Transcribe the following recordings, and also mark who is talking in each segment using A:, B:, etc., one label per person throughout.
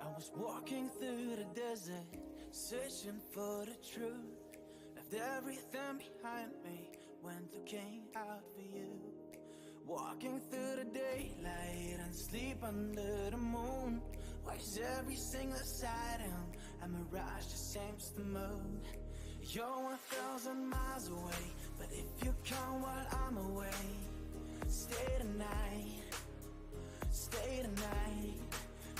A: I was walking through the desert, searching for the truth. Left everything behind me, went to King out for you. Walking through the daylight and sleep under the moon. Why is every single sighting a mirage the same as the moon? You're 1,000 miles away, but if you come while I'm away, stay tonight, stay tonight.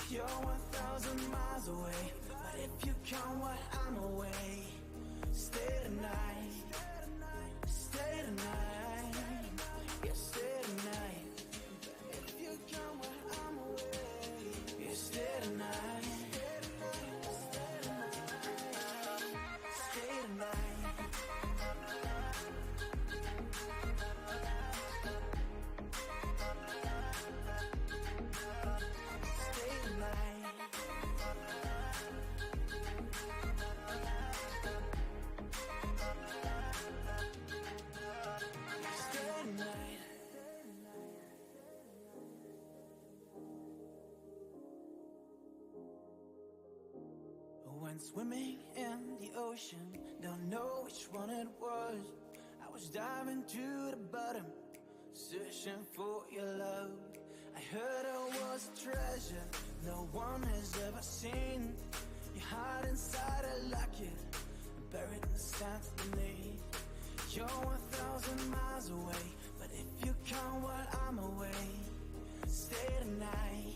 A: You're 1,000 miles away, but if you come while I'm away, stay tonight, stay tonight, yeah, stay tonight. If you come while I'm away, yeah, stay tonight, stay tonight. Went swimming in the ocean, don't know which one it was. I was diving to the bottom, searching for your love. I heard it was a treasure no one has ever seen. You hide inside a locket, buried in the sand beneath. You're 1,000 miles away, but if you come while I'm away, stay tonight,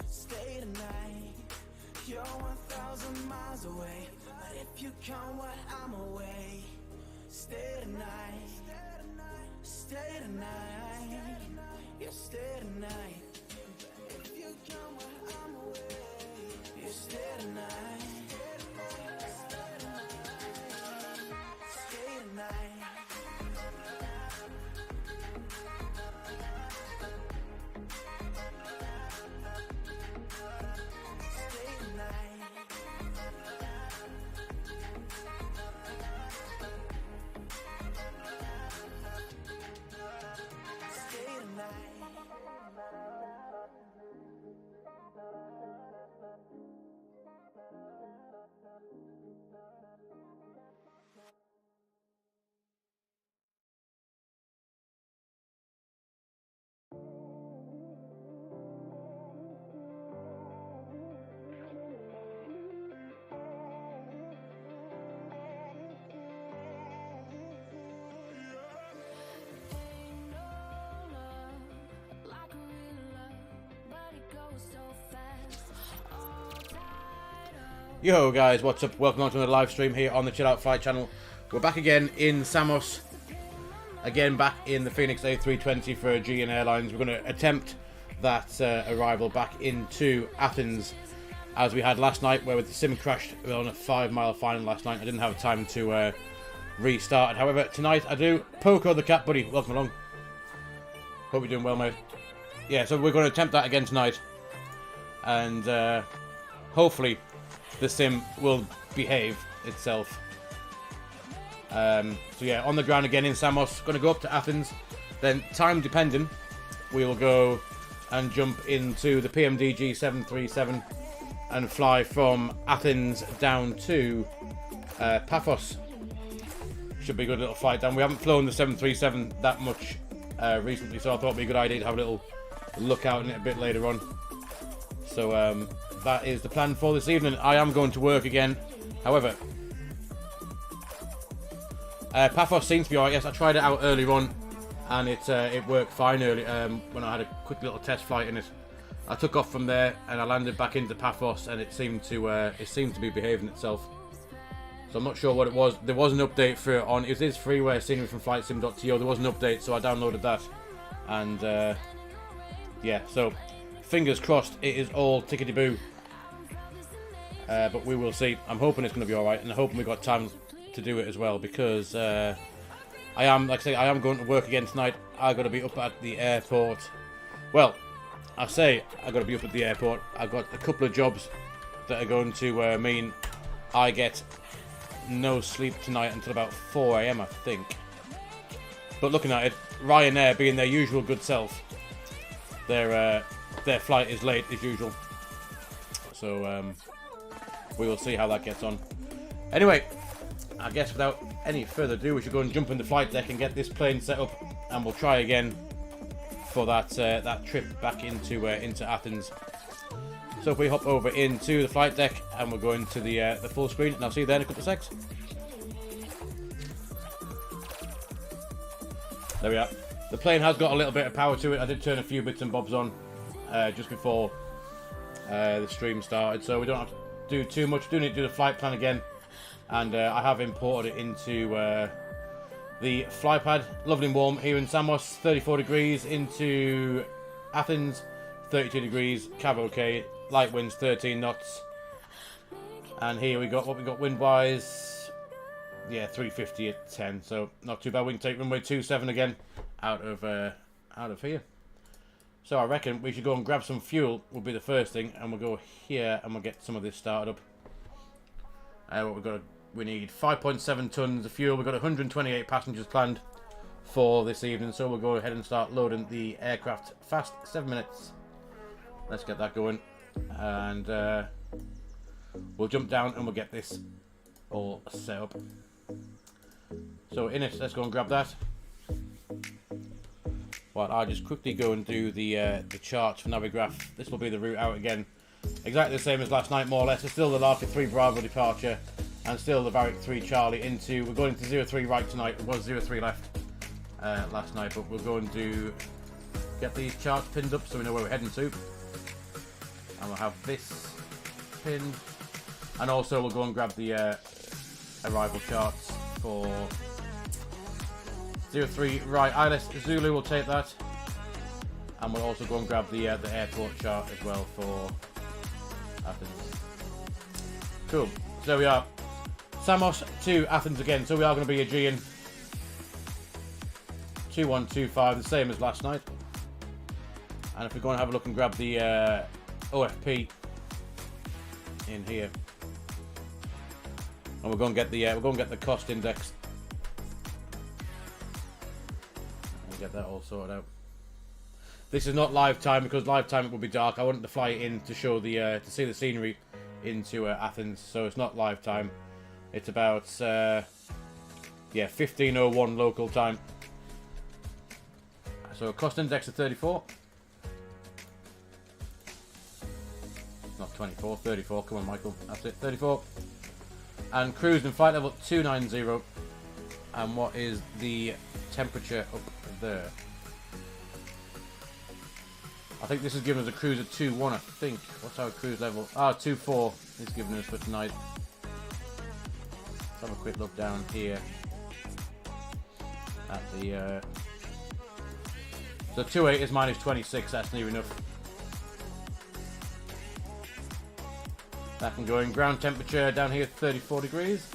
A: stay tonight. You're 1,000 miles away, but if you come while I'm away, stay tonight, stay tonight, yeah, stay tonight. If you come while I'm away, yeah, stay tonight, stay tonight.
B: Yo guys, what's up? Welcome on to another live stream here on the Chill Out Flight channel. We're back again in Samos. Again back in the FENIX A320 for Aegean Airlines. We're going to attempt that arrival back into Athens as we had last night, where the sim crashed on a 5-mile final last night. I didn't have time to restart. However, tonight I do. Poco the cat buddy, welcome along. Hope you're doing well, mate. Yeah, so we're going to attempt that again tonight. And hopefully the sim will behave itself. So yeah, on the ground again in Samos. Going to go up to Athens. Then, time depending, we'll go and jump into the PMDG 737 and fly from Athens down to Paphos. Should be a good little flight down. We haven't flown the 737 that much recently, so I thought it'd be a good idea to have a little look out in it a bit later on. So that is the plan for this evening. I am going to work again. However, Paphos seems to be alright. Yes, I tried it out earlier on, and it worked fine early when I had a quick little test flight in it. I took off from there and I landed back into Paphos, and it seemed to be behaving itself. So I'm not sure what it was. There was an update for it on. It is freeware scenery from flightsim.to. There was an update, so I downloaded that, and yeah. So fingers crossed, it is all tickety boo. But we will see. I'm hoping it's going to be all right, and I'm hoping we got time to do it as well, because I am, like I say, I am going to work again tonight. I got to be up at the airport. Well, I say I got to be up at the airport. I've got a couple of jobs that are going to mean I get no sleep tonight until about 4 AM, I think. But looking at it, Ryanair being their usual good self, their flight is late as usual. So we will see how that gets on. Anyway, I guess without any further ado, we should go and jump in the flight deck and get this plane set up, and we'll try again for that trip back into Athens. So if we hop over into the flight deck and we'll go into the full screen, and I'll see you there in a couple of secs. There we are. The plane has got a little bit of power to it. I did turn a few bits and bobs on just before the stream started, so we don't have to do too much. Do need to do the flight plan again, and I have imported it into the flypad. Lovely and warm here in Samos, 34 degrees. Into Athens, 32 degrees, cav okay, light winds 13 knots, and here we got what we got wind wise, yeah, 350 at 10, so not too bad. We can take runway 27 again out of here. So I reckon we should go and grab some fuel, will be the first thing, and we'll go here and we'll get some of this started up. What we've got, we need 5.7 tons of fuel. We've got 128 passengers planned for this evening, so we'll go ahead and start loading the aircraft fast. 7 minutes. Let's get that going, and we'll jump down and we'll get this all set up. So in it, let's go and grab that. Well, I'll just quickly go and do the charts for Navigraph. This will be the route out again. Exactly the same as last night, more or less. It's still the Larkin 3 Bravo departure, and still the Varick 3 Charlie into... We're going to 03 right tonight. It was 03 left last night, but we're going to get these charts pinned up so we know where we're heading to. And we'll have this pinned. And also we'll go and grab the arrival charts for... 03 right, ILS Zulu will take that, and we'll also go and grab the airport chart as well for Athens. Cool. So there we are, Samos to Athens again. So we are going to be Aegean 2125, the same as last night. And if we go and have a look and grab the OFP in here, and we're going to get the cost index. Get that all sorted out. This is not live time, because live time it will be dark. I wanted to fly in to show the to see the scenery into Athens, so it's not live time. It's about yeah, 15:01 local time. So cost index of 34. Not 24, 34. Come on, Michael. That's it, 34. And cruised in flight level 290. And what is the temperature up there? I think this is giving us a cruise at 2.1, I think. What's our cruise level? 2.4 is giving us for tonight. Let's have a quick look down here at the so 2.8 is minus 26, that's near enough. That can go in. Ground temperature down here 34 degrees.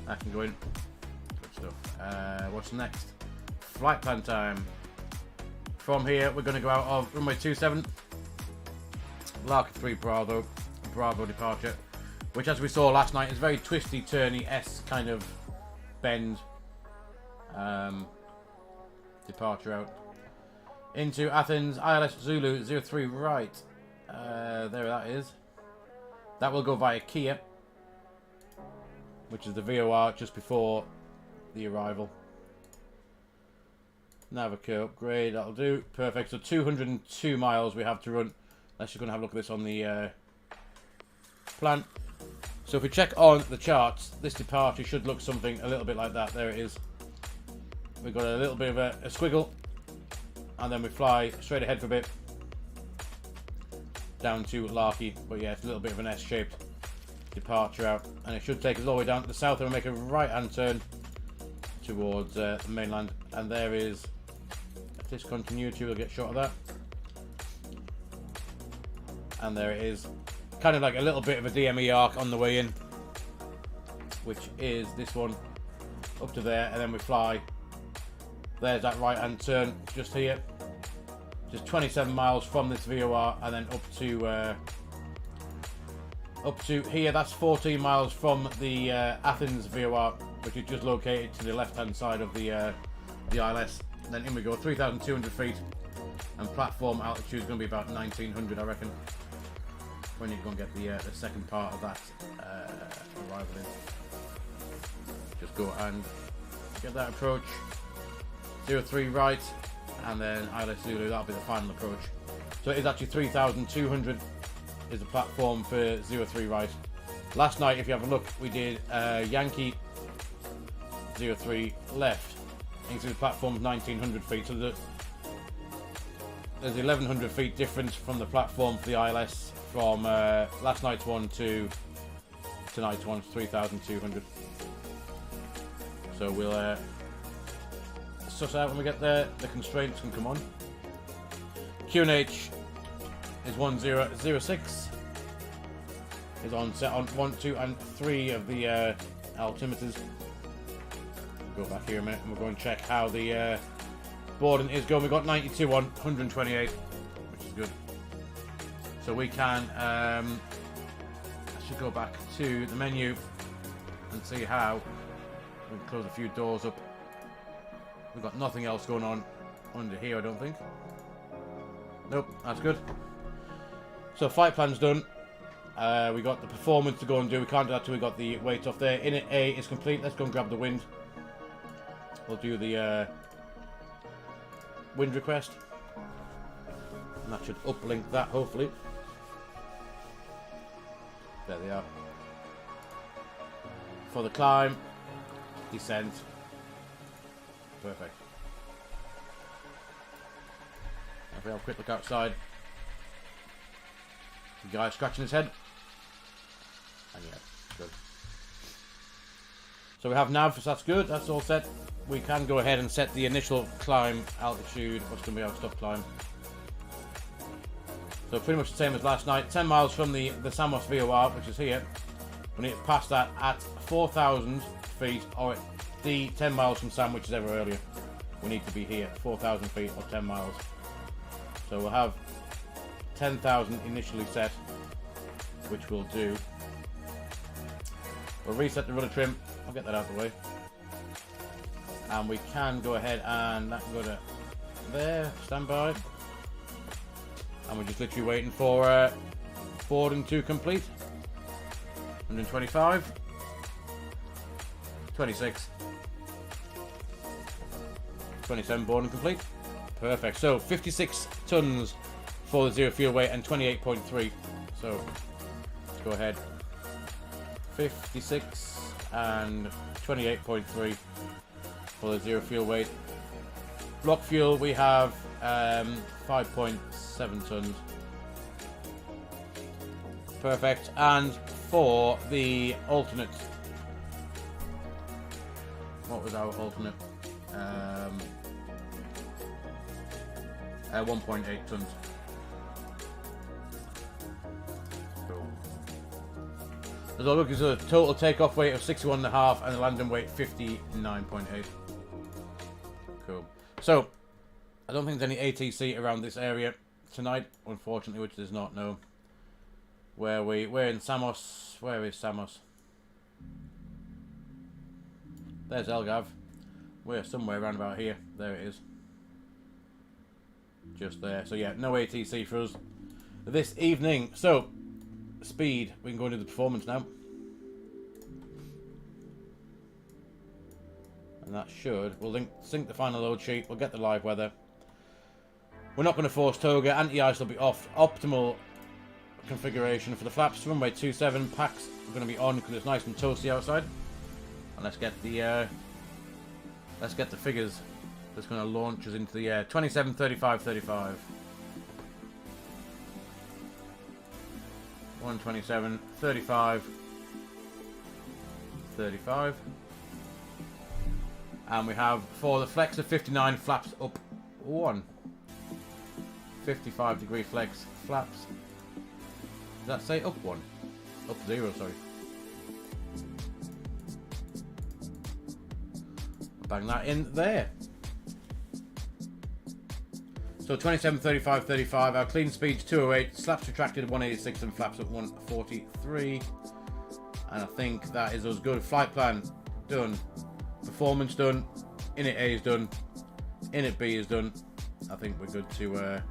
B: That can go in. Good stuff. What's next? Flight plan time. From here, we're going to go out of runway 27. Larkin 3 Bravo departure, which, as we saw last night, is very twisty, turny S kind of bend departure out. Into Athens, ILS Zulu 03 right. There that is. That will go via Kia, which is the VOR just before the arrival. Navico upgrade, that'll do. Perfect. So 202 miles we have to run. Let's just go and have a look at this on the plan. So if we check on the charts, this departure should look something a little bit like that. There it is. we've got a little bit of a squiggle, and then we fly straight ahead for a bit down to Larky. But yeah, it's a little bit of an S-shaped departure out, and it should take us all the way down to the south, and we'll make a right-hand turn towards the mainland. And there is discontinuity, we'll get shot of that. And there it is, kind of like a little bit of a DME arc on the way in, which is this one up to there, and then we fly. There's that right hand turn just here, just 27 miles from this VOR, and then up to here. That's 14 miles from the Athens VOR, which is just located to the left hand side of the ILS. And then in we go, 3,200 feet, and platform altitude is going to be about 1,900, I reckon, when you go and get the second part of that arrival in. Just go and get that approach, 03 right, and then ILS Zulu, that'll be the final approach. So it is actually 3,200 is the platform for 03 right. Last night, if you have a look, we did Yankee 03 left. You can see the platform's 1,900 feet, so there's 1,100 feet difference from the platform for the ILS from last night's one to tonight's one, 3,200. So we'll suss out when we get there. The constraints can come on. QNH is 1006. Is on set on 1, 2, and 3 of the altimeters. Go back here a minute and we'll go and check how the boarding is going. We've got 92 on, 128, which is good. So we can I should go back to the menu and see how we can close a few doors up. We've got nothing else going on under here, I don't think. Nope, that's good. So flight plan's done. We got the performance to go and do. We can't do that till we got the weight off there. Init A is complete. Let's go and grab the wind. We'll do the wind request. And that should uplink that, hopefully. There they are. For the climb, descent. Perfect. If we have a quick look outside. The guy scratching his head. And yeah, good. So we have nav, so that's good. That's all set. We can go ahead and set the initial climb altitude. What's going to be our stop climb? So pretty much the same as last night. 10 miles from the Samos VOR, which is here. We need to pass that at 4,000 feet, or the 10 miles from Sam, which is ever earlier. We need to be here, 4,000 feet or 10 miles. So we'll have 10,000 initially set, which we'll do. We'll reset the rudder trim. I'll get that out of the way. And we can go ahead and that can go to there, standby. And we're just literally waiting for boarding to complete. 125, 26, 27 boarding complete. Perfect. So 56 tons for the zero fuel weight and 28.3. So let's go ahead. 56 and 28.3 for the zero fuel weight. Block fuel we have 5.7 tons. Perfect. And for the alternate, what was our alternate? 1.8 tons. Cool. As I look, it's a total takeoff weight of 61.5 and a landing weight 59.8. Cool. So, I don't think there's any ATC around this area tonight, unfortunately, which there's not. No. We're in Samos. Where is Samos? There's LGAV. We're somewhere around about here. There it is. Just there. So yeah, no ATC for us this evening. So, speed. We can go into the performance now. And that should. We'll sync the final load sheet. We'll get the live weather. We're not going to force toga. Anti-ice will be off. Optimal configuration for the flaps. Runway 27. Packs are going to be on because it's nice and toasty outside. And let's get the Let's get the figures that's going to launch us into the air. 27, 35, 35. 127, 35, 35. And we have, for the flex of 59, flaps up 1. 55 degree flex, flaps. Does that say up 1? Up 0, sorry. Bang that in there. So 27, 35, 35. Our clean speed's 208. Slaps retracted 186 and flaps at 143. And I think that is us good. Flight plan done. Performance done. Init A is done. Init B is done. I think we're good to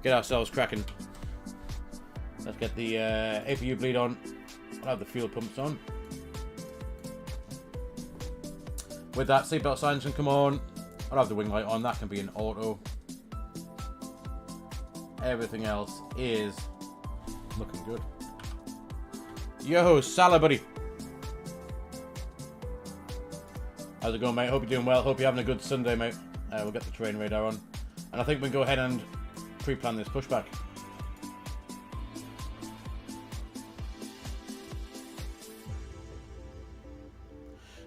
B: get ourselves cracking. Let's get the APU bleed on. I'll have the fuel pumps on. With that, seatbelt signs can come on. I'll have the wing light on. That can be an auto. Everything else is looking good. Yo, Salah, buddy. How's it going, mate? Hope you're doing well. Hope you're having a good Sunday, mate. We'll get the terrain radar on. And I think we can go ahead and pre-plan this pushback.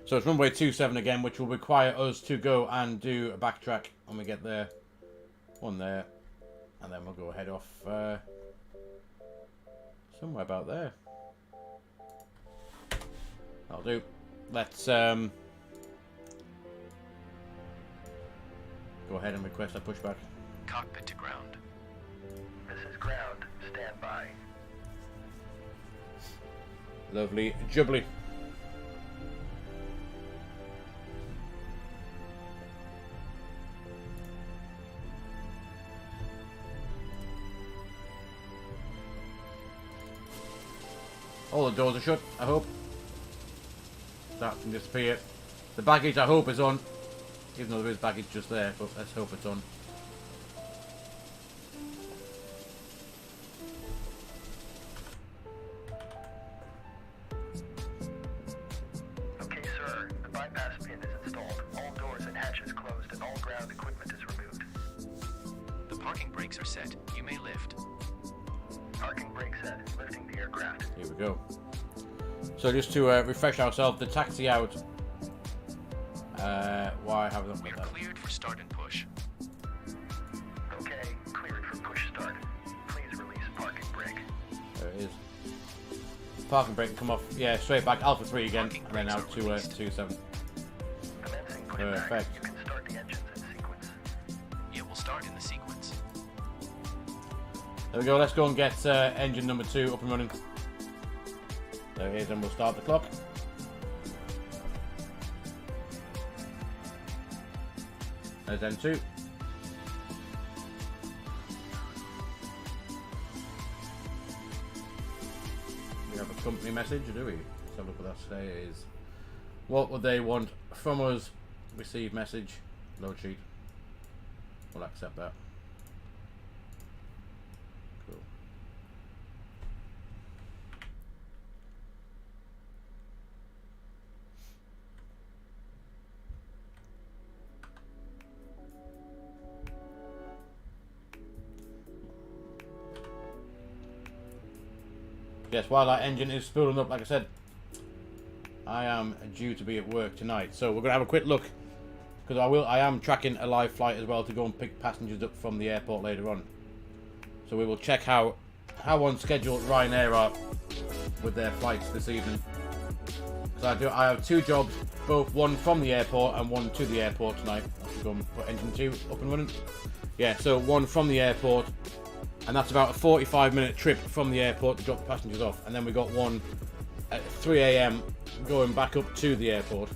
B: So it's runway 27 again, which will require us to go and do a backtrack when we get there. One there. And then we'll go head off somewhere about there. That'll do. Let's go ahead and request a pushback.
C: Cockpit to ground.
D: This is ground. Stand by.
B: Lovely jubbly. All the doors are shut, I hope. That can disappear. The baggage, I hope, is on. Even though there is baggage just there, but let's hope it's on.
D: Okay, sir. The bypass pin is installed. All doors and hatches closed and all ground equipment is removed.
C: The parking brakes are set. You may lift.
D: Parking brake set. Lifting the aircraft.
B: Here we go. So just to refresh ourselves, the taxi out. Why have we
C: We're
B: not got that?
C: cleared for start and push.
D: Okay, cleared for push start. Please release parking brake.
B: There it is. Parking brake can come off. Yeah, straight back. Alpha 3 again.
C: Parking
B: And then
C: brakes
B: out
C: are
B: to
C: released.
B: 27.
D: Commencing pushback.
B: Perfect.
D: You can start the engines in sequence.
C: It will start in the sequence.
B: There we go. Let's go and get engine number 2 up and running. There it is, and we'll start the clock. There's N2. We have a company message, do we? Let's have a look what that says. What would they want from us? Receive message. Load sheet. We'll accept that. Cool. Yes, while that engine is spooling up, like I said, I am due to be at work tonight. So we're going to have a quick look, because I am tracking a live flight as well to go and pick passengers up from the airport later on. So we will check how on schedule Ryanair are with their flights this evening. So I have 2 jobs, both one from the airport and one to the airport tonight. I have to go and put engine 2 up and running. Yeah, so one from the airport. And that's about a 45-minute trip from the airport to drop the passengers off. And then we got one at 3 AM going back up to the airport.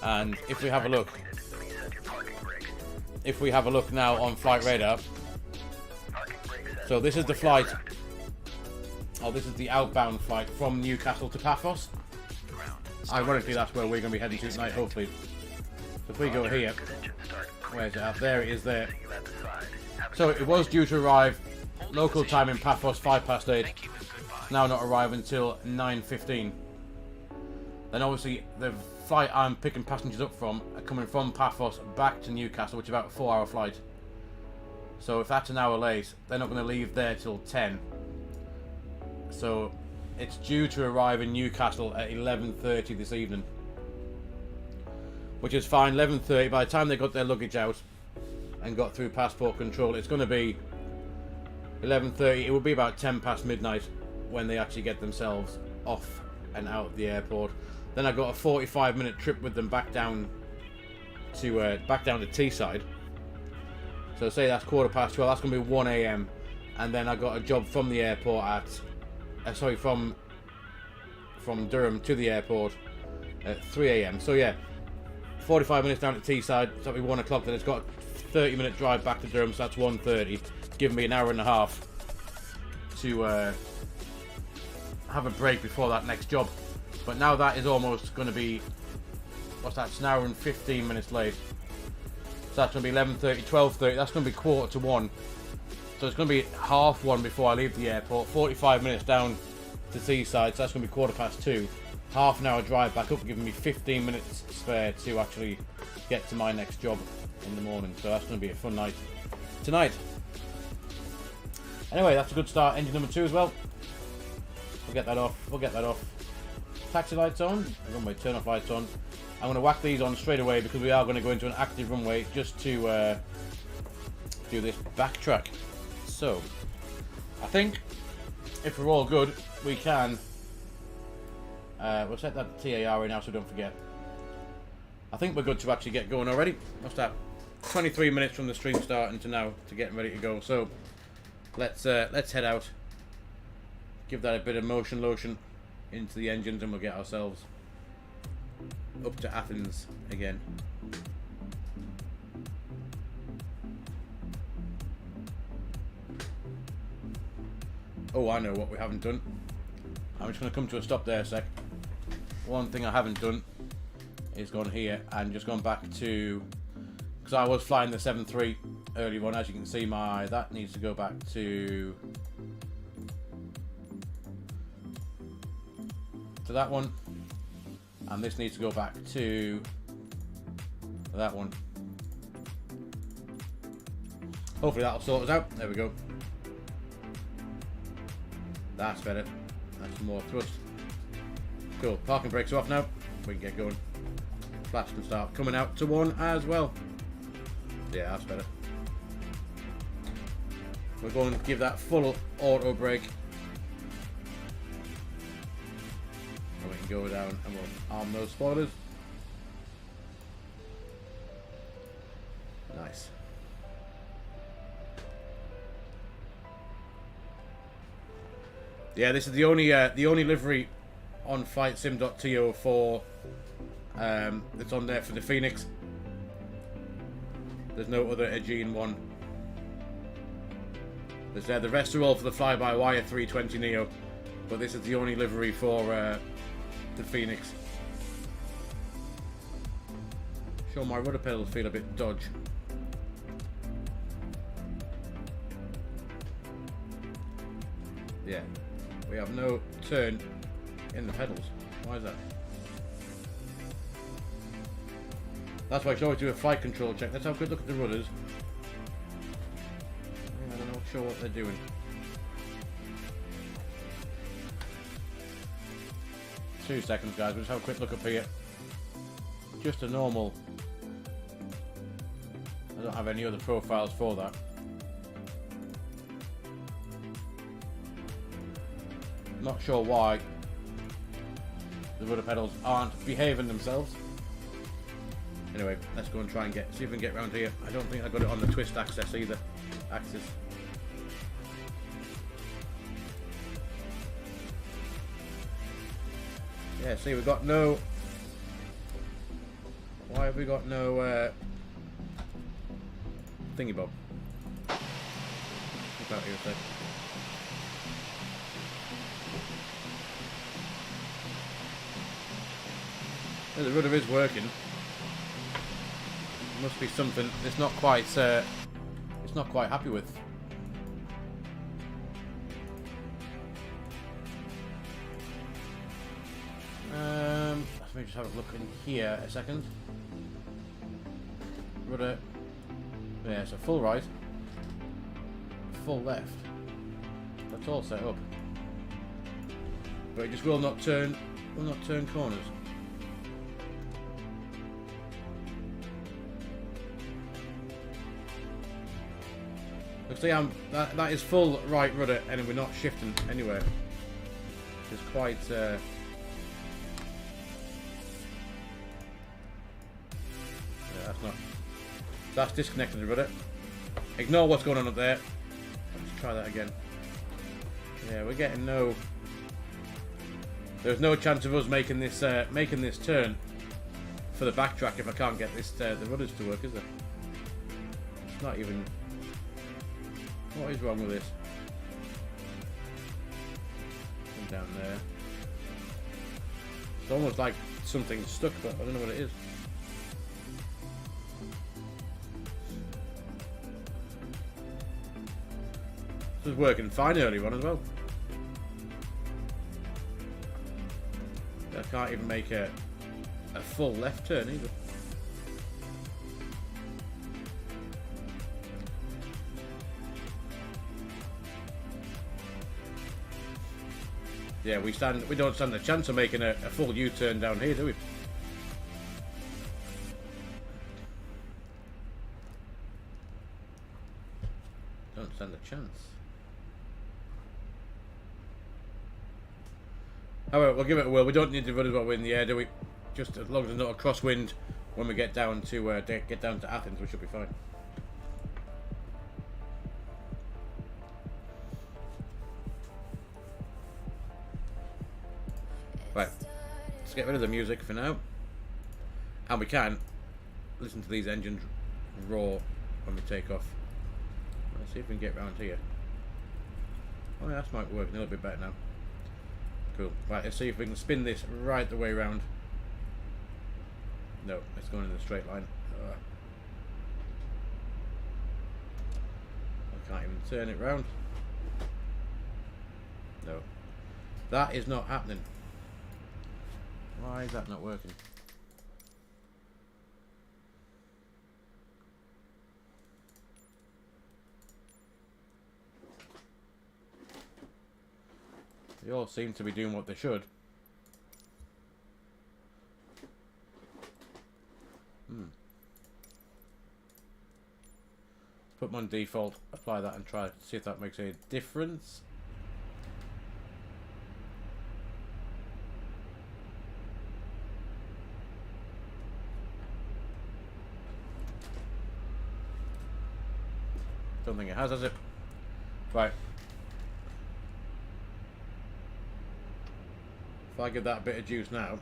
B: And if we have a look,
D: Please set your parking brake.
B: if we have a look now on flight radar,
D: Parking brake set.
B: so this is the flight. Oh, this is the outbound flight from Newcastle to Paphos.
C: Ground.
B: Ironically, that's where we're going to be heading to tonight, hopefully. So if we go here,
D: Good engine start.
B: where's it at? There it is there.
D: See you at the side. Have a
B: So
D: good
B: it was due to arrive
C: Hold
B: local
C: position.
B: time in Paphos 8:05.
C: Thank you and goodbye.
B: Now not arrive until 9:15. Then obviously the flight I'm picking passengers up from are coming from Paphos back to Newcastle, which is about a 4-hour flight. So if that's an hour late, they're not going to leave there till 10. So it's due to arrive in Newcastle at 11:30 this evening, which is fine. 11:30. By the time they got their luggage out and got through passport control, it's going to be 11:30. It will be about 10 past midnight when they actually get themselves off and out of the airport. Then I got a 45-minute trip with them back down to Teesside. So say that's 12:15. That's going to be 1 a.m. And then I got a job from the airport at from Durham to the airport at 3 a.m. So yeah, 45 minutes down to Teesside. So that'll be 1 o'clock. Then it's got a 30-minute drive back to Durham. So that's 1:30. Giving me an hour and a half to have a break before that next job. But now that is almost going to be, what's that? It's an hour and 15 minutes late. So that's going to be 11:30, 12:30. That's going to be 1:45. So it's going to be 1:30 before I leave the airport. 45 minutes down to Teesside. So that's going to be 2:15. Half an hour drive back up, giving me 15 minutes spare to actually get to my next job in the morning. So that's going to be a fun night tonight. Anyway, that's a good start. Engine number 2 as well. We'll get that off. Taxi lights on. Runway turn off lights on. I'm going to whack these on straight away because we are going to go into an active runway just to do this backtrack. So, I think if we're all good, we can. We'll set that TAR in now so don't forget. I think we're good to actually get going already. What's that? 23 minutes from the stream starting to now to getting ready to go. So, let's head out. Give that a bit of motion lotion into the engines and we'll get ourselves up to Athens again. Oh, I know what we haven't done. I'm just going to come to a stop there a sec. One thing I haven't done is gone here and just gone back to, because I was flying the 7.3 earlier on. As you can see, that needs to go back to that one, and this needs to go back to that one. Hopefully that'll sort us out. There we go. That's better. That's some more thrust. Cool. Parking brakes are off now. We can get going. Flaps can start coming out to 1 as well. Yeah, that's better. We're going to give that full auto brake. And we can go down and we'll arm those spoilers. Nice. Yeah, this is the only livery on flightsim.to for that's on there for the Phoenix. There's no other Aegean one. The rest are all for the fly-by-wire 320 Neo, but this is the only livery for the Phoenix. Sure, my rudder pedals feel a bit dodge. Yeah, we have no turn in the pedals. Why is that? That's why I should always do a flight control check. Let's have a good look at the rudders. I'm not sure what they're doing. Two seconds, guys. We'll just have a quick look up here. Just a normal. I don't have any other profiles for that. Not sure why the rudder pedals aren't behaving themselves. Anyway, let's go and try and see if we can get around here. I don't think I got it on the twist axis either. Yeah, see, we've got no. Why have we got no thingy bob? Look out here a sec. Yeah, the rudder is working. Must be something it's not quite happy with. Let me just have a look in here a second. Rudder. Yeah, so full right. Full left. That's all set up. But it just will not turn corners. See, that is full right rudder, and we're not shifting anywhere. It's quite. Yeah, that's disconnected the rudder. Ignore what's going on up there. Let's try that again. Yeah, we're getting no. There's no chance of us making this turn for the backtrack if I can't get this the rudders to work, is there? It's not even. What is wrong with this? And down there. It's almost like something's stuck, but I don't know what it is. This was working fine earlier on as well. I can't even make a full left turn either. Yeah, we don't stand a chance of making a full U-turn down here, do we? Don't stand a chance. Alright, we'll give it a whirl. We don't need to run as well in the air, do we? Just as long as there's not a crosswind when we get down to Athens, we should be fine. Right, let's get rid of the music for now. And we can listen to these engines roar when we take off. Let's see if we can get round here. Oh yeah, that might work a little bit better now. Cool. Right, let's see if we can spin this right the way around. No, it's going in a straight line. I can't even turn it round. No. That is not happening. Why is that not working? They all seem to be doing what they should. Put them on default, apply that and try to see if that makes a difference. Don't think it has it? Right. If I give that a bit of juice now,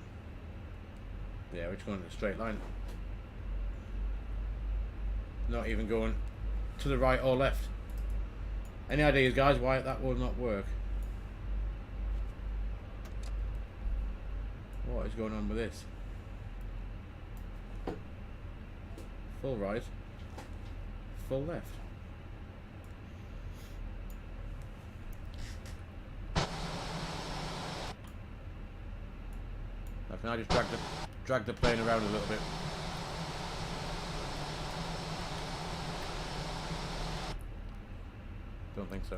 B: yeah, we're just going in a straight line. Not even going to the right or left. Any ideas, guys, why that will not work? What is going on with this? Full right, full left. Now can I just drag the plane around a little bit? Don't think so.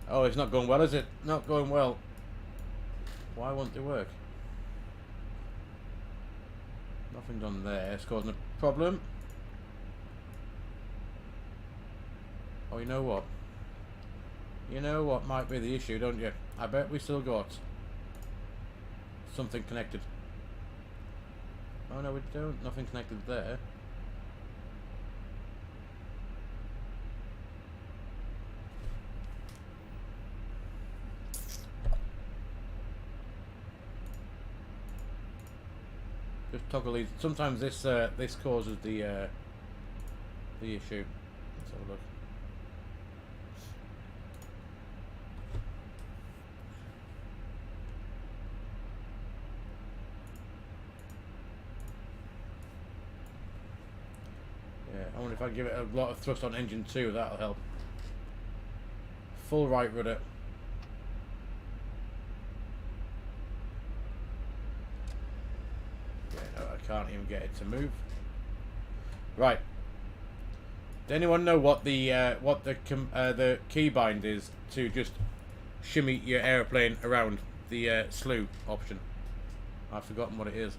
B: Oh, it's not going well, is it? Not going well. Why won't it work? Nothing done there. It's causing a problem. Oh, you know what? You know what might be the issue, don't you? I bet we still got something connected. Oh no, we don't. Nothing connected there. Just toggle these. Sometimes this this causes the issue. Let's have a look. Yeah, I wonder if I give it a lot of thrust on engine 2, that'll help. Full right rudder. can't even get it to move. Right. Does anyone know what the keybind is to just shimmy your airplane around the slew option? I've forgotten what it is.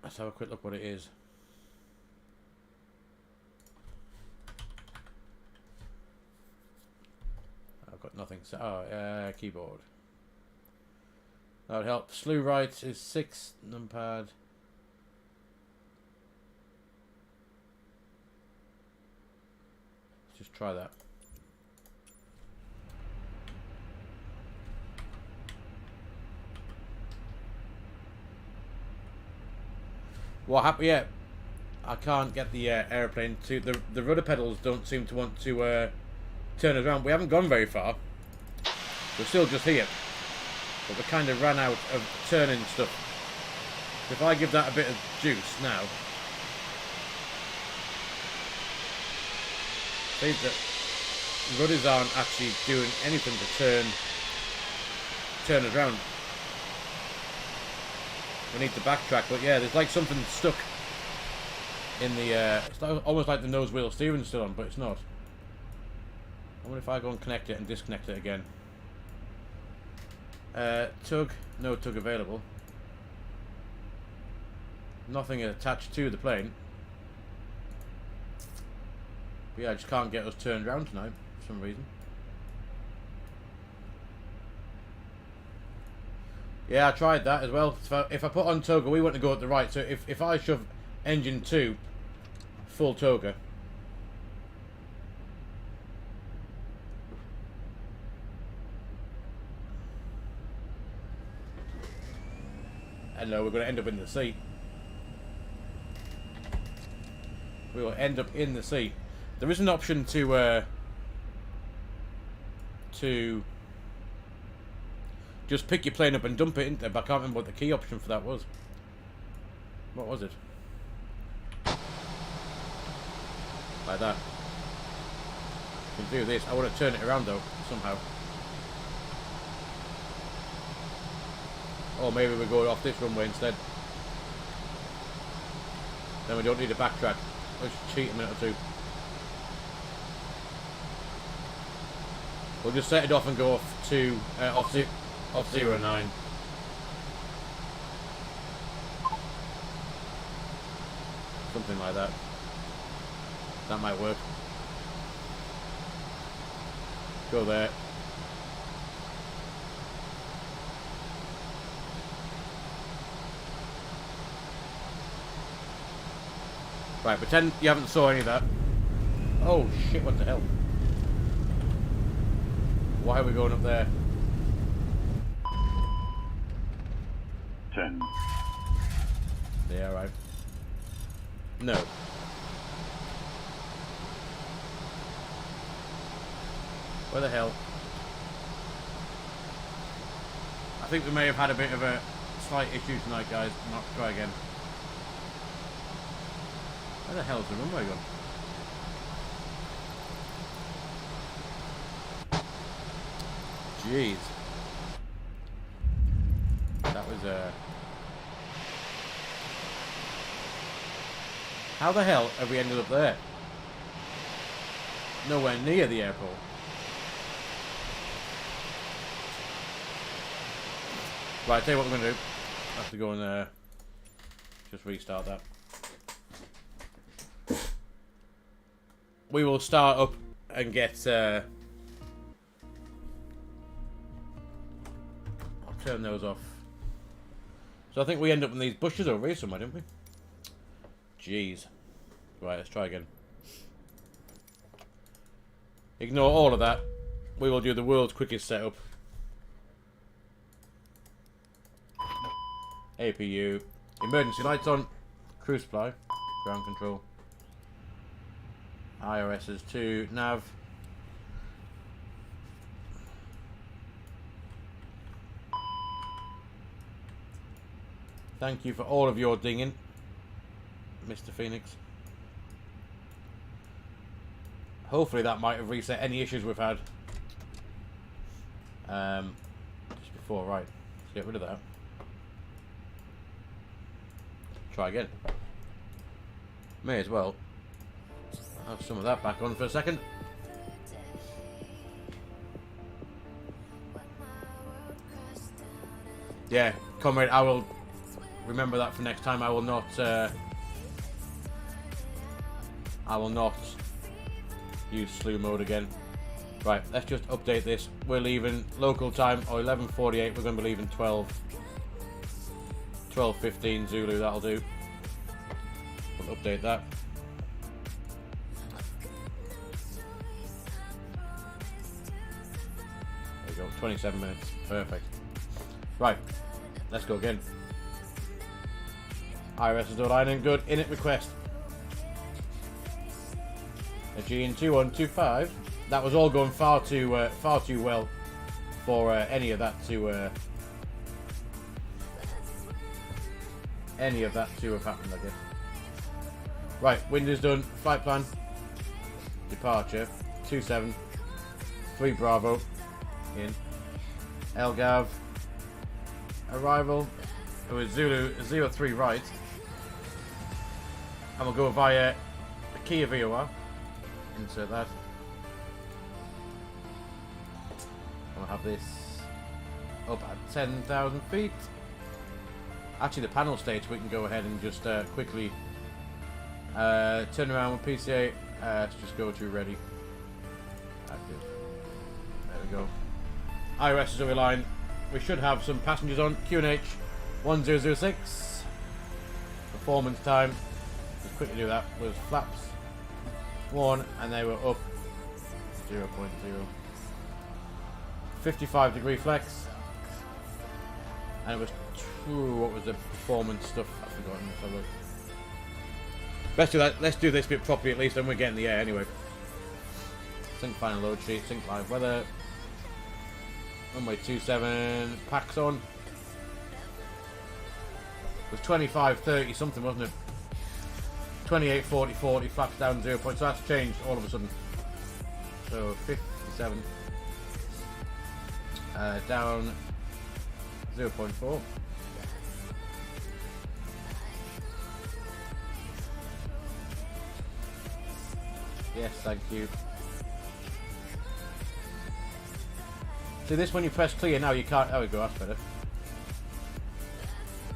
B: Let's have a quick look what it is. I've got nothing. Oh, keyboard. That would help. Slew right is 6 numpad. Let's just try that. What happened? Yeah, I can't get the airplane to the rudder pedals. Don't seem to want to turn us around. We haven't gone very far. We're still just here, but we kind of ran out of turning stuff. If I give that a bit of juice now, see that rudders aren't actually doing anything to turn us around. We need to backtrack, but yeah, there's like something stuck in the, it's like, almost like the nose wheel steering's still on, but it's not. I wonder if I go and connect it and disconnect it again. Tug, no tug available. Nothing attached to the plane. But yeah, I just can't get us turned around tonight for some reason. Yeah, I tried that as well. If I put on toga, we want to go at the right. So if I shove engine 2 full toga, and no, we're going to end up in the sea. We will end up in the sea. There is an option to just pick your plane up and dump it in there, but I can't remember what the key option for that was. What was it? Like that. I can do this. I want to turn it around though, somehow. Or maybe we're going off this runway instead. Then we don't need to backtrack. Let's cheat a minute or two. We'll just set it off and go off to off 09. Something like that. That might work. Go there. Right, pretend you haven't saw any of that. Oh shit, what the hell? Why are we going up there?
E: 10.
B: Yeah, right. No. Where the hell? I think we may have had a bit of a slight issue tonight, guys. I'm gonna have to try again. Where the hell's the runway gone? Jeez. That was How the hell have we ended up there? Nowhere near the airport. Right, tell you what we're going to do. I have to go and just restart that. We will start up and get... I'll turn those off. So I think we end up in these bushes over here somewhere, didn't we? Jeez. Right, let's try again. Ignore all of that. We will do the world's quickest setup. APU. Emergency lights on. Cruise supply. Ground control. IRSs 2. Nav. Thank you for all of your dinging, Mr. Phoenix. Hopefully that might have reset any issues we've had. Just before, right. Get rid of that. Try again. May as well have some of that back on for a second. Yeah, comrade, I will remember that for next time. I will not use slew mode again. Right, let's just update this. We're leaving local time, or 11:48. We're going to be leaving 12:15 Zulu. That'll do. We'll update that. There we go. 27 minutes. Perfect. Right, let's go again. IRS is aligning. Good. Init request. Aegean 2125. That was all going far too well for any of that to have happened, I guess. Right, wind is done. Flight plan. Departure 27 3 Bravo in LGAV. Arrival. It was Zulu 03 right, and we'll go via the Kia VOR. Insert that. We'll have this up at 10,000 feet. Actually, the panel states we can go ahead and just quickly turn around with PCA. Let's just go to ready. Active. There we go. IRS is over line. We should have some passengers on. QNH 1006. Performance time. Let's quickly do that. Was flaps 1 and they were up 0.0. 55-degree flex. And it was true. What was the performance stuff? I've forgotten. Let's have a look. Let's do that. Let's do this bit properly at least, and we're getting the air anyway. Sync final load sheet. Sync live weather. Runway 27, packs on. It was 25.30 something, wasn't it? 28.40, flaps down 0 point. So that's changed all of a sudden. So 57 down 0.4. Yes, thank you. See this when you press clear now you can't. There we go, that's better.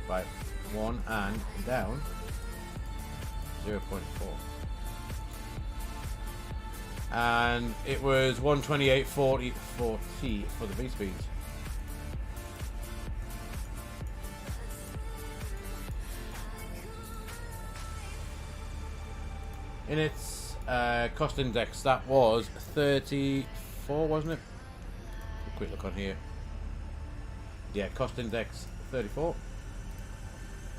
B: Right, 1 and down 0.4. And it was 128.40 for the V speeds. In its cost index, that was 34, wasn't it? Quick look on here. Yeah, cost index 34.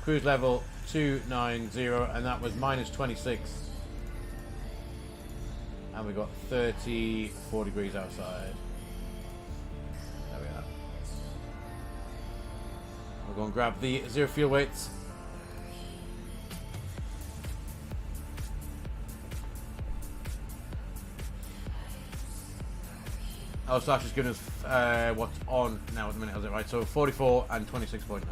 B: Cruise level 290, and that was minus 26. And we got 34 degrees outside. There we are. We'll go and grab the zero fuel weights. Oh, Slash is giving us what's on now at the minute, has it right? So 44 and 26.9.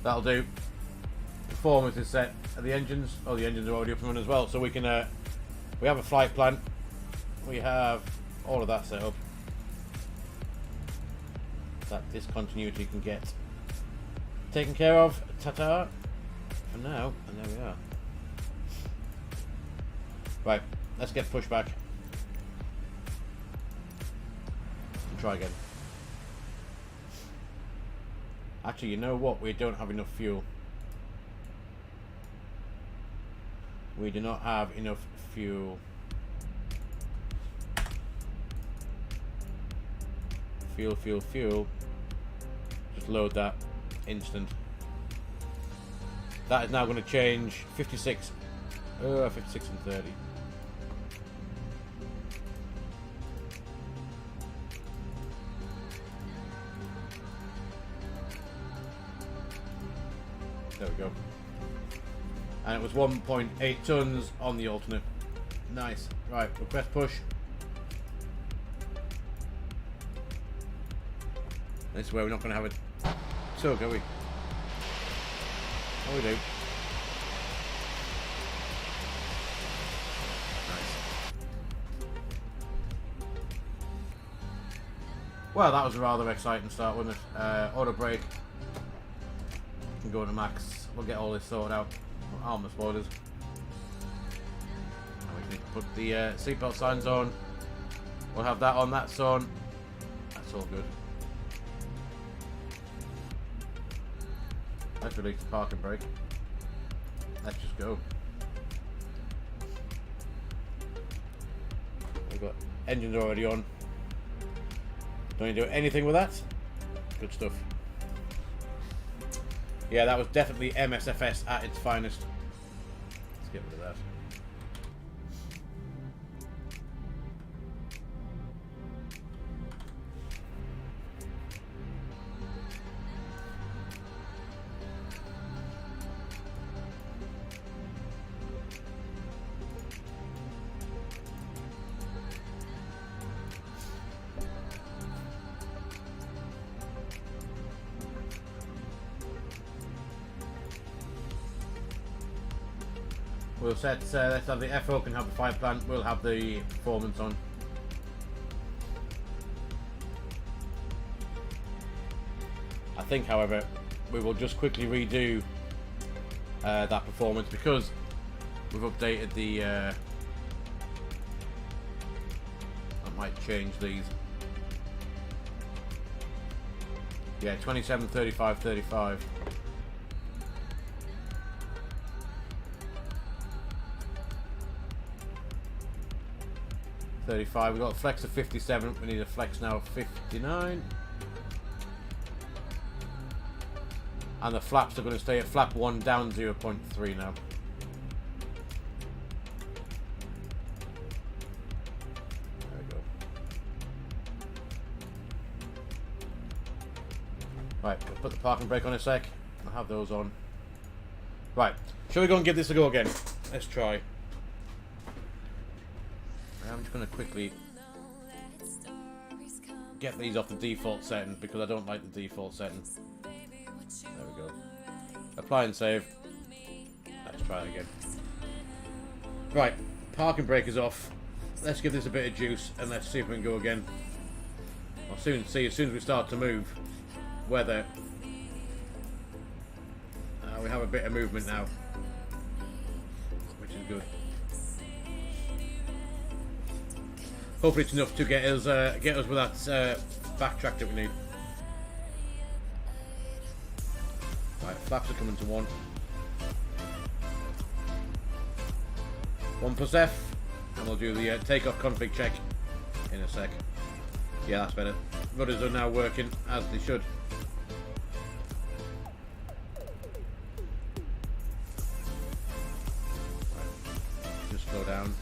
B: That'll do. Performance is set. Are the engines? Oh, the engines are already up and running as well. So we can. We have a flight plan. We have all of that set up. That discontinuity can get taken care of. Ta-ta. For now, and there we are. Right, let's get pushback. And try again. Actually, you know what? We don't have enough fuel. We do not have enough fuel. Fuel. Just load that. Instant. That is now going to change 56. 56 and 30. There we go. And it was 1.8 tons on the alternate. Nice. Right, request push. This way we're not going to have it tug, are we? Oh, we do. Nice. Well, that was a rather exciting start, wasn't it? Auto brake. Can go to max. We'll get all this sorted out. Armor spoilers. And we can put the seatbelt signs on. We'll have that on, that's on. That's all good. Let's release the parking brake. Let's just go. We've got engines already on. Don't need to do anything with that. Good stuff. Yeah, that was definitely MSFS at its finest. Let's get rid of that. We'll set, let's have the FO can have the flight plan, we'll have the performance on. I think, however, we will just quickly redo that performance because we've updated the... I might change these. Yeah, 27, 35, 35. 35. We've got a flex of 57. We need a flex now of 59. And the flaps are going to stay at flap 1 down 0.3 now. There we go. Right, we'll put the parking brake on a sec. I'll have those on. Right, shall we go and give this a go again? Let's try. I'm just going to quickly get these off the default setting because I don't like the default setting. There we go. Apply and save. Let's try it again. Right, parking brake is off. Let's give this a bit of juice and let's see if we can go again. I'll soon see as soon as we start to move whether we have a bit of movement now, which is good. Hopefully it's enough to get us with that backtrack that we need. Right, flaps are coming to 1. 1 plus F, and we'll do the takeoff config check in a sec. Yeah, that's better. Rudders are now working as they should. Right, just slow down.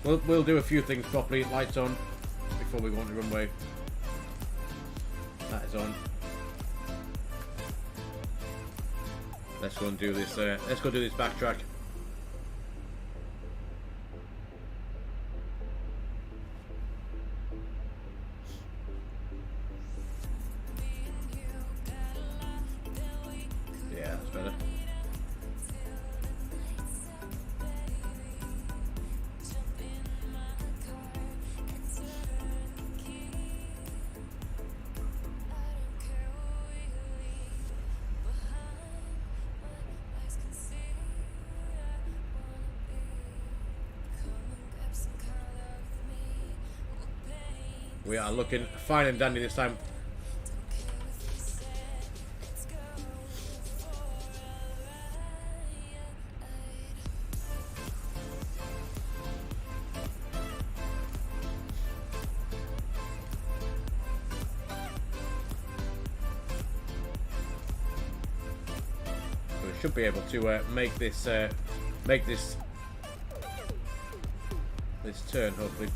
B: We'll do a few things properly. Lights on before we go on the runway. That is on. Let's go and do this. Let's go do this backtrack. Yeah, that's better. We are looking fine and dandy this time. We should be able to make this turn, hopefully.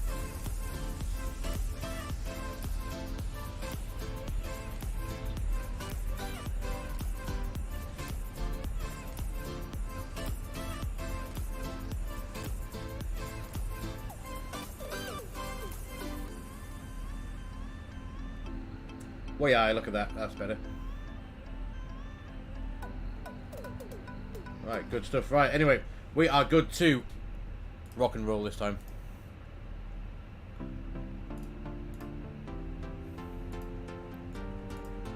B: Well, yeah, look at that. That's better. Right, good stuff. Right, anyway, we are good to rock and roll this time.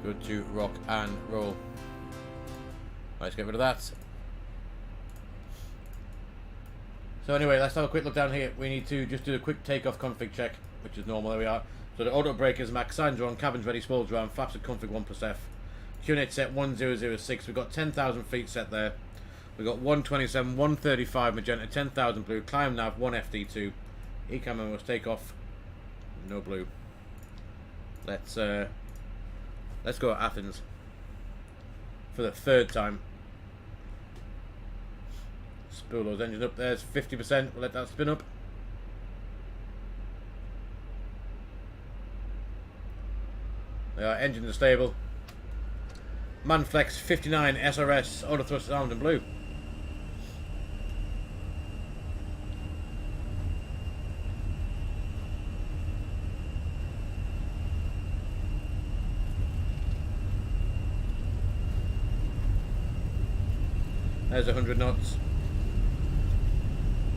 B: Good to rock and roll. Let's get rid of that. So anyway, let's have a quick look down here. We need to just do a quick takeoff config check, which is normal. There we are. So the auto brakers, max signs are on, cabins ready, spoils around, flaps at config 1+F. QNH set 1006. We've got 10,000 feet set there. We've got 127, 135 magenta, 10,000 blue, climb nav, 1 FD2. Ecam must take off. No blue. Let's go to Athens for the third time. Spool those engines up. There's 50%. We'll let that spin up. They are, engines are stable. Manflex 59 SRS, auto thrust armed in blue. There's 100 knots.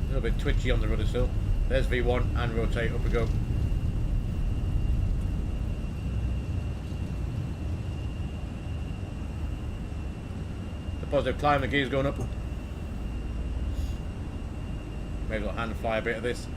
B: A little bit twitchy on the rudder still. There's V1 and rotate, up we go. The positive climb, the gear's going up. Maybe I'll hand fly a bit of this.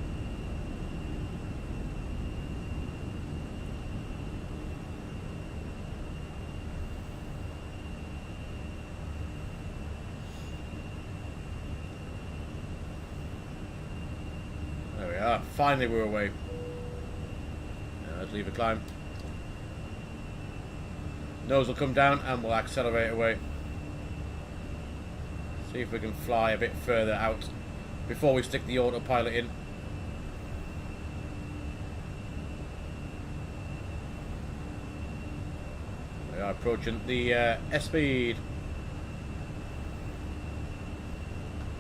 B: Finally we're away. Let's leave a climb. Nose will come down and we'll accelerate away. See if we can fly a bit further out before we stick the autopilot in. We are approaching the S-speed.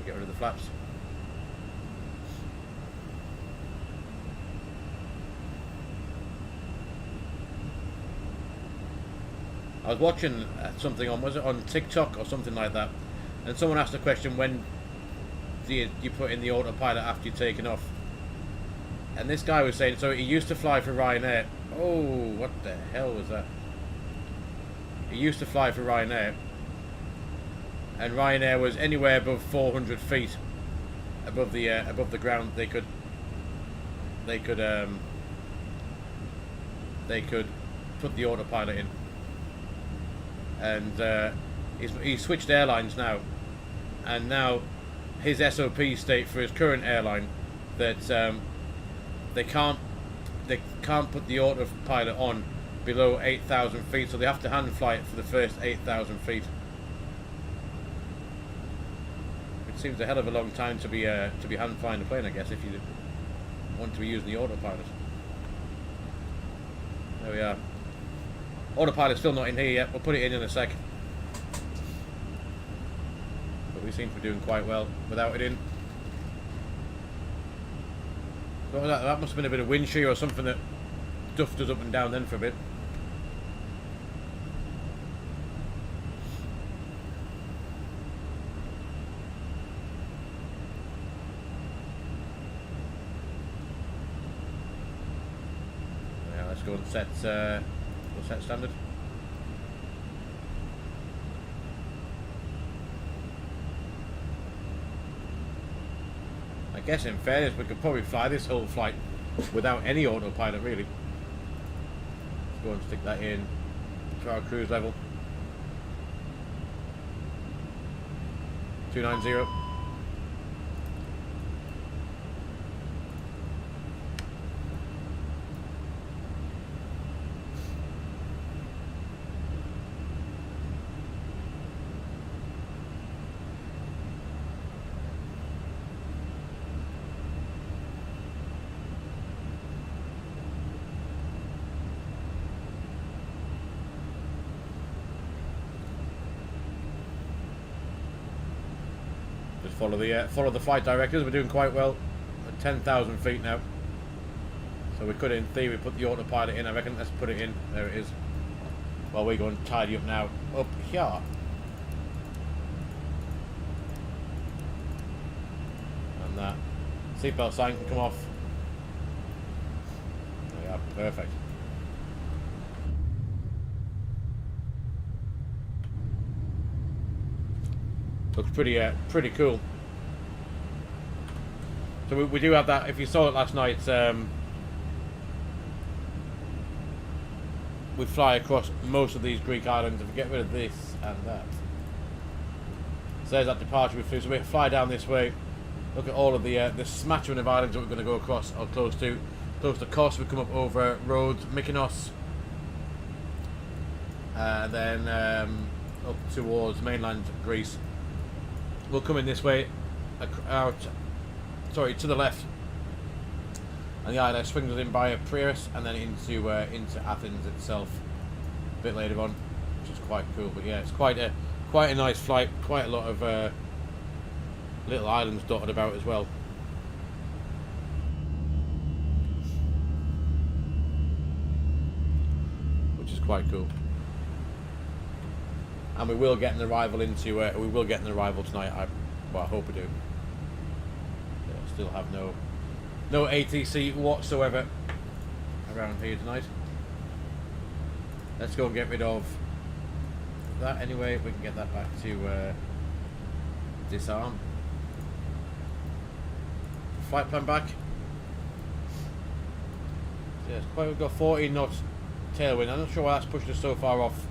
B: Get rid of the flaps. I was watching something on, was it on TikTok or something like that, and someone asked the question, when do you put in the autopilot after you've taken off? And this guy was saying, so he used to fly for Ryanair. Oh, what the hell was that? He used to fly for Ryanair, and Ryanair was anywhere above 400 feet above the ground. They could put the autopilot in. And he's switched airlines now, and now his SOP state for his current airline that they can't put the autopilot on below 8,000 feet, so they have to hand fly it for the first 8,000 feet. It seems a hell of a long time to be hand flying the plane, I guess, if you want to be using the autopilot. There we are. Autopilot's still not in here yet. We'll put it in a sec. But we seem to be doing quite well without it in. So that must have been a bit of wind shear or something that duffed us up and down then for a bit. Yeah, let's go and set standard. I guess in fairness we could probably fly this whole flight without any autopilot really. Let's go and stick that in to our cruise level. 290. Follow the flight directors. We're doing quite well at 10,000 feet now, so we could in theory put the autopilot in. I reckon. Let's put it in. There it is. Well, we're going to tidy up now up here. And that seatbelt sign can come off. There we are, perfect. Looks pretty cool. So we do have that. If you saw it last night, we fly across most of these Greek islands. If we get rid of this and that, so there's that departure we flew. So we fly down this way. Look at all of the smattering of islands that we're going to go across or close to. Close to Kos, we come up over Rhodes, Mykonos, then up towards mainland Greece. We'll come in this way, out, sorry, to the left, and the ILS swings us in by Piraeus and then into Athens itself a bit later on, which is quite cool. But yeah, it's quite a nice flight, quite a lot of little islands dotted about as well. Which is quite cool. And we will get an arrival into we will get an arrival tonight. I hope we do. Yeah, still have no ATC whatsoever around here tonight. Let's go and get rid of that anyway. We can get that back to disarm. Flight plan back. Yeah, it's quite. We've got 14 knots tailwind. I'm not sure why that's pushed us so far off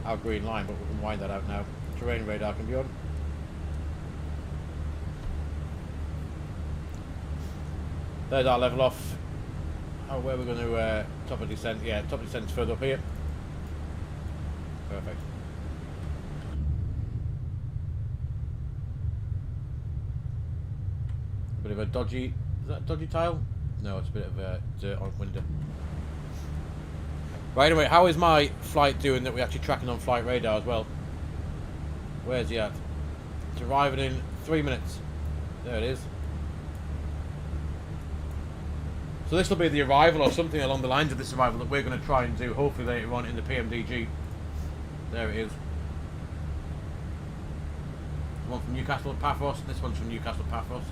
B: our green line, but we can wind that out now. Terrain radar can be on. There's our level off. Oh, where are we going to top of descent? Yeah, top of descent's further up here. Perfect. A bit of a dodgy. Is that a dodgy tile? No, it's a bit of a dirt on window. Right, anyway, how is my flight doing that we're actually tracking on flight radar as well? Where's he at? It's arriving in 3 minutes. There it is. So this will be the arrival or something along the lines of this arrival that we're going to try and do hopefully later on in the PMDG. There it is. One from Newcastle to Paphos. This one's from Newcastle to Paphos.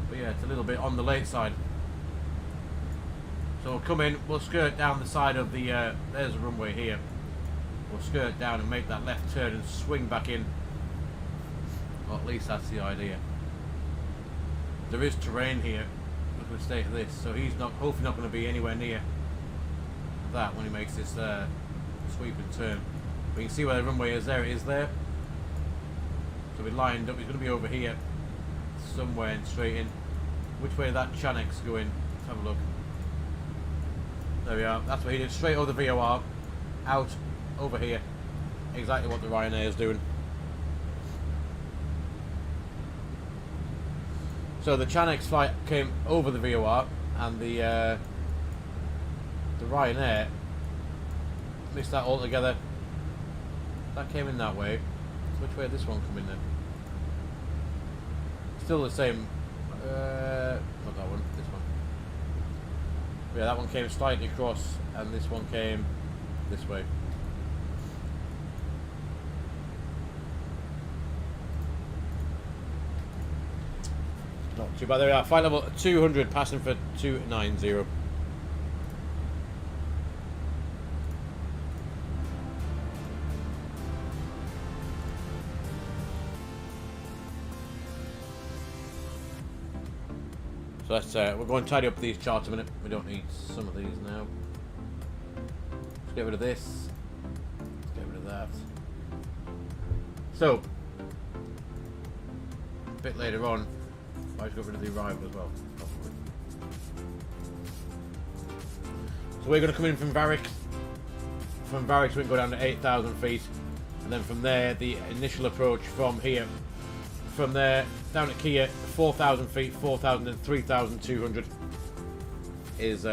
B: But yeah, it's a little bit on the late side. So we'll come in, we'll skirt down the side of the, there's a runway here. We'll skirt down and make that left turn and swing back in. Or at least that's the idea. There is terrain here. Look at the state of this. So he's not, hopefully not going to be anywhere near that when he makes this sweep and turn. But you can see where the runway is. There it is there. So we lined up. He's going to be over here somewhere and straight in. Which way that Chanek's going? Let's have a look. There we are. That's what he did. Straight over the VOR. Out over here. Exactly what the Ryanair is doing. So the Chanek's flight came over the VOR, and the Ryanair missed that altogether. That came in that way. So which way did this one come in then? Still the same. Not that one. This one. Yeah, that one came slightly across, and this one came this way. Not too bad. There we are. Flight level 200, passing for 290. So let's we're going to tidy up these charts a minute. We don't need some of these now. Let's get rid of this. Let's get rid of that. So a bit later on, I might get rid of the arrival as well, possibly. So we're going to come in from Varick. From Varick, we can go down to 8,000 feet, and then from there, the initial approach from here. From there down at Kia, 4,000 feet, 4,000 and 3,200 is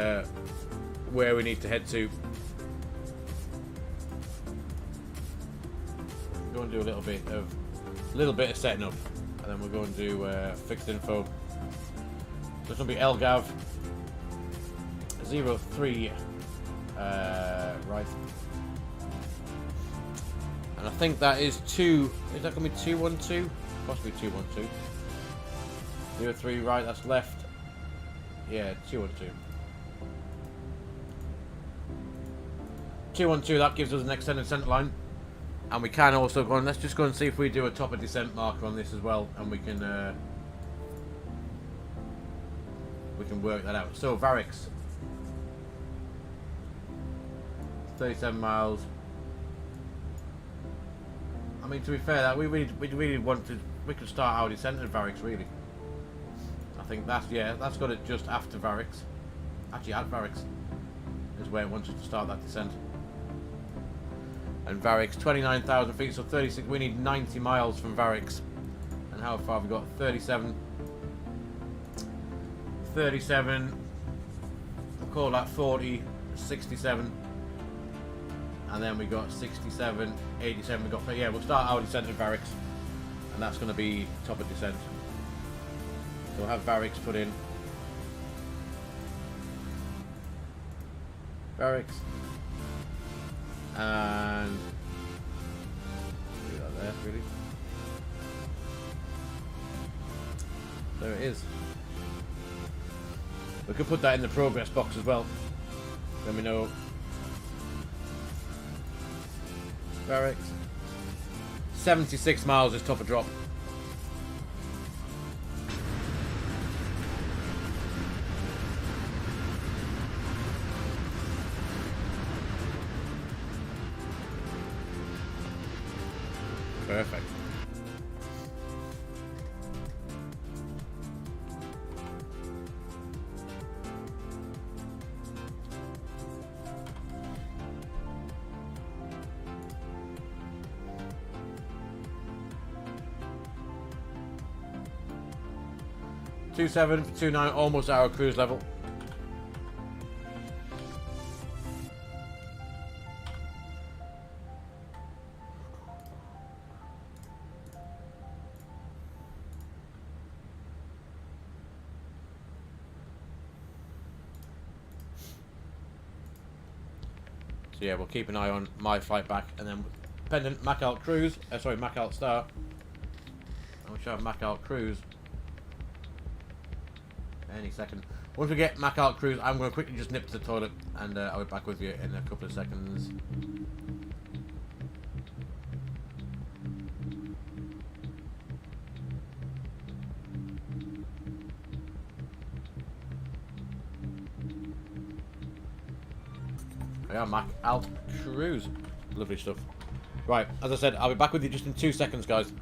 B: where we need to head to. We're going to do a little bit of setting up, and then we're going to do fixed info. So it's going to be LGAV 03 right. And I think that is 2. Is that going to be 212? Possibly 212. 03 right, that's left. Yeah, 212. 212, that gives us an extended centre line. And we can also go on, let's just go and see if we do a top of descent marker on this as well. And we can work that out. So, Varix. 37 miles. I mean, to be fair, that we really want to. We could start our descent at Varix, really. I think that's got it just after Varix. Actually, at Varix is where it wants us to start that descent. And Varix, 29,000 feet, so 36. We need 90 miles from Varix. And how far have we got? 37. 37. We'll call that 40. 67. And then we got 67, 87, we got, yeah, we'll start our descent at Varix. And that's going to be top of descent. So we'll have Varix put in. Varix. And do that there, really. There it is. We could put that in the progress box as well. Let me know. Varix. 76 miles is top of drop. Perfect. Two 7 for 2.9, almost our cruise level. So yeah, we'll keep an eye on my flight back, and then pendant Mac Alt cruise. Sorry, Mac Alt start. And we shall have Mac Alt cruise any second. Once we get Mac Alt cruise, I'm going to quickly just nip to the toilet, and I'll be back with you in a couple of seconds. Yeah, Mac Alt cruise. Lovely stuff. Right, as I said, I'll be back with you just in 2 seconds, guys.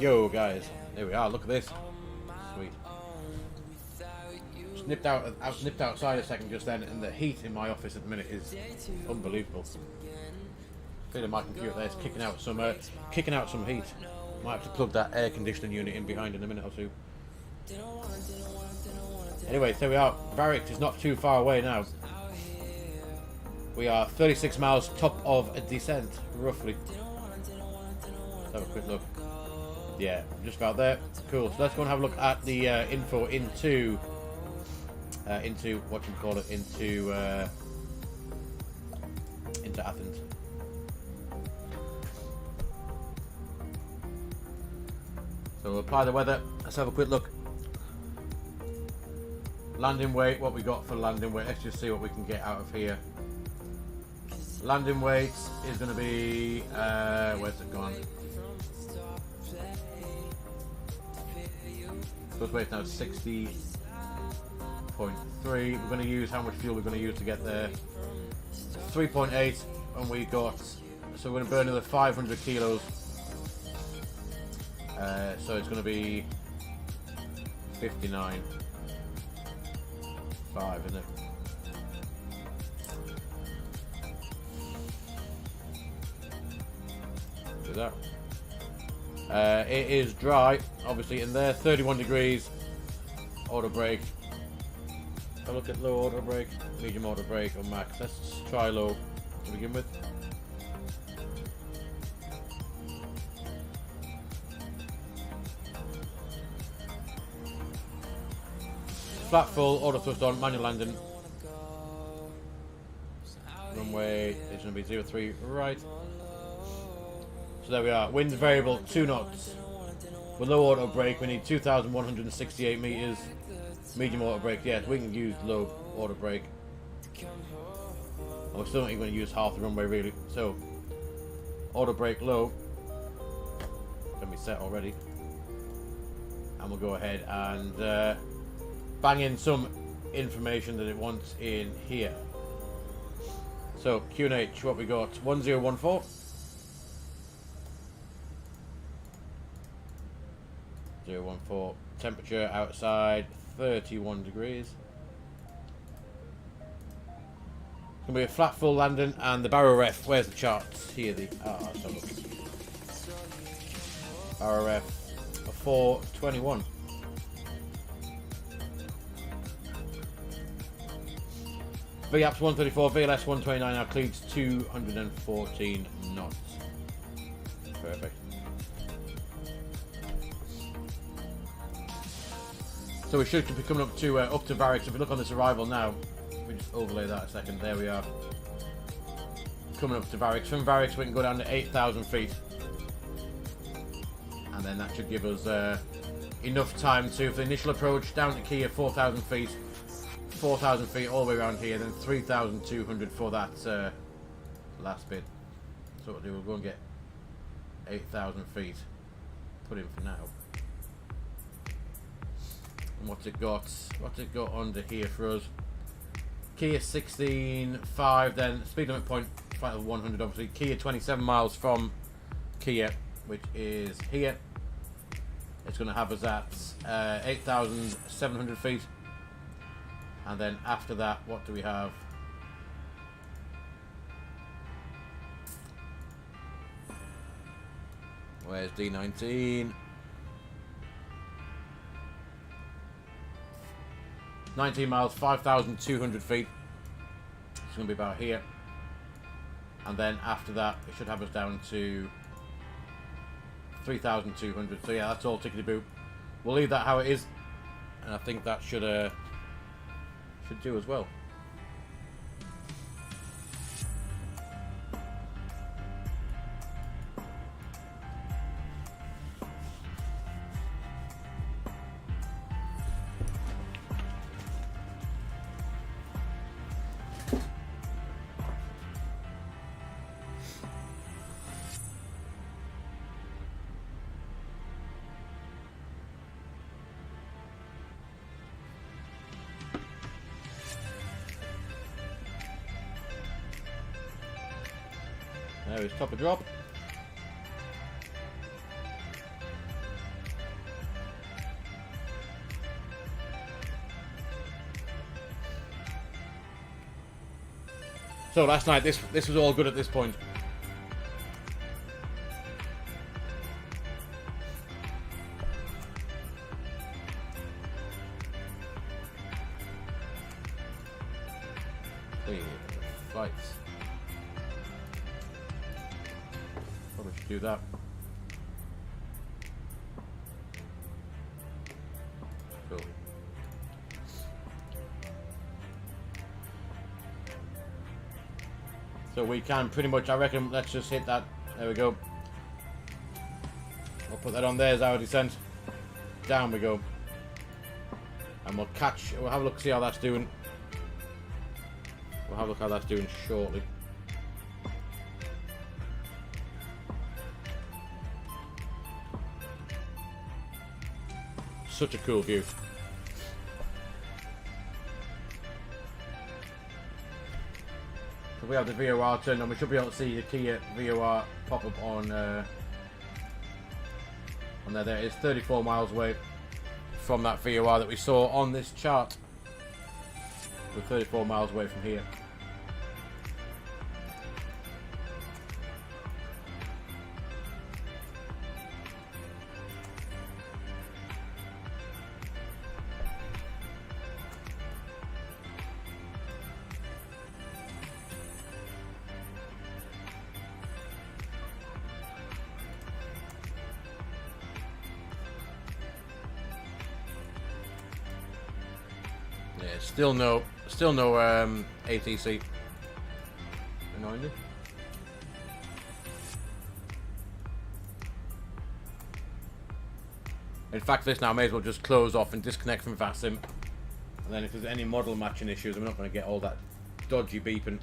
B: Yo guys, there we are, look at this. Sweet. Just nipped out, I was nipped outside a second just then, and the heat in my office at the minute is unbelievable. Feeling my computer there is kicking out some heat. Might have to plug that air conditioning unit in behind in a minute or two. Anyway, there we are. VATSIM is not too far away now. We are 36 miles top of a descent, roughly. Let's have a quick look. Yeah, just about there. Cool. So let's go and have a look at the info into what you call it, into Athens. So we'll apply the weather. Let's have a quick look. Landing weight, what we got for landing weight. Let's just see what we can get out of here. Landing weight is going to be, where's it gone? First weight now 60.3. We're going to use, how much fuel we're going to use to get there? 3.8, and we got, so we're going to burn another 500 kilos. So it's going to be 59.5, isn't it? Do that. It is dry, obviously, in there. 31 degrees. Auto brake. Have a look at low auto brake, medium auto brake, or max. Let's try low to begin with. Flat full, auto thrust on, manual landing. Runway is going to be 03 right. So there we are. Wind variable 2 knots. With low auto brake, we need 2,168 meters. Medium auto brake, yes, we can use low auto brake. We're still not even going to use half the runway really. So, auto brake low. Can be set already. And we'll go ahead and bang in some information that it wants in here. So QNH, what we got? 1014. 014. Temperature outside 31 degrees. It's gonna be a flat full landing, and the barrow ref. Where's the charts? Here the let's have a look. Barrow ref 421. VAPS 134, VLS 129, now cleats 214 knots. Perfect. So we should be coming up to VATSIM. If we look on this arrival now, if we just overlay that a second, there we are. Coming up to VATSIM. From VATSIM we can go down to 8,000 feet. And then that should give us enough time to, for the initial approach, down to Kia 4,000 feet. 4,000 feet all the way around here, then 3,200 for that last bit. So what we'll do, we'll go and get 8,000 feet put in for now. And what's it got? What's it got under here for us? Kia 16.5, then speed limit point flight of 100 obviously. Kia 27 miles from Kia, which is here. It's going to have us at 8,700 feet. And then after that, what do we have? Where's D19? 19 miles, 5,200 feet. It's going to be about here. And then after that, it should have us down to 3,200. So yeah, that's all tickety-boo. We'll leave that how it is. And I think that should do as well. There is top of drop. So last night, this was all good at this point. Flights. Probably should do that. Cool. So we can pretty much, I reckon, let's just hit that. There we go. We'll put that on there as our descent. Down we go. And we'll have a look, see how that's doing. We'll have a look how that's doing shortly. Such a cool view. So we have the VOR turned on. We should be able to see the Kia VOR pop up on there. There it is, 34 miles away from that VOR that we saw on this chart. We're 34 miles away from here. Yeah, still no ATC. Annoyingly. In fact, this now I may as well just close off and disconnect from VATSIM. And then if there's any model matching issues, I'm not going to get all that dodgy beeping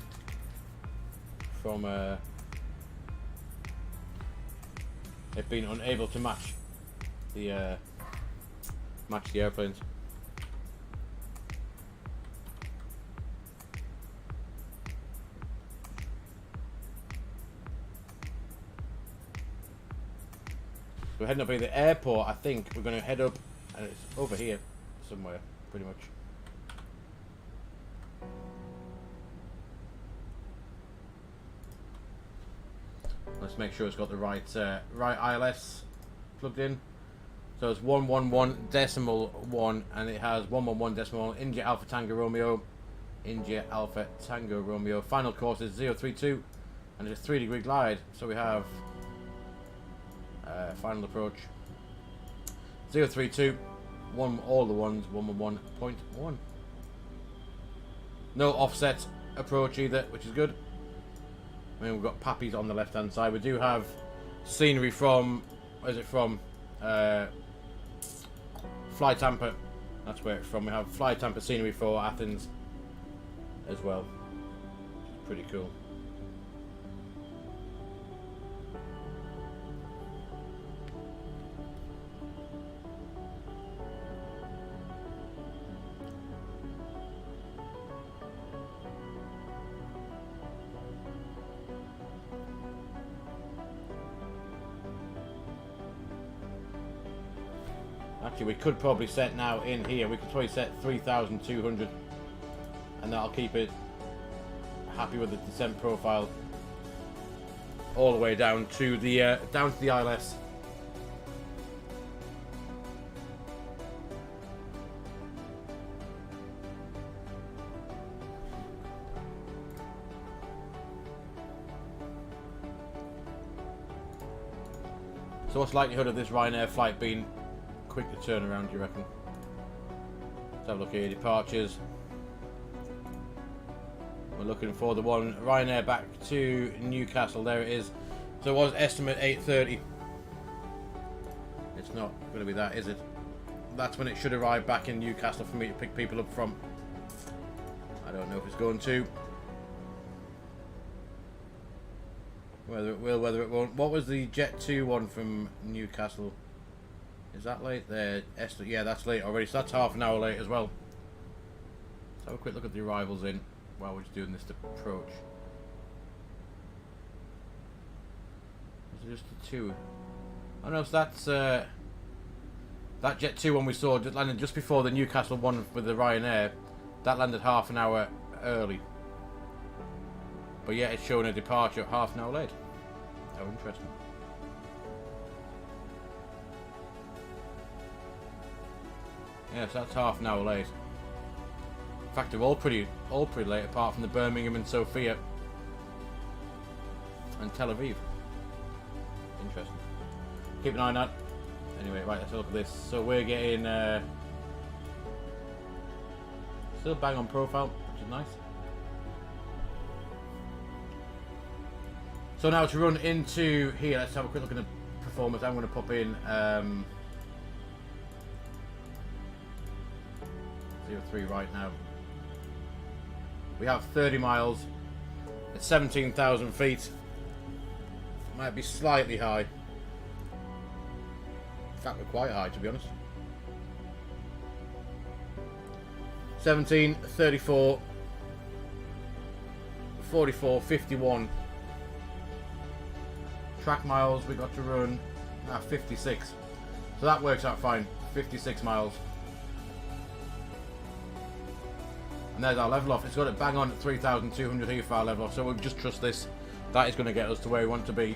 B: from it being unable to match the airplanes. We're heading up here to the airport. I think we're going to head up, and it's over here somewhere, pretty much. Let's make sure it's got the right ILS plugged in. So it's 111.1, and it has 111.1 India Alpha Tango Romeo, India Alpha Tango Romeo. Final course is 032, and it's a 3-degree glide. So we have final approach 032, all the ones, 111.1. No offset approach either, which is good. I mean, we've got Paphos on the left hand side. We do have scenery from, where's it from? Fly Tampa. That's where it's from. We have Fly Tampa scenery for Athens as well. Pretty cool. Actually, we could probably set now in here. We could probably set 3,200, and that'll keep it happy with the descent profile all the way down to the ILS. So, what's the likelihood of this Ryanair flight being quick to turn around, do you reckon? Let's have a look here. Departures. We're looking for the one Ryanair back to Newcastle. There it is. So it was estimate 8:30. It's not going to be that, is it? That's when it should arrive back in Newcastle for me to pick people up from. I don't know if it's going to. Whether it will, whether it won't. What was the Jet 2 one from Newcastle? Is that late there? Yeah, that's late already. So that's half an hour late as well. Let's have a quick look at the arrivals in while we're just doing this approach. Is it just the 2? Oh no, so that's that Jet 2 one we saw landed just before the Newcastle one with the Ryanair. That landed half an hour early. But yeah, it's showing a departure half an hour late. How interesting. Yes, that's half an hour late. In fact, they're all pretty late, apart from the Birmingham and Sofia and Tel Aviv. Interesting. Keep an eye on that. Anyway, right, let's look at this. So we're getting still bang on profile, which is nice. So now to run into here, let's have a quick look at the performance. I'm going to pop in 03 right now. We have 30 miles at 17,000 feet. Might be slightly high. In fact, we're quite high, to be honest. 17, 34, 44, 51. Track miles we got to run 56. So that works out fine. 56 miles. And there's our level off. It's got it bang on at 3,200 here for our level off. So we'll just trust this. That is going to get us to where we want to be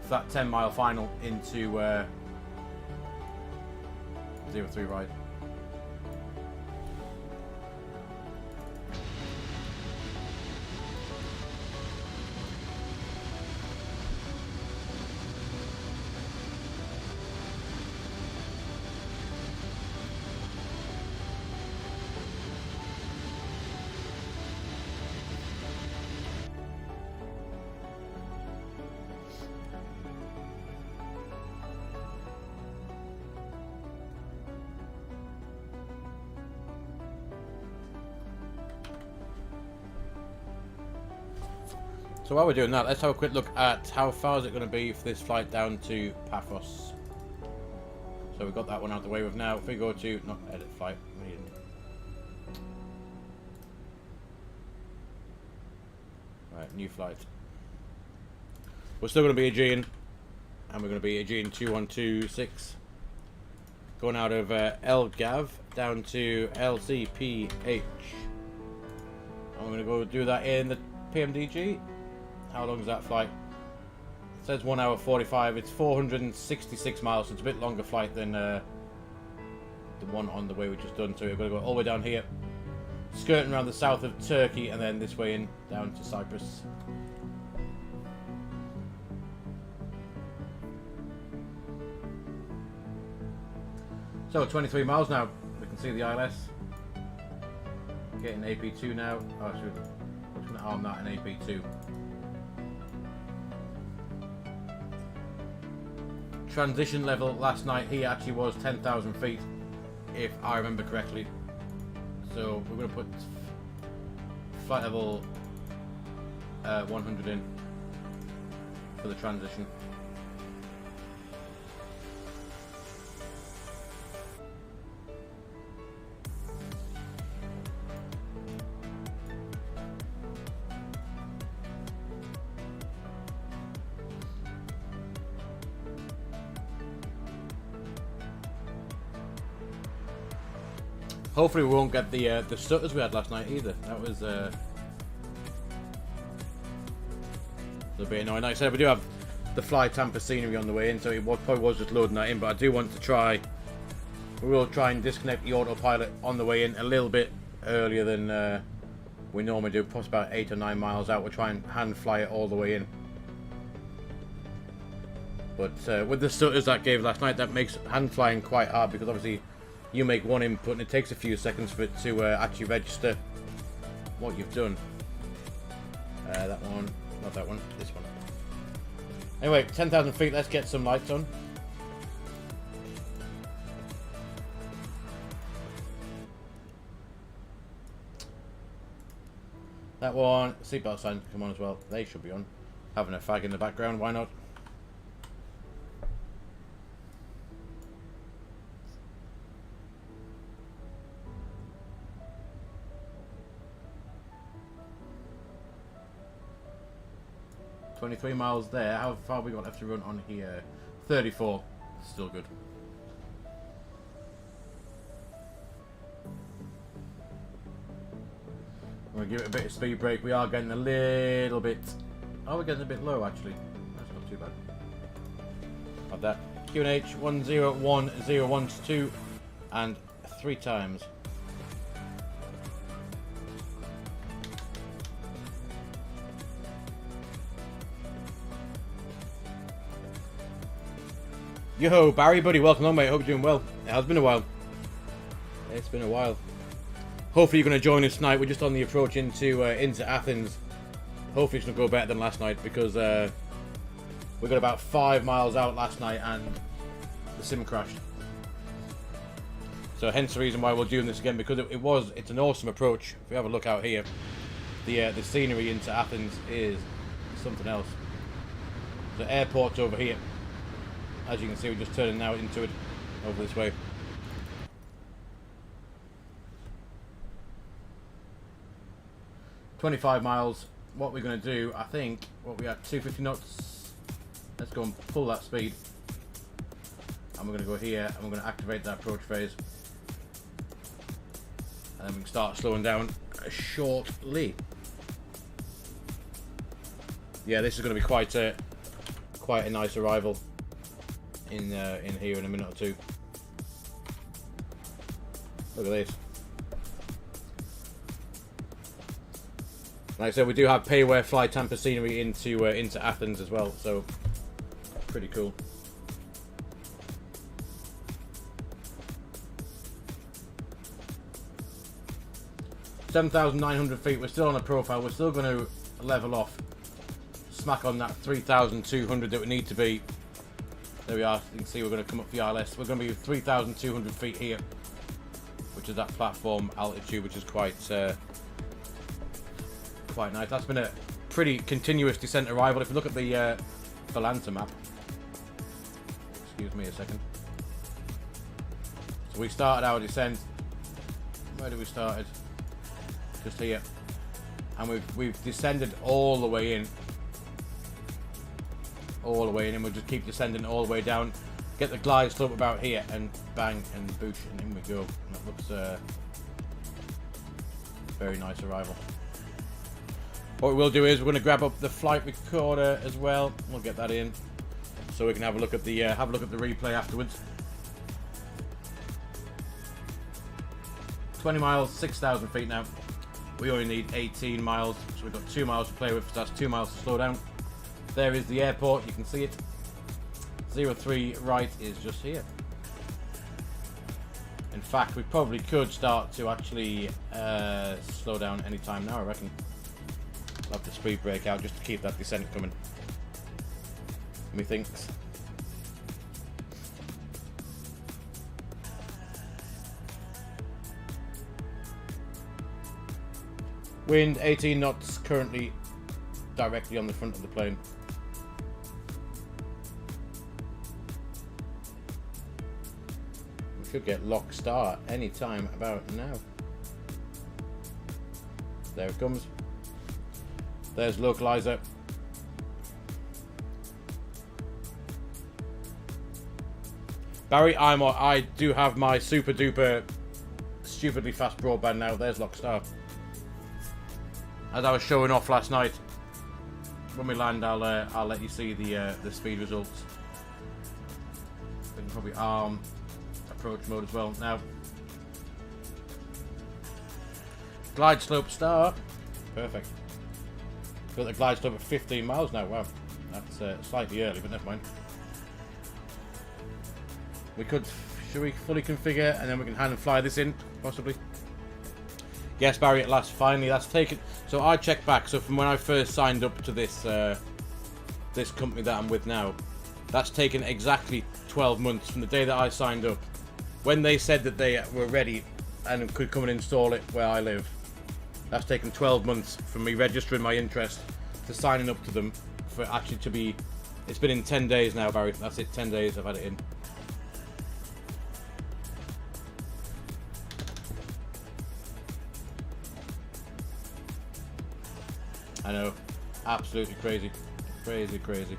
B: for that 10-mile final into 03 right. So while we're doing that, let's have a quick look at how far is it going to be for this flight down to Paphos. So we've got that one out the way with now. If we go to, not edit flight, right, new flight. We're still going to be Aegean, and we're going to be Aegean 2126. Going out of LGAV down to LCPH. And we're going to go do that in the PMDG. How long is that flight? It says 1 hour 45. It's 466 miles. So it's a bit longer flight than the one on the way we just done. So we're going to go all the way down here, skirting around the south of Turkey, and then this way in down to Cyprus. So 23 miles now. We can see the ILS. Getting AP2 now. Oh, so we're going to arm that in AP2. Transition level last night here actually was 10,000 feet, if I remember correctly. So we're going to put flight level 100 in for the transition. Hopefully we won't get the stutters we had last night either. That was a bit annoying. Like I said, we do have the fly tamper scenery on the way in, so it probably was just loading that in. But I do want to try. We will try and disconnect the autopilot on the way in a little bit earlier than we normally do. Perhaps about 8 or 9 miles out. We'll try and hand fly it all the way in. But with the stutters that gave last night, that makes hand flying quite hard, because obviously you make one input and it takes a few seconds for it to actually register what you've done. That one, not that one, this one. Anyway, 10,000 feet, let's get some lights on. That one, seatbelt signs come on as well. They should be on. Having a fag in the background, why not? $23 miles there. How far have we got left to run on here? 34. Still good. I'm going to give it a bit of speed brake. We are getting a little bit... Oh, we're getting a bit low, actually. That's not too bad. Like that. QNH 101012 and 3 times. Yo, Barry, buddy, welcome on, mate. Hope you're doing well. It has been a while. It's been a while. Hopefully you're going to join us tonight. We're just on the approach into Athens. Hopefully it's going to go better than last night because we got about 5 miles out last night and the sim crashed. So hence the reason why we're doing this again, because it's an awesome approach. If we have a look out here, the scenery into Athens is something else. The airport's over here. As you can see, we're just turning now into it over this way. "25 miles. What we're going to do, I think, what we at 250 knots. Let's go and pull that speed. And we're going to go here and we're going to activate that approach phase. And then we can start slowing down shortly. Yeah, this is going to be quite a nice arrival in here in a minute or two. Look at this. Like I said, we do have pay-where fly Tampa scenery into Athens as well, so pretty cool. "7,900 feet. We're still on a profile. We're still going to level off, smack on that 3,200 that we need to be. There we are. You can see we're going to come up the ILS. We're going to be 3,200 feet here, which is that platform altitude, which is quite nice. That's been a pretty continuous descent arrival. If you look at the Volanta map, excuse me a second. So we started our descent. Where did we start? Just here, and we've descended all the way in. All the way in, and we'll just keep descending all the way down. Get the glide slope about here, and bang, and boosh, and in we go. And that looks very nice arrival. What we will do is we're going to grab up the flight recorder as well. We'll get that in, so we can have a look at the replay afterwards. 20 miles, 6,000 feet now. We only need 18 miles, so we've got 2 miles to play with. So that's 2 miles to slow down. There is the airport, you can see it. 03 right is just here. In fact, we probably could start to actually slow down any time now, I reckon. I'll have the speed brake out just to keep that descent coming. Methinks. Wind 18 knots currently directly on the front of the plane. We should get lock start any time about now. There it comes. There's localizer. Barry, I do have my super duper stupidly fast broadband now. There's lock start. As I was showing off last night, when we land, I'll let you see the speed results. We can probably arm approach mode as well. Now, glide slope start. Perfect. Got the glide slope at 15 miles now. Wow, that's slightly early, but never mind. Should we fully configure and then we can hand and fly this in, possibly? Yes, Barry, at last, finally, that's taken. So I checked back. So from when I first signed up to this this company that I'm with now, that's taken exactly 12 months from the day that I signed up. When they said that they were ready and could come and install it where I live, that's taken 12 months from me registering my interest to signing up to them for actually to be. It's been in 10 days now, Barry. That's it, 10 days I've had it in. I know, absolutely crazy, crazy.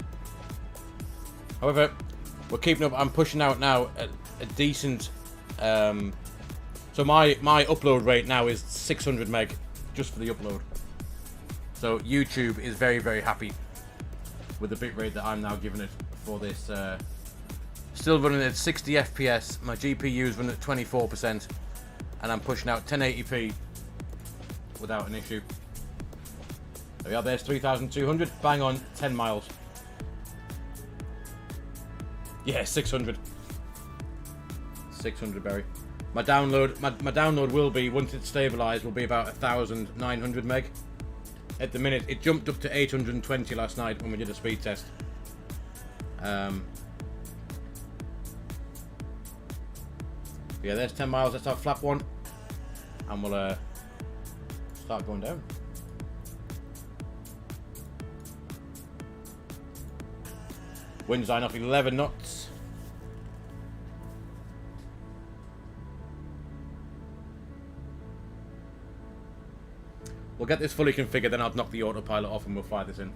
B: However, we're keeping up. I'm pushing out now a decent. So my upload rate now is 600 meg just for the upload. So YouTube is very, very happy with the bitrate that I'm now giving it for this. Still running at 60 FPS. My GPU is running at 24%, and I'm pushing out 1080p without an issue. There we are. There's 3,200. Bang on 10 miles. Yeah, 600. 600 berry. My download will be, once it's stabilized, will be about 1,900 meg. At the minute, it jumped up to 820 last night when we did a speed test. Yeah, there's 10 miles. Let's have flap 1, and we'll start going down. Wind's line off 11 knots. We'll get this fully configured, then I'll knock the autopilot off and we'll fire this in.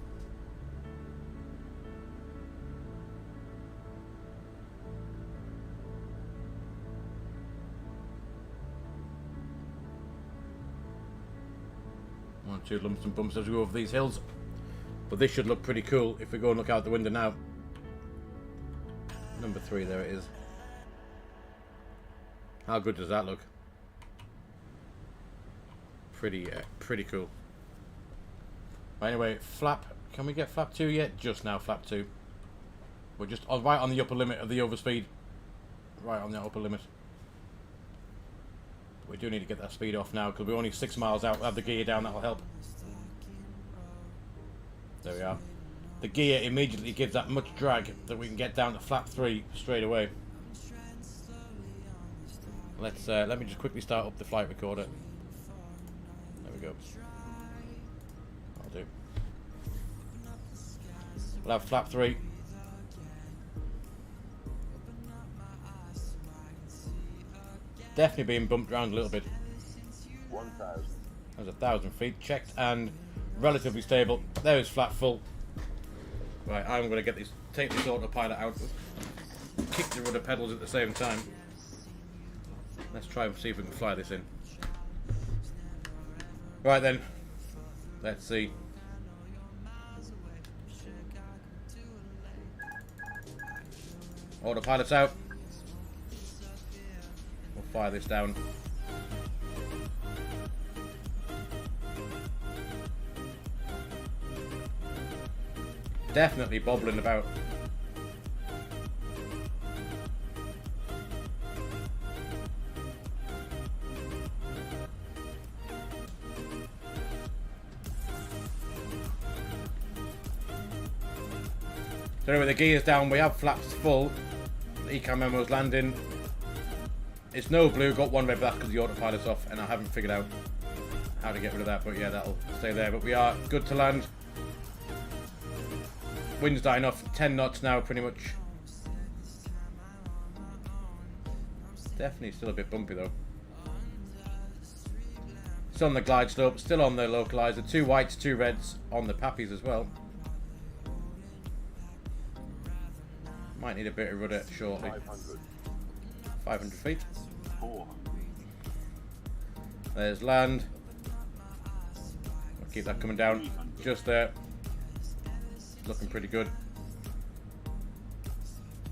B: One, two lumps and bumps as we go over these hills. But this should look pretty cool if we go and look out the window now. Number 3, there it is. How good does that look? Pretty cool. Anyway, flap. Can we get flap 2 yet? Just now, flap 2. We're just right on the upper limit of the overspeed. Right on the upper limit. We do need to get that speed off now because we're only 6 miles out. We'll have the gear down, that'll help. There we are. The gear immediately gives that much drag that we can get down to flap 3 straight away. Let's let me just quickly start up the flight recorder. There we go. I'll do. We'll have flap 3. Definitely being bumped around a little bit.
E: 1,000.
B: There's 1,000 feet checked and relatively stable. There's flat full. Right, I'm going to take this autopilot out, kick the rudder pedals at the same time. Let's try and see if we can fly this in. Right then, let's see. Autopilot's out. We'll fire this down. Definitely bobbling about. So anyway, the gear's down, we have flaps full. The ecam memo's landing. It's no blue, got one red back because the autopilot's off, and I haven't figured out how to get rid of that, but yeah, that'll stay there. But we are good to land. Wind's dying off, 10 knots now pretty much. Definitely still a bit bumpy though. Still on the glide slope, still on the localizer, 2 whites, 2 reds on the Paphos as well. Might need a bit of rudder shortly. 500 feet.
E: 400.
B: There's land. We'll keep that coming down. Just there. Looking pretty good.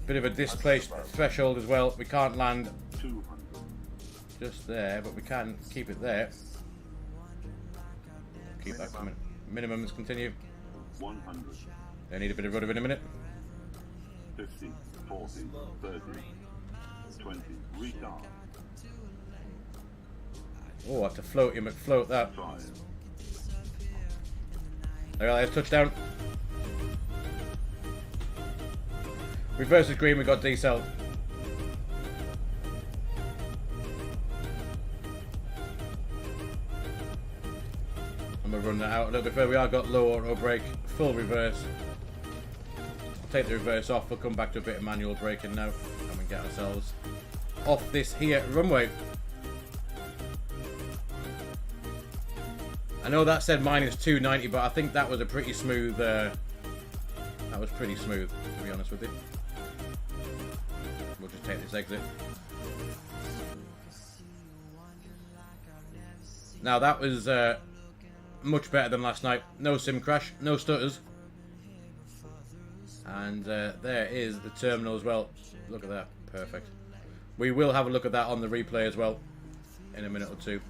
B: Bit of a displaced threshold as well. We can't land
E: 200.
B: just there, but we can keep it there. Keep that coming. Minimums continue.
E: 100.
B: They need a bit of rudder in a minute.
E: 50. 40. 30. 20. Retard.
B: Oh, I have to float him, float that.
E: 5.
B: There we are, there's touchdown. Reverse is green, we got decel. I'm gonna run that out a little bit further. We are got low auto brake, full reverse. I'll take the reverse off, we'll come back to a bit of manual braking now and we get ourselves off this here runway. I know that said minus 290, but I think that was a pretty smooth, that was pretty smooth, to be honest with you. We'll just take this exit. Now that was much better than last night. No sim crash, no stutters. And there is the terminal as well. Look at that, perfect. We will have a look at that on the replay as well in a minute or two.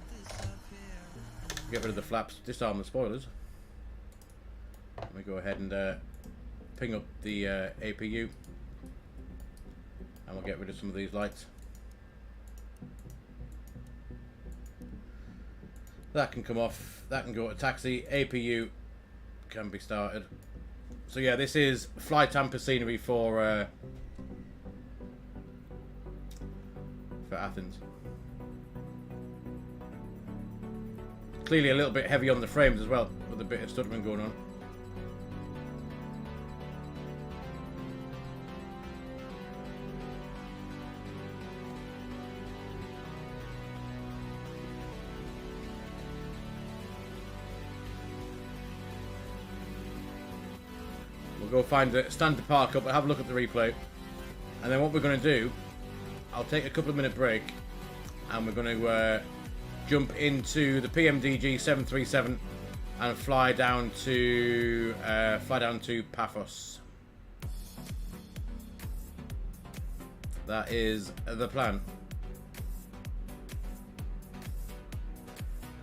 B: Get rid of the flaps, disarm the spoilers. Let me go ahead and ping up the APU, and we'll get rid of some of these lights. That can come off, that can go to taxi, APU can be started. So yeah, this is flight tamper scenery for Athens. Clearly a little bit heavy on the frames as well, with a bit of stuttering going on. We'll go find a stand to park up and have a look at the replay. And then what we're going to do, I'll take a couple of minute break, and we're going to jump into the PMDG 737 and fly down to Paphos. That is the plan.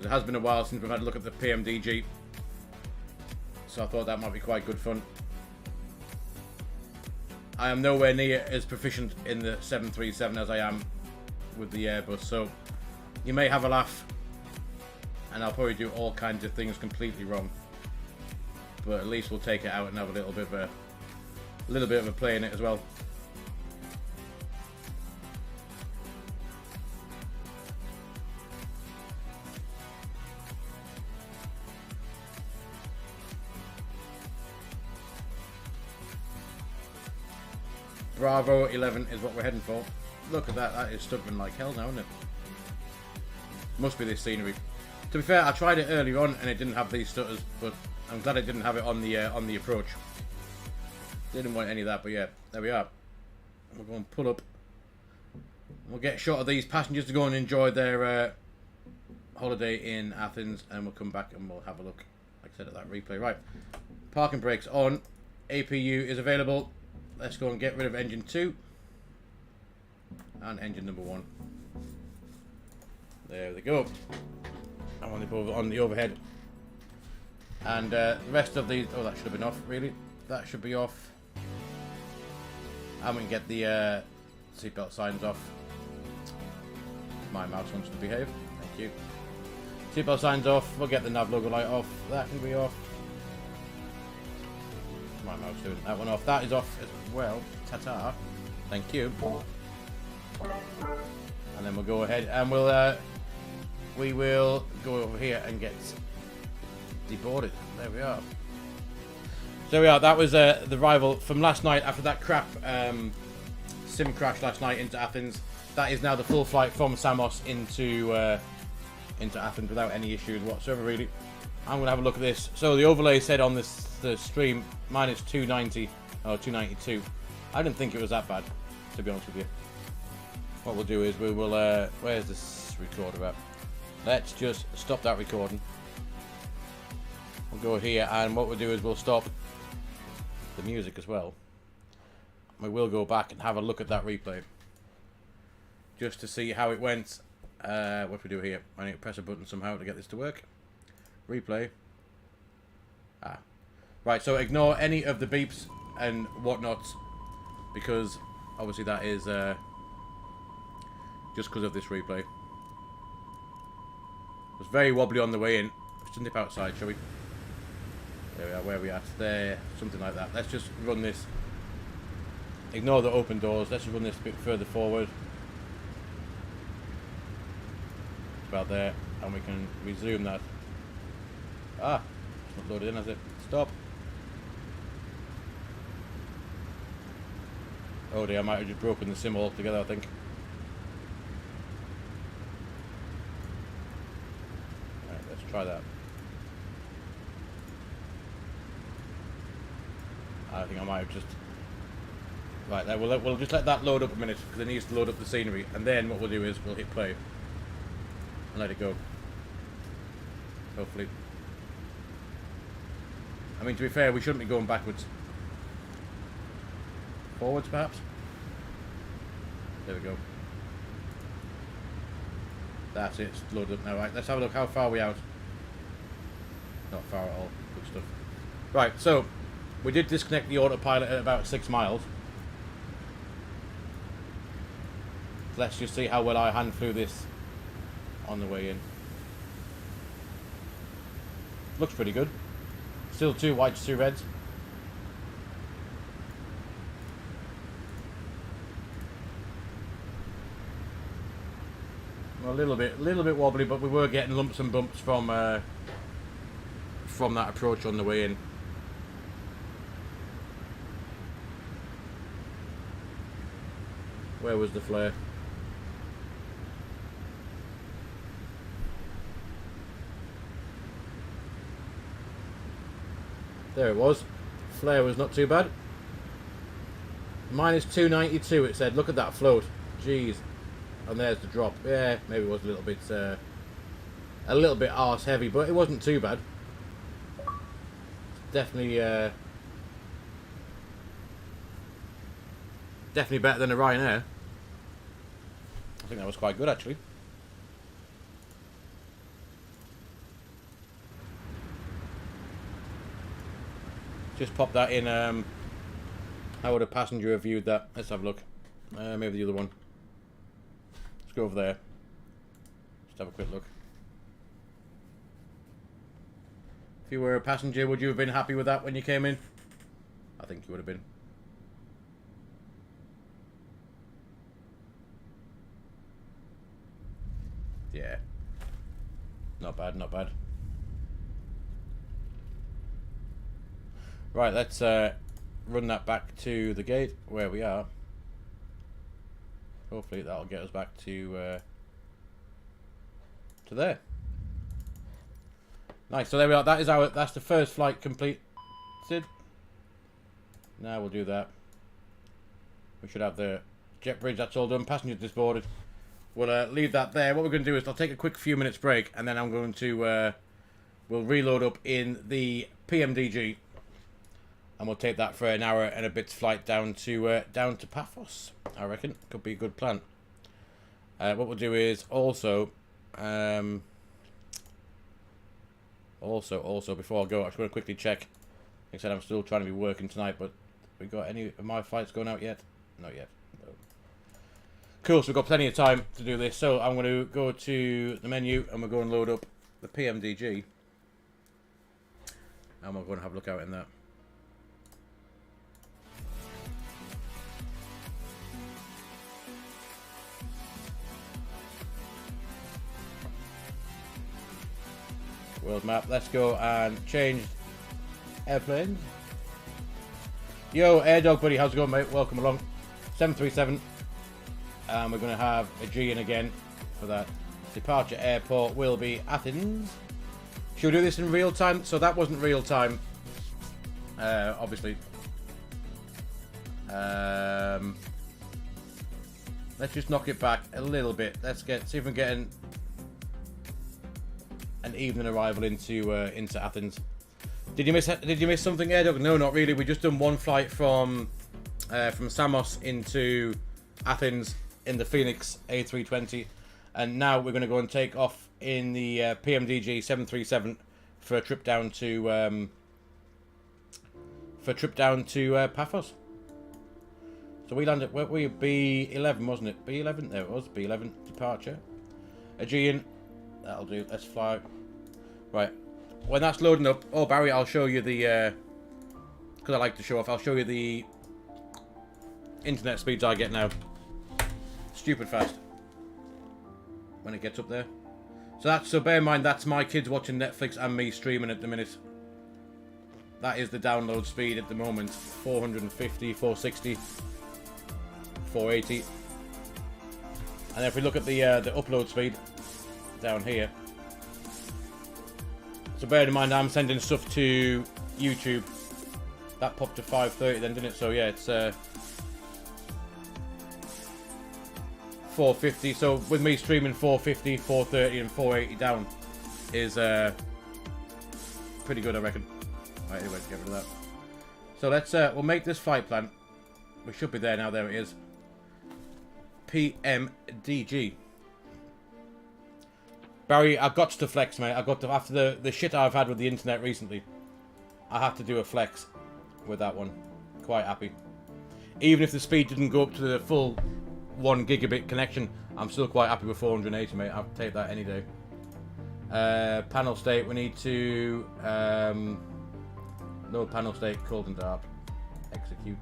B: It has been a while since we've had a look at the PMDG, so I thought that might be quite good fun. I am nowhere near as proficient in the 737 as I am with the Airbus, so you may have a laugh, and I'll probably do all kinds of things completely wrong. But at least we'll take it out and have a little bit of a play in it as well. Bravo 11 is what we're heading for. Look at that, that is stuttering like hell now, isn't it? Must be this scenery. To be fair, I tried it earlier on and it didn't have these stutters, but I'm glad it didn't have it on the approach. Didn't want any of that, but yeah, there we are. We're going to pull up. We'll get a shot of these passengers to go and enjoy their holiday in Athens, and we'll come back and we'll have a look, like I said, at that replay. Right, parking brakes on. APU is available. Let's go and get rid of engine 2 and engine number 1. There they go. I'm on the overhead. And the rest of these, oh, that should have been off, really. That should be off. And we can get the seatbelt signs off. My mouse wants to behave. Thank you. Seatbelt signs off. We'll get the nav logo light off. That can be off. My mouse doing that one off. That is off as well. Ta-ta. Thank you. And then we'll go ahead and we will go over here and get deboarded. There we are. So there we are. That was the arrival from last night after that crap sim crash last night into Athens. That is now the full flight from Samos into Athens without any issues whatsoever, really. I'm going to have a look at this. So the overlay said on the stream minus 290 or 292. I didn't think it was that bad, to be honest with you. What we'll do is we will where's this recorder at? Let's just stop that recording. We'll go here, and what we'll do is we'll stop the music as well. We will go back and have a look at that replay just to see how it went. What do we do here? I need to press a button somehow to get this to work. Replay. Right, so ignore any of the beeps and whatnot, because obviously that is just because of this replay. It was very wobbly on the way in. Let's just nip outside, shall we? There we are, where are we at? There, something like that. Let's just run this. Ignore the open doors. Let's just run this a bit further forward. About there, and we can resume that. It's not loaded in, has it? Stop. Oh dear, I might have just broken the sim altogether, I think. Alright, let's try that. I think I might have just... Right, there, we'll just let that load up a minute, because it needs to load up the scenery, and then what we'll do is we'll hit play and let it go. Hopefully. I mean, to be fair, we shouldn't be going backwards. Forwards, perhaps? There we go. That's it, it's loaded up now. Right, let's have a look. How far are we out? Not far at all. Good stuff. Right, so we did disconnect the autopilot at about 6 miles. Let's just see how well I hand through this on the way in. Looks pretty good. Still 2 whites, 2 reds. Well, a little bit wobbly, but we were getting lumps and bumps from that approach on the way in. Where was the flare? There it was. Flare was not too bad. Minus 292 it said. Look at that float. Jeez. And there's the drop. Yeah, maybe it was a little bit arse heavy, but it wasn't too bad. Definitely definitely better than a Ryanair. I think that was quite good actually. Just pop that in. How would a passenger have viewed that? Let's have a look. Maybe the other one. Let's go over there. Just have a quick look. If you were a passenger, would you have been happy with that when you came in? I think you would have been. Yeah. Not bad, not bad. Right, let's run that back to the gate where we are. Hopefully that'll get us back to there. Nice. So there we are. That's the first flight completed. Now we'll do that. We should have the jet bridge. That's all done. Passengers disboarded. We'll leave that there. What we're going to do is I'll take a quick few minutes break, and then I'm going to we'll reload up in the PMDG. And we'll take that for an hour and a bit's flight down to Paphos. I reckon could be a good plan. What we'll do is also before I go, I'm just going to quickly check. Like I said, I'm still trying to be working tonight, but we got any of my flights going out yet? Not yet. No. Cool. So we've got plenty of time to do this. So I'm going to go to the menu and we'll go and load up the PMDG, and we're going to have a look out in that. World map. Let's go and change airplanes. Yo, Air Dog buddy, how's it going, mate? Welcome along. 737. And we're going to have Aegean again for that. Departure airport will be Athens. Should we do this in real time? So that wasn't real time, obviously. Let's just knock it back a little bit. Let's see if we're getting an evening arrival into Athens. Did you miss something, Air? No, not really. We just done one flight from Samos into Athens in the FENIX A320, and now we're going to go and take off in the PMDG 737 for a trip down to Paphos. So we landed. Where were you? B11, wasn't it? B11. There it was. B11 departure. Aegean. That'll do. Let's fly. Right. When that's loading up... Oh, Barry, I'll show you the... Because I like to show off. I'll show you the internet speeds I get now. Stupid fast. When it gets up there. So bear in mind, that's my kids watching Netflix and me streaming at the minute. That is the download speed at the moment. 450, 460, 480. And if we look at the upload speed... down here. So bear in mind I'm sending stuff to YouTube. That popped to 530 then, didn't it? So yeah, it's 450. So with me streaming 450, 430 and 480 down is pretty good, I reckon. Right, anyway, let's get rid of that. So let's, we'll make this flight plan. We should be there now. There it is. PMDG. Barry, I've got to flex, mate. I've got to, after the shit I've had with the internet recently, I have to do a flex with that one. Quite happy. Even if the speed didn't go up to the full 1 gigabit connection, I'm still quite happy with 480, mate. I'll take that any day. Panel state, we need to no panel state, cold and dark. Execute.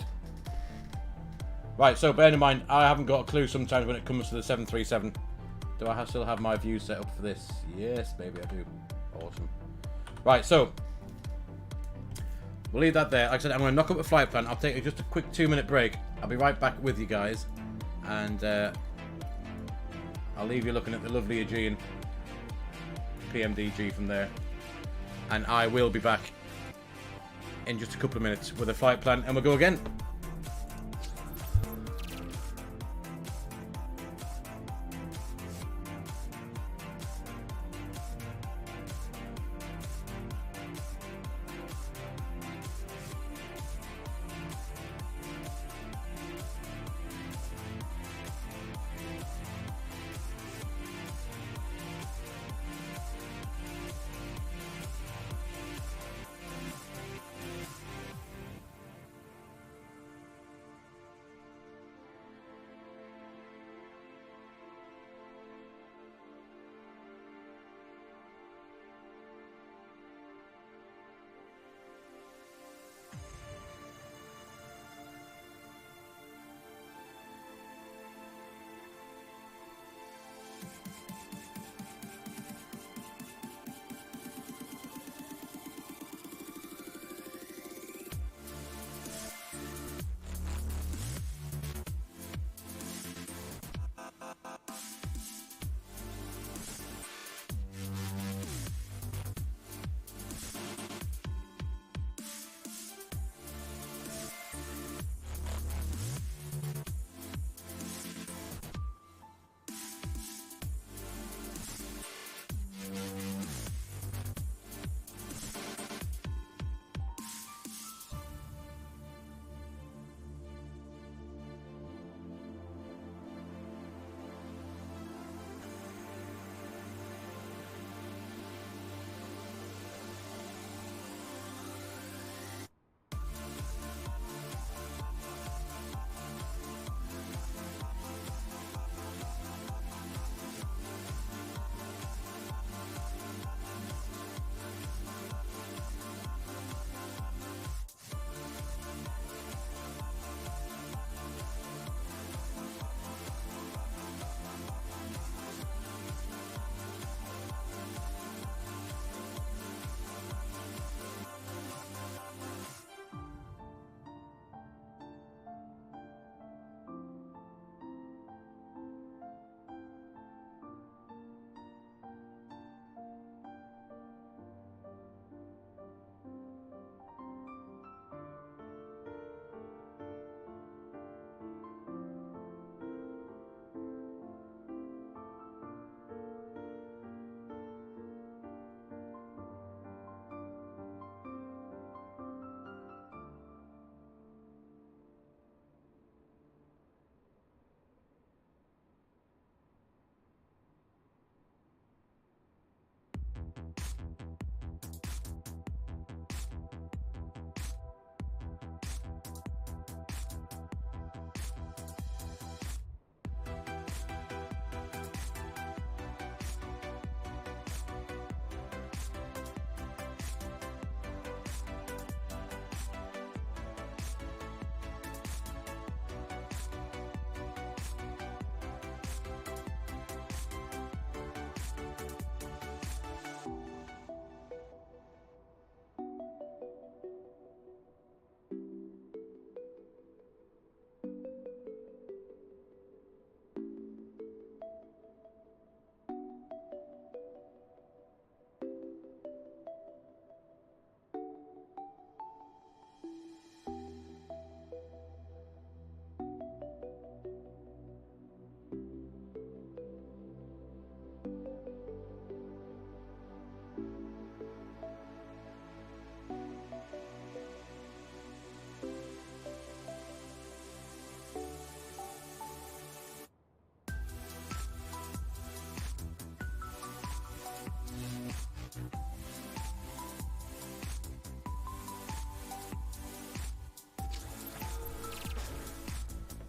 B: Right, so bear in mind, I haven't got a clue sometimes when it comes to the 737. Do I still have my view set up for this? Yes, baby, I do. Awesome. Right, so we'll leave that there. Like I said, I'm going to knock up the flight plan. I'll take just a quick 2-minute break. I'll be right back with you guys. And I'll leave you looking at the lovely Aegean PMDG from there. And I will be back in just a couple of minutes with a flight plan. And we'll go again.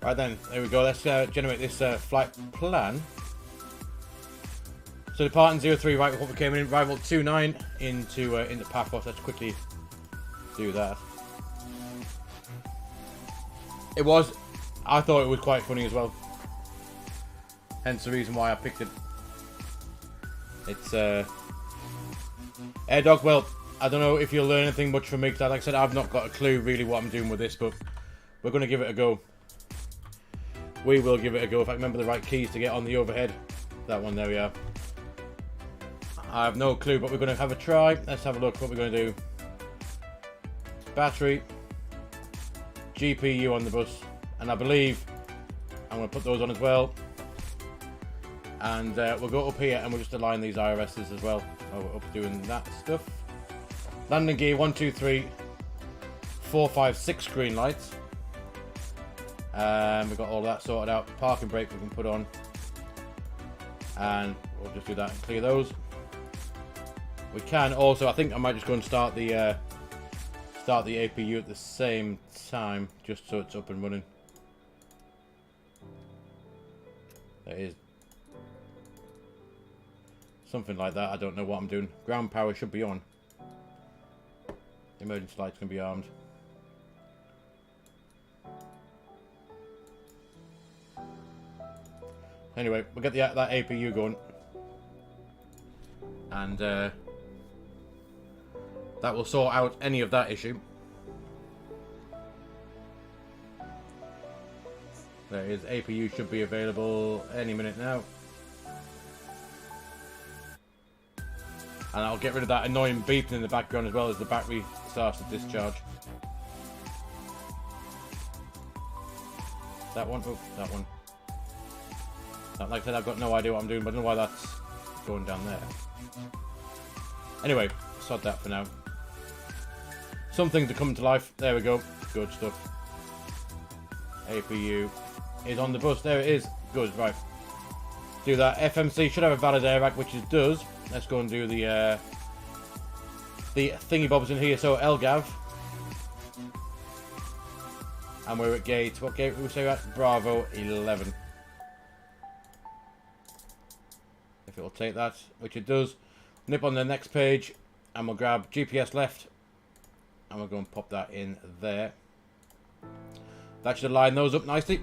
B: Right then, there we go. Let's generate this flight plan. So departing 03 right before we came in, arrival 29 into Paphos. Let's quickly do that. I thought it was quite funny as well. Hence the reason why I picked it. It's Air Dog. Well, I don't know if you'll learn anything much from me, because like I said, I've not got a clue really what I'm doing with this, but we're going to give it a go. We will give it a go if I remember the right keys to get on the overhead. That one, there we are. I have no clue, but we're going to have a try. Let's have a look what we're going to do. Battery, GPU on the bus, and I believe I'm going to put those on as well. And we'll go up here and we'll just align these IRSs as well while we're up doing that stuff. Landing gear 1, 2, 3, 4, 5, 6 green lights. We've got all that sorted out. Parking brake we can put on. And we'll just do that and clear those. We can also, I think I might just go and start the APU at the same time, just so it's up and running. There is something like that. I don't know what I'm doing. Ground power should be on. Emergency lights can be armed. Anyway, we'll get that APU going. And that will sort out any of that issue. There is APU should be available any minute now. And I'll get rid of that annoying beeping in the background as well as the battery starts to discharge. That one? Oh, that one. Like I said, I've got no idea what I'm doing, but I don't know why that's going down there. Anyway, sod that for now. Something to come to life. There we go. Good stuff. APU is on the bus. There it is. Good, right. Do that. FMC should have a valid air rack, which it does. Let's go and do the thingy bobs in here. So LGAV. And we're at gate. What gate did we say we're at? Bravo 11. If it'll take that, which it does. Nip on the next page. And we'll grab GPS left. And we'll go and pop that in there. That should line those up nicely.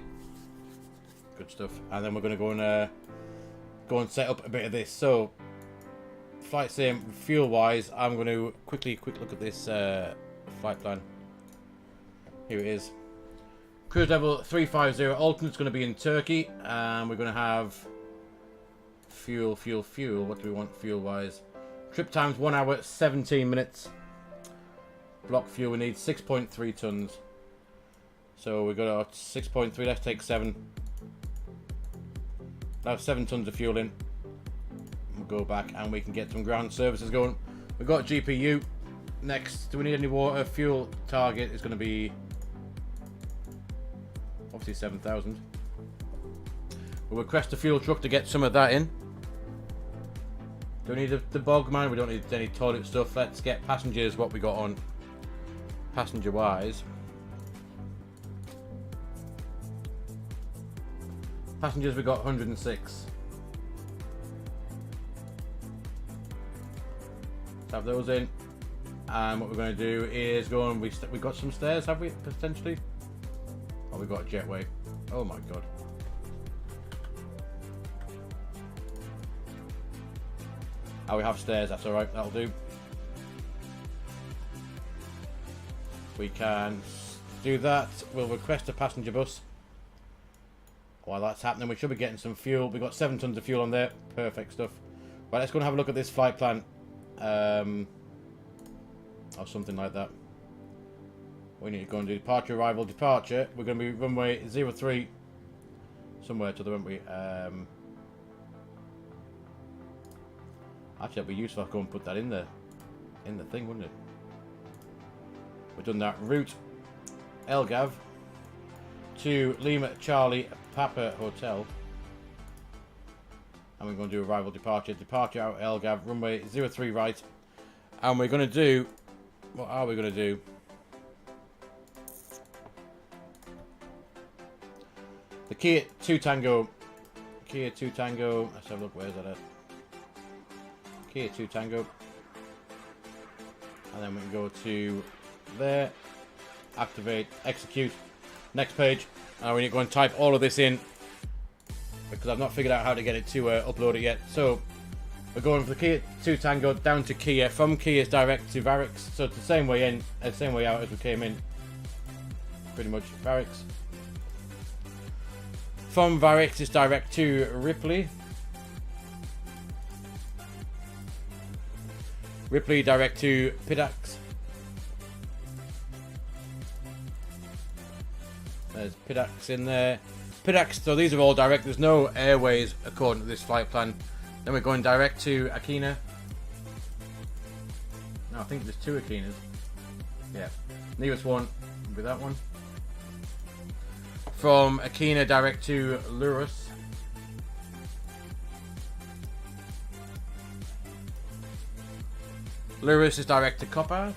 B: Good stuff. And then we're going to go and set up a bit of this. So, flight sim, fuel-wise, I'm going to quick look at this flight plan. Here it is. Cruise level 350. Alternate's going to be in Turkey. And we're going to have fuel. What do we want fuel-wise? Trip time's 1 hour, 17 minutes. Block fuel, we need 6.3 tons. So we got our 6.3, let's take 7. Now 7 tons of fuel in. We'll go back and we can get some ground services going. We've got GPU. Next, do we need any water? Fuel target is going to be obviously 7,000. We'll request a fuel truck to get some of that in. Do we need the bog man? We don't need any toilet stuff. Let's get passengers what we got on passenger wise. Passengers we got 106. Let's have those in. And what we're going to do is go and we got some stairs, have we, potentially? Oh, we got a jetway. Oh my god. Oh, we have stairs, that's alright, that'll do. We can do that. We'll request a passenger bus. While that's happening, we should be getting some fuel. We've got 7 tons of fuel on there. Perfect stuff. Right, let's go and have a look at this flight plan. Or something like that. We need to go and do departure, arrival, departure. We're going to be runway 03. Somewhere to the runway. Actually, it'd be useful to go and put that in the thing, wouldn't it? We've done that. Route LGAV to Lima Charlie Papa Hotel. And we're going to do arrival, departure. Departure out LGAV, runway 03 right. And we're going to do... What are we going to do? Kia 2 Tango. Kia 2 Tango. Let's have a look. Where's that at? Kia 2 Tango. And then we can go to there. Activate. Execute. Next page. And we need to go and type all of this in, because I've not figured out how to get it to upload it yet. So we're going for the Kia 2 Tango down to Kia. From Kia is direct to Varix. So it's the same way in, the same way out as we came in. Pretty much Varix. From Varix is direct to Ripley. Ripley direct to Pidax. There's Pidax in there. Pidax, so these are all direct. There's no airways according to this flight plan. Then we're going direct to Aegina. No, I think there's 2 Aeginas. Yeah. Nearest one will be that one. From Aegina direct to Lurus. Lurus is direct to Copper.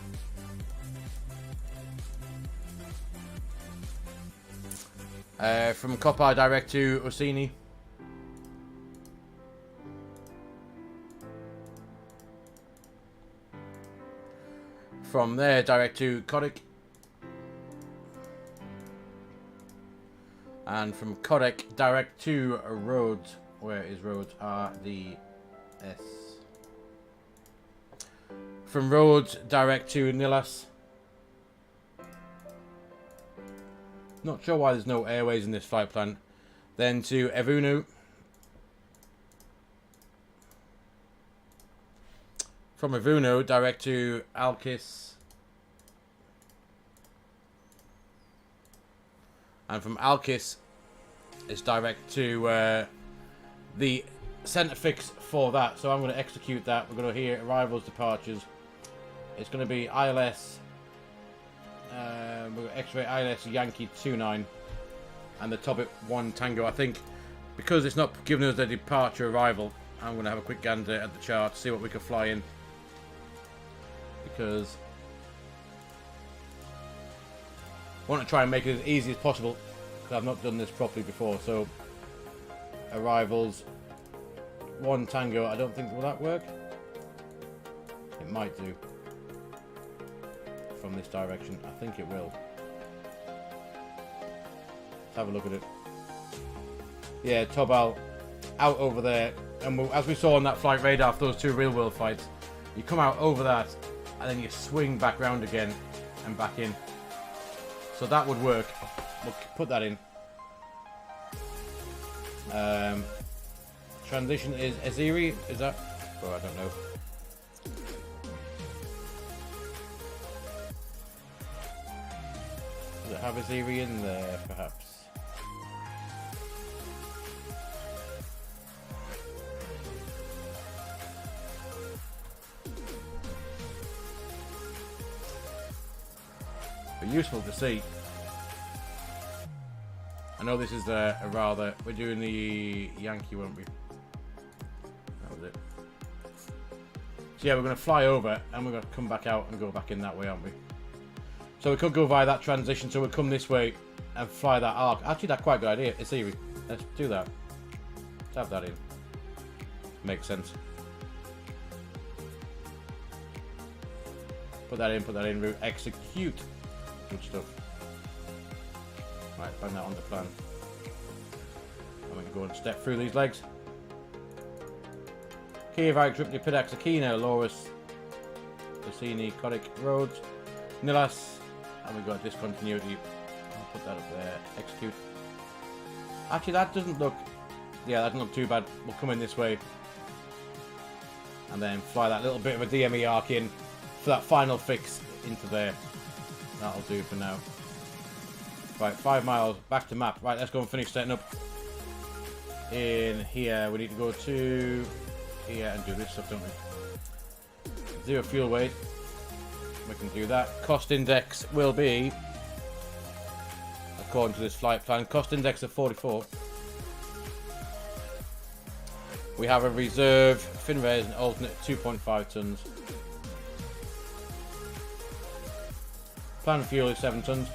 B: From Copper direct to Orsini. From there direct to Kodik. And from Kodik direct to Rhodes. Where is Rhodes? RDS. From Rhodes direct to Nilas. Not sure why there's no airways in this flight plan. Then to Evunu. From Evunu direct to Alkis. And from Alkis it's direct to the center fix for that. So I'm going to execute that. We're going to hear arrivals, departures. It's going to be ILS. We're going to X-ray ILS Yankee 29 and the Topic 1 Tango. I think because it's not giving us a departure arrival, I'm going to have a quick gander at the chart, see what we can fly in, because I want to try and make it as easy as possible, because I've not done this properly before. So arrivals 1 Tango, I don't think, will that work? It might do. From this direction, I think it will. Let's have a look at it. Yeah, Tobal out over there, and as we saw on that flight radar for those 2 real world flights, you come out over that and then you swing back round again and back in. So that would work. We'll put that in. Transition is Aziri, is that? Oh, I don't know. Does it have Aziri in there, perhaps? Be useful to see. I know this is a rather... We're doing the Yankee, won't we? That was it. So yeah, we're going to fly over and we're going to come back out and go back in that way, aren't we? So we could go via that transition, so we'll come this way and fly that arc. Actually, that's quite a good idea. It's easy. Let's do that. Let's have that in. Makes sense. Put that in, route, execute. Good stuff. Right, find that on the plan. I'm going to go and step through these legs. Kia, Varix, Ripley, Pidax, Aegina, Loris, Cassini, Kodik, Rhodes, Nilas, and we've got discontinuity. I'll put that up there. Execute. Actually, that doesn't look... Yeah, that doesn't look too bad. We'll come in this way. And then fly that little bit of a DME arc in for that final fix into there. That'll do for now. Right, 5 miles back to map. Right, let's go and finish setting up. In here, we need to go to here and do this stuff, don't we? 0 fuel weight. We can do that. Cost index will be, according to this flight plan, cost index of 44. We have a reserve FinRes and alternate 2.5 tons. Planned fuel is 7 tons.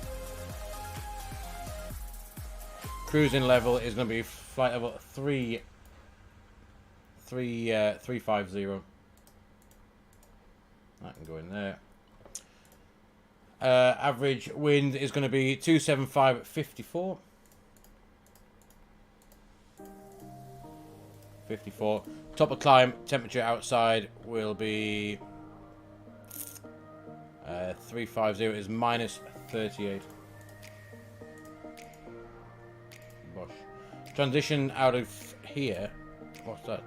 B: Cruising level is going to be flight level 350. That can go in there. Average wind is going to be 275 at 54. 54. Top of climb, temperature outside will be 350 is minus 38. Bosh. Transition out of here. What's that?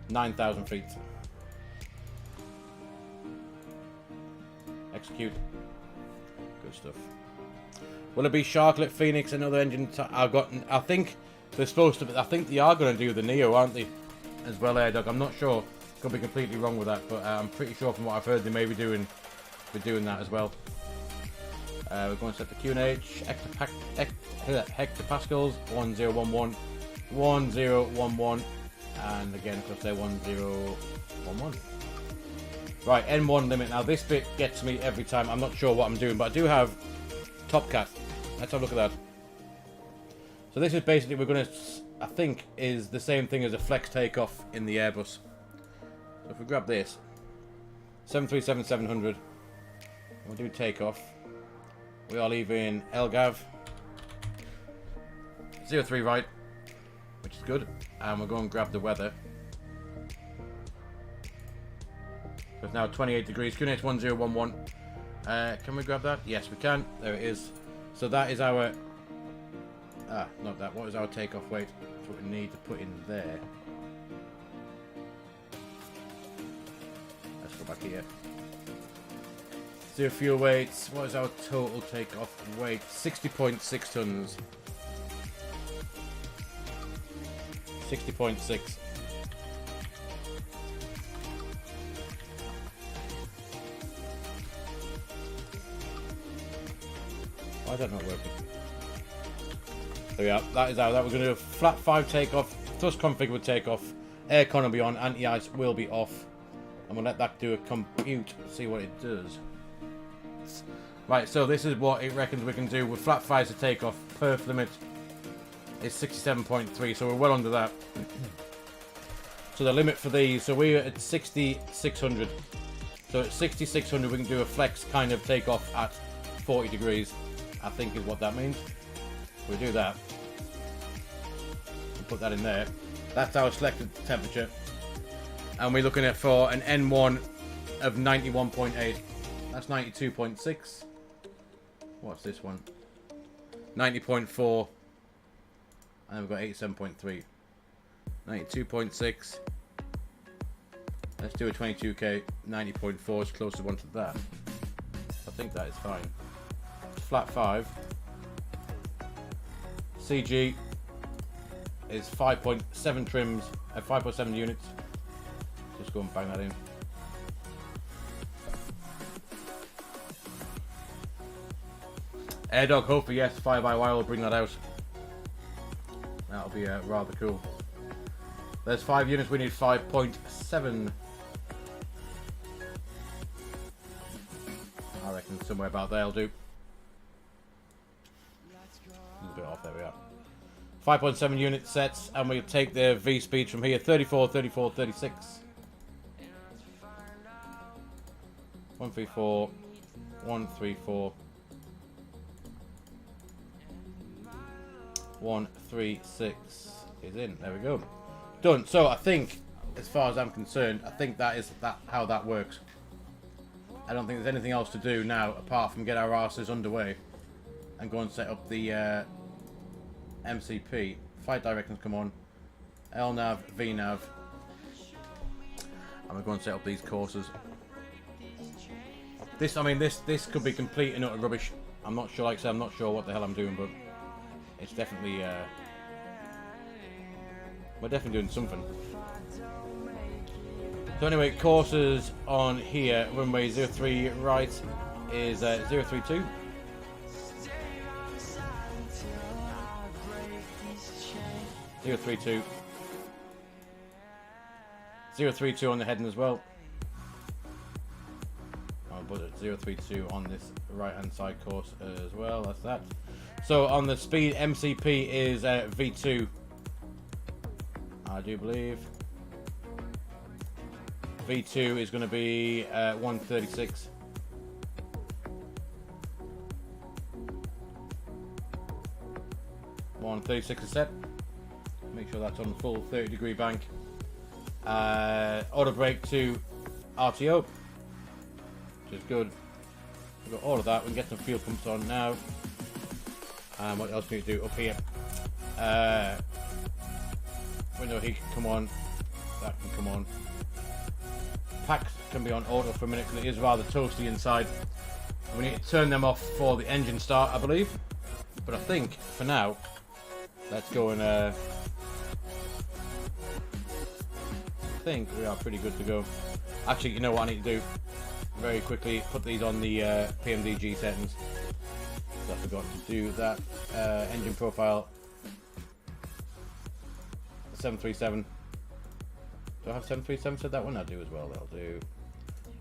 B: $9,000 feet. Execute. Good stuff. Will it be Sharklet, Phoenix, another engine? I think they're supposed to. I think they are going to do the Neo, aren't they? As well, Air Dog. I'm not sure. Could be completely wrong with that, but I'm pretty sure from what I've heard they may be doing that as well. We're going to set the QNH hectopascals 1011 1011. And again, let's say 1011. Right, N1 limit. Now, this bit gets me every time. I'm not sure what I'm doing, but I do have Top Cat. Let's have a look at that. So this is basically, we're going to, I think, is the same thing as a flex takeoff in the Airbus. So if we grab this, 737-700, we'll do takeoff. We are leaving LGAV, 03 right, which is good. And we'll go and grab the weather. So it's now 28 degrees. QNH 1011. Can we grab that? Yes, we can. There it is. So that is our... not that. What is our takeoff weight? That's what we need to put in there. Let's go back here. Zero fuel weights. What is our total takeoff weight? 60.6 tons. 60.6. Why is that not working? There we are. That is how that we're going to do a flat 5 takeoff. Thrust config will take off. Aircon will be on. Anti-ice will be off. And we'll let that do a compute. See what it does. Right, so this is what it reckons we can do with flat 5s to take off. Perf limit is 67.3, so we're well under that. So the limit for these, so we're at 6,600. So at 6,600 we can do a flex kind of takeoff at 40 degrees, I think is what that means. We'll do that. We'll put that in there. That's our selected temperature. And we're looking at for an N1 of 91.8. That's 92.6. What's this one? 90.4. And we've got 87.3. 92.6. Let's do a 22k. 90.4 is closest one to that. I think that is fine. Flat 5. CG is 5.7 trims at 5.7 units. Just go and bang that in. Air Dog, hopefully yes, Fly-by-Wire will bring that out. That'll be rather cool. There's 5 units, we need 5.7. I reckon somewhere about there will do. A bit off, there we are. 5.7 unit sets, and we'll take the V speed from here, 34, 34, 36. 134, 134. 136 is in. There we go. Done. So I think, as far as I'm concerned, I think that is how that works. I don't think there's anything else to do now apart from get our arses underway and go and set up the MCP. Flight directions come on. LNAV, VNAV. And we're going to set up these courses. This, I mean, this could be complete and utter rubbish. I'm not sure, like I said, I'm not sure what the hell I'm doing, but it's definitely, we're definitely doing something. So anyway, courses on here, runway 03 right is 032. 032. 032 on the heading as well. put it 032 on this right hand side course as well. That's that. So on the speed, MCP is V2, I do believe. V2 is going to be 136. $136 a set. Make sure that's on the full 30-degree bank. Auto brake to RTO, which is good. We've got all of that. We can get some fuel pumps on now. What else do we do up here? Window heat can come on. That can come on. Packs can be on auto for a minute because it is rather toasty inside. We need to turn them off for the engine start, I believe. But I think for now, let's go and I think we are pretty good to go. Actually, you know what I need to do? Very quickly, put these on the PMDG settings. I forgot to do that. Engine profile 737. Do I have 737 set that one? I do as well. That'll do.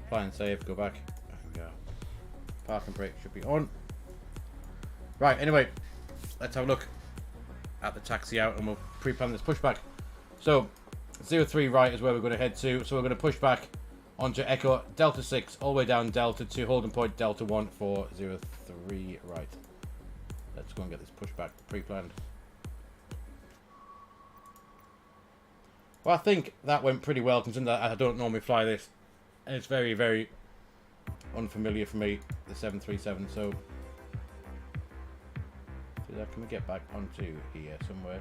B: Apply and save. Go back. There we go. Park and brake should be on. Right. Anyway, let's have a look at the taxi out, and we'll pre-plan this pushback. So 03 right is where we're going to head to. So we're going to push back onto Echo Delta 6 all the way down Delta to holding point Delta 1 for 03 right. Let's go and get this pushback pre-planned. Well, I think that went pretty well considering that I don't normally fly this, and it's very, very unfamiliar for me, the 737. So can we get back onto here somewhere?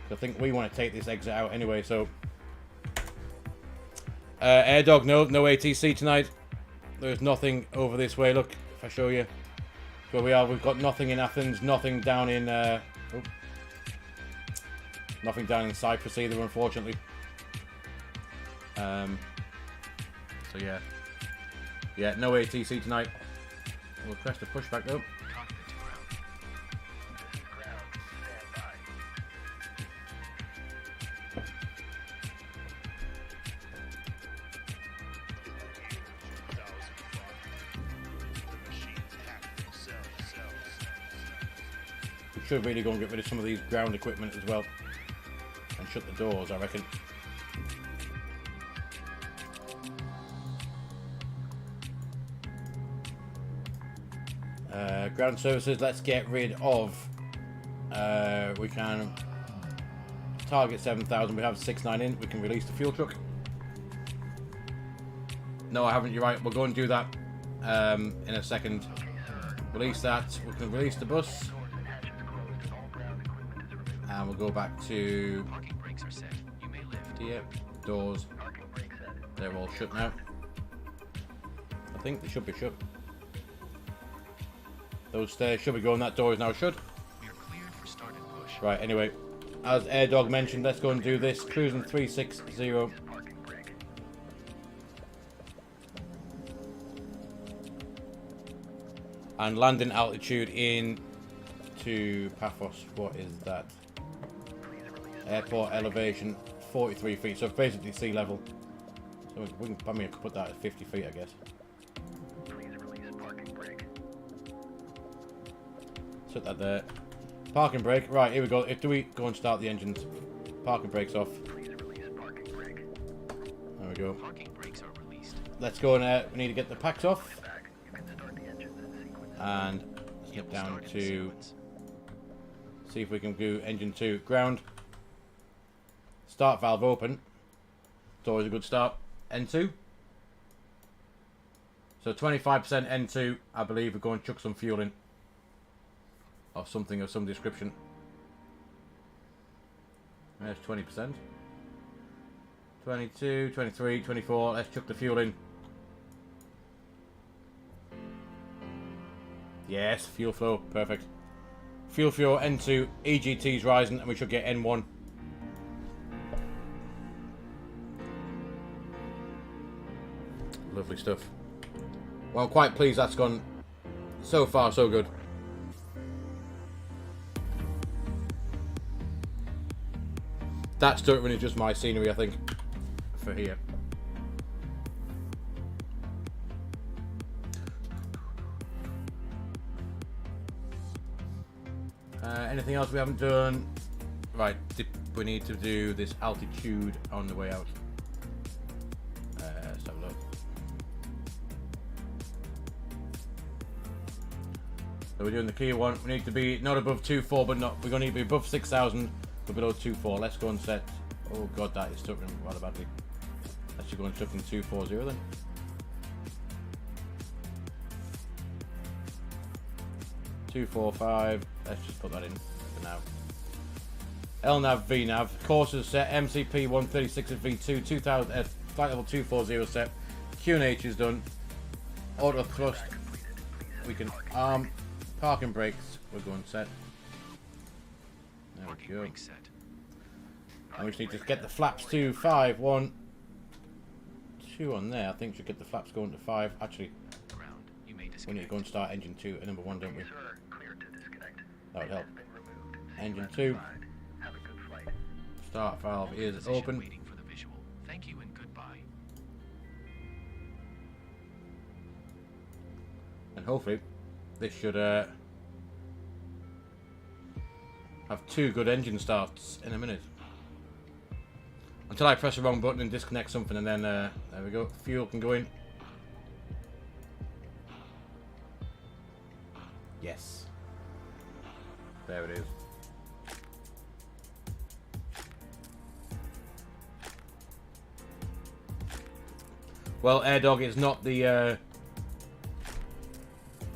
B: I think we want to take this exit out anyway. So Air Dog, no ATC tonight. There's nothing over this way. Look, if I show you where we are, we've got nothing in Athens, nothing down in nothing down in Cyprus either, unfortunately. So yeah, no ATC tonight. We'll press the pushback though.
C: Cockpit to ground.
D: This is ground. Stand by.
B: We should really go and get rid of some of these ground equipment as well. And shut the doors, I reckon. Ground services, let's get rid of. We can target 7,000. We have 6.9 in. We can release the fuel truck. No, I haven't. You're right. We'll go and do that in a second. Release that. We can release the bus. And we'll go back to
C: Parking brakes are set. You may lift.
B: here. Doors.
D: Parking brake set.
B: They're all shut now. I think they should be shut. Those stairs should be going. That door is now shut.
C: We are cleared for start and push.
B: Right, anyway, as Air Dog mentioned, let's go and do this. Cruising 360.
D: Parking brake.
B: And landing altitude in to Paphos. What is that? Airport elevation 43 feet. So it's basically sea level. So we can, I mean, I could put that at 50 feet, I guess.
D: Please release parking brake.
B: Set that there. Parking brake. Right, here we go. Do we go and start the engines? Parking brakes off.
D: Please release parking brake.
B: There we go.
C: Parking brakes are released.
B: Let's go and we need to get the packs off.
D: Back. You can start the engines in sequence.
B: And
C: You
B: slip
C: will
B: down
C: start in
B: to
C: sequence.
B: see if we can do engine 2 ground. Start valve open. It's always a good start. N2. So 25% N2. I believe we're going to chuck some fuel in. Or something of some description. There's 20%. 22, 23, 24. Let's chuck the fuel in. Yes, fuel flow. Perfect. Fuel flow N2. EGT's rising and we should get N1. Lovely stuff. Well, I'm quite pleased that's gone so far so good. That's totally just my scenery, I think, for here. Anything else we haven't done? Right, we need to do this altitude on the way out. Let's have a look. So we're doing the clear one. We need to be not above 2.4, but not. We're going to need to be above 6,000, but below 2.4. Let's go and set. Oh god, that is stuck in rather badly. Let's just go and stuck in 2.40 then. .245. Let's just put that in for now. LNAV, VNAV, CORSAIR set, MCP 136 at V2, 2000, flight level 240 set, QNH is done, auto thrust, we can arm, parking brakes, we're going set. There we go. And we just need to get the flaps to 5, 1, 2 on there. I think we should get the flaps going to 5. Actually, we need to go and start engine 2 at number 1, don't we? That would help. Engine 2. Start valve is open.
C: Waiting for the visual. Thank you and goodbye.
B: And hopefully this should have 2 good engine starts in a minute. Until I press the wrong button and disconnect something, and then there we go. Fuel can go in. Yes. There it is. Well, AirDog is not the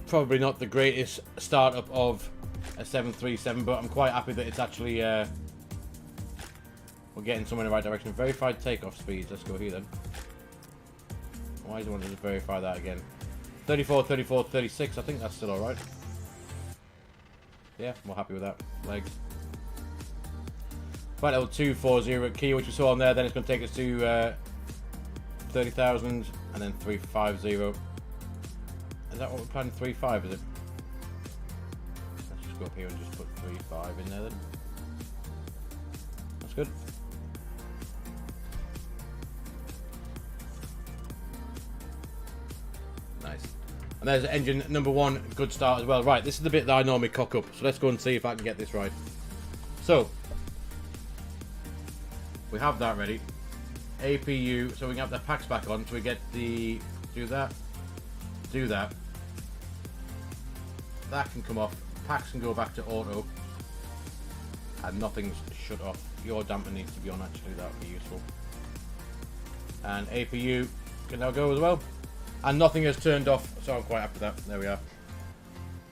B: probably not the greatest startup of a 737, but I'm quite happy that it's actually we're getting somewhere in the right direction. Verified takeoff speeds. Let's go here then. Why does I want to just verify that again? 34, 34, 36. I think that's still alright. Yeah, we're happy with that. Legs. Flight level 240 at key, which we saw on there. Then it's going to take us to 30,000 and then 350. Is that what we're planning? 35, is it? Let's just go up here and just put 35 in there then. That's good. Nice. And there's engine number 1, good start as well. Right, this is the bit that I normally cock up, so let's go and see if I can get this right. So, we have that ready. APU, so we can have the packs back on, so we get the, do that, that can come off, packs can go back to auto, and nothing's shut off. Your damper needs to be on actually, that would be useful. And APU can now go as well, and nothing has turned off, so I'm quite happy with that. There we are.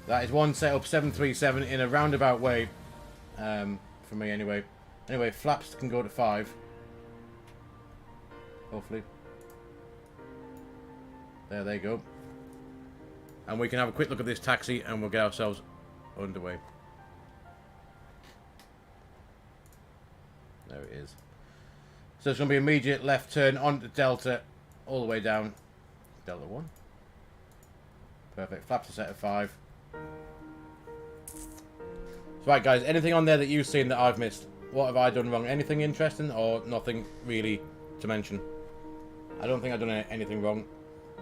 B: That is one setup 737 in a roundabout way, for me anyway. Anyway, flaps can go to 5. Hopefully. There they go. And we can have a quick look at this taxi and we'll get ourselves underway. There it is. So it's going to be immediate left turn onto Delta, all the way down. Delta 1. Perfect. Flaps are set at 5. So right guys, anything on there that you've seen that I've missed? What have I done wrong? Anything interesting or nothing really to mention? I don't think I've done anything wrong.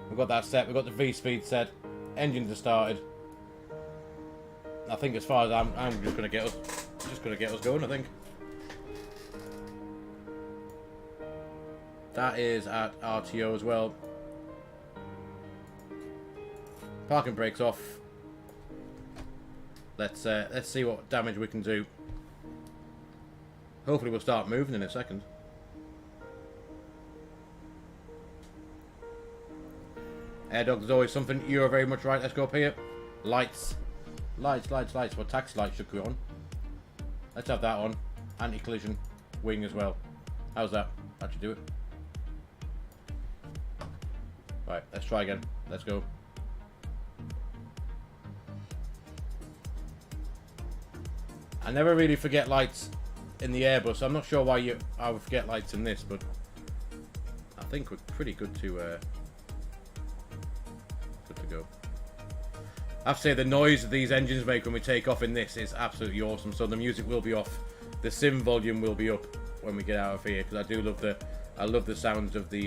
B: We've got that set. We've got the V-speed set. Engines are started. I think as far as I'm just going to get us going, I think. That is at RTO as well. Parking brakes off. Let's see what damage we can do. Hopefully we'll start moving in a second. AirDog, there's always something. You're very much right. Let's go up here. Lights. Lights. Well, taxi lights should go on. Let's have that on. Anti-collision. Wing as well. How's that? That should do it. Right, let's try again. Let's go. I never really forget lights in the Airbus. I'm not sure why I would forget lights in this, but I think we're pretty good to go. I have to say the noise that these engines make when we take off in this is absolutely awesome. So the music will be off, the sim volume will be up when we get out of here, because I love the sounds of the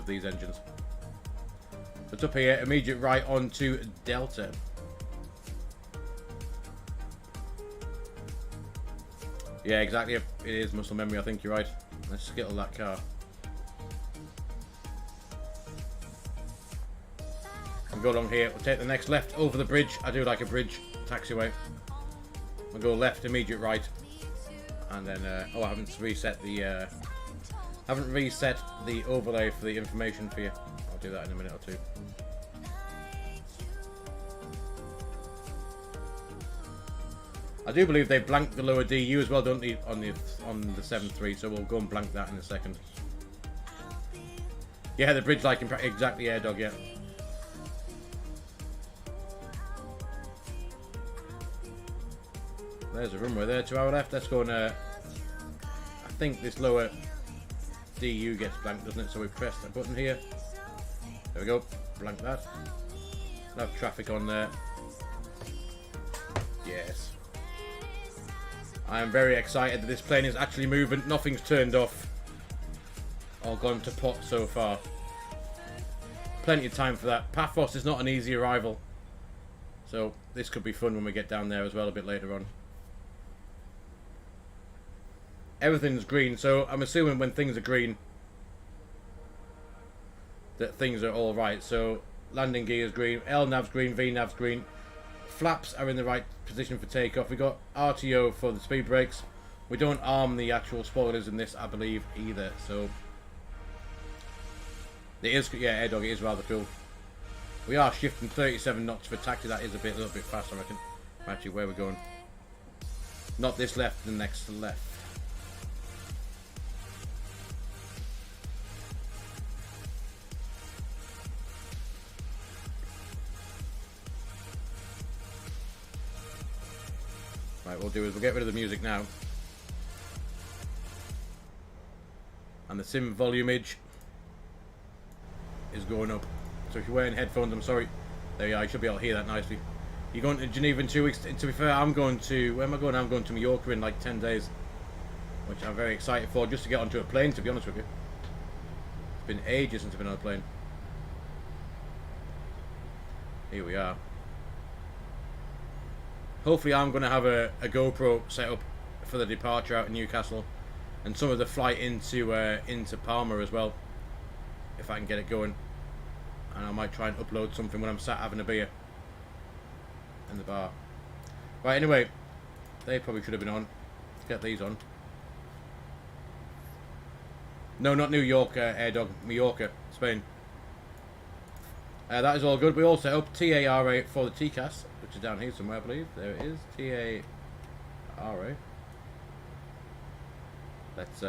B: these engines. So it's up here, immediate right onto Delta. Yeah, exactly. It is muscle memory. I think you're right. Let's skittle that car. We'll go along here. We'll take the next left over the bridge. I do like a bridge taxiway. We'll go left, immediate right, and then oh, I haven't reset the overlay for the information for you. I'll do that in a minute or two. I do believe they blanked the lower DU as well, don't they, on the 7.3, so we'll go and blank that in a second. Yeah, the bridge like exactly, Air Dog, yeah. There's a runway there to our left. Let's go and I think this lower DU gets blanked, doesn't it? So we press that button here. There we go. Blank that. We'll have traffic on there. Yes. I am very excited that this plane is actually moving. Nothing's turned off or gone to pot so far. Plenty of time for that. Paphos is not an easy arrival, so this could be fun when we get down there as well a bit later on. Everything's green, so I'm assuming when things are green that things are all right. So landing gear is green, LNAV's green, VNAV's green. Flaps are in the right position for takeoff. We got RTO for the speed brakes. We don't arm the actual spoilers in this, I believe, either. So it is, yeah, Air Dog, it is rather cool. We are shifting 37 knots for taxi. That is a little bit fast, I reckon. Actually, where we're going? Not this left, the next left. Right, what we'll do is we'll get rid of the music now. And the sim volumage is going up. So if you're wearing headphones, I'm sorry. There you are, you should be able to hear that nicely. You're going to Geneva in 2 weeks. To be fair, I'm going to... Where am I going? I'm going to Mallorca in like 10 days. Which I'm very excited for, just to get onto a plane, to be honest with you. It's been ages since I've been on a plane. Here we are. Hopefully I'm going to have a GoPro set up for the departure out in Newcastle. And some of the flight into Palma as well. If I can get it going. And I might try and upload something when I'm sat having a beer in the bar. Right, anyway. They probably should have been on. Let's get these on. No, not New York, Air Dog. Mallorca, Spain. That is all good. We all set up TARA for the TCAS, which is down here somewhere, I believe. There it is. TARA. Let's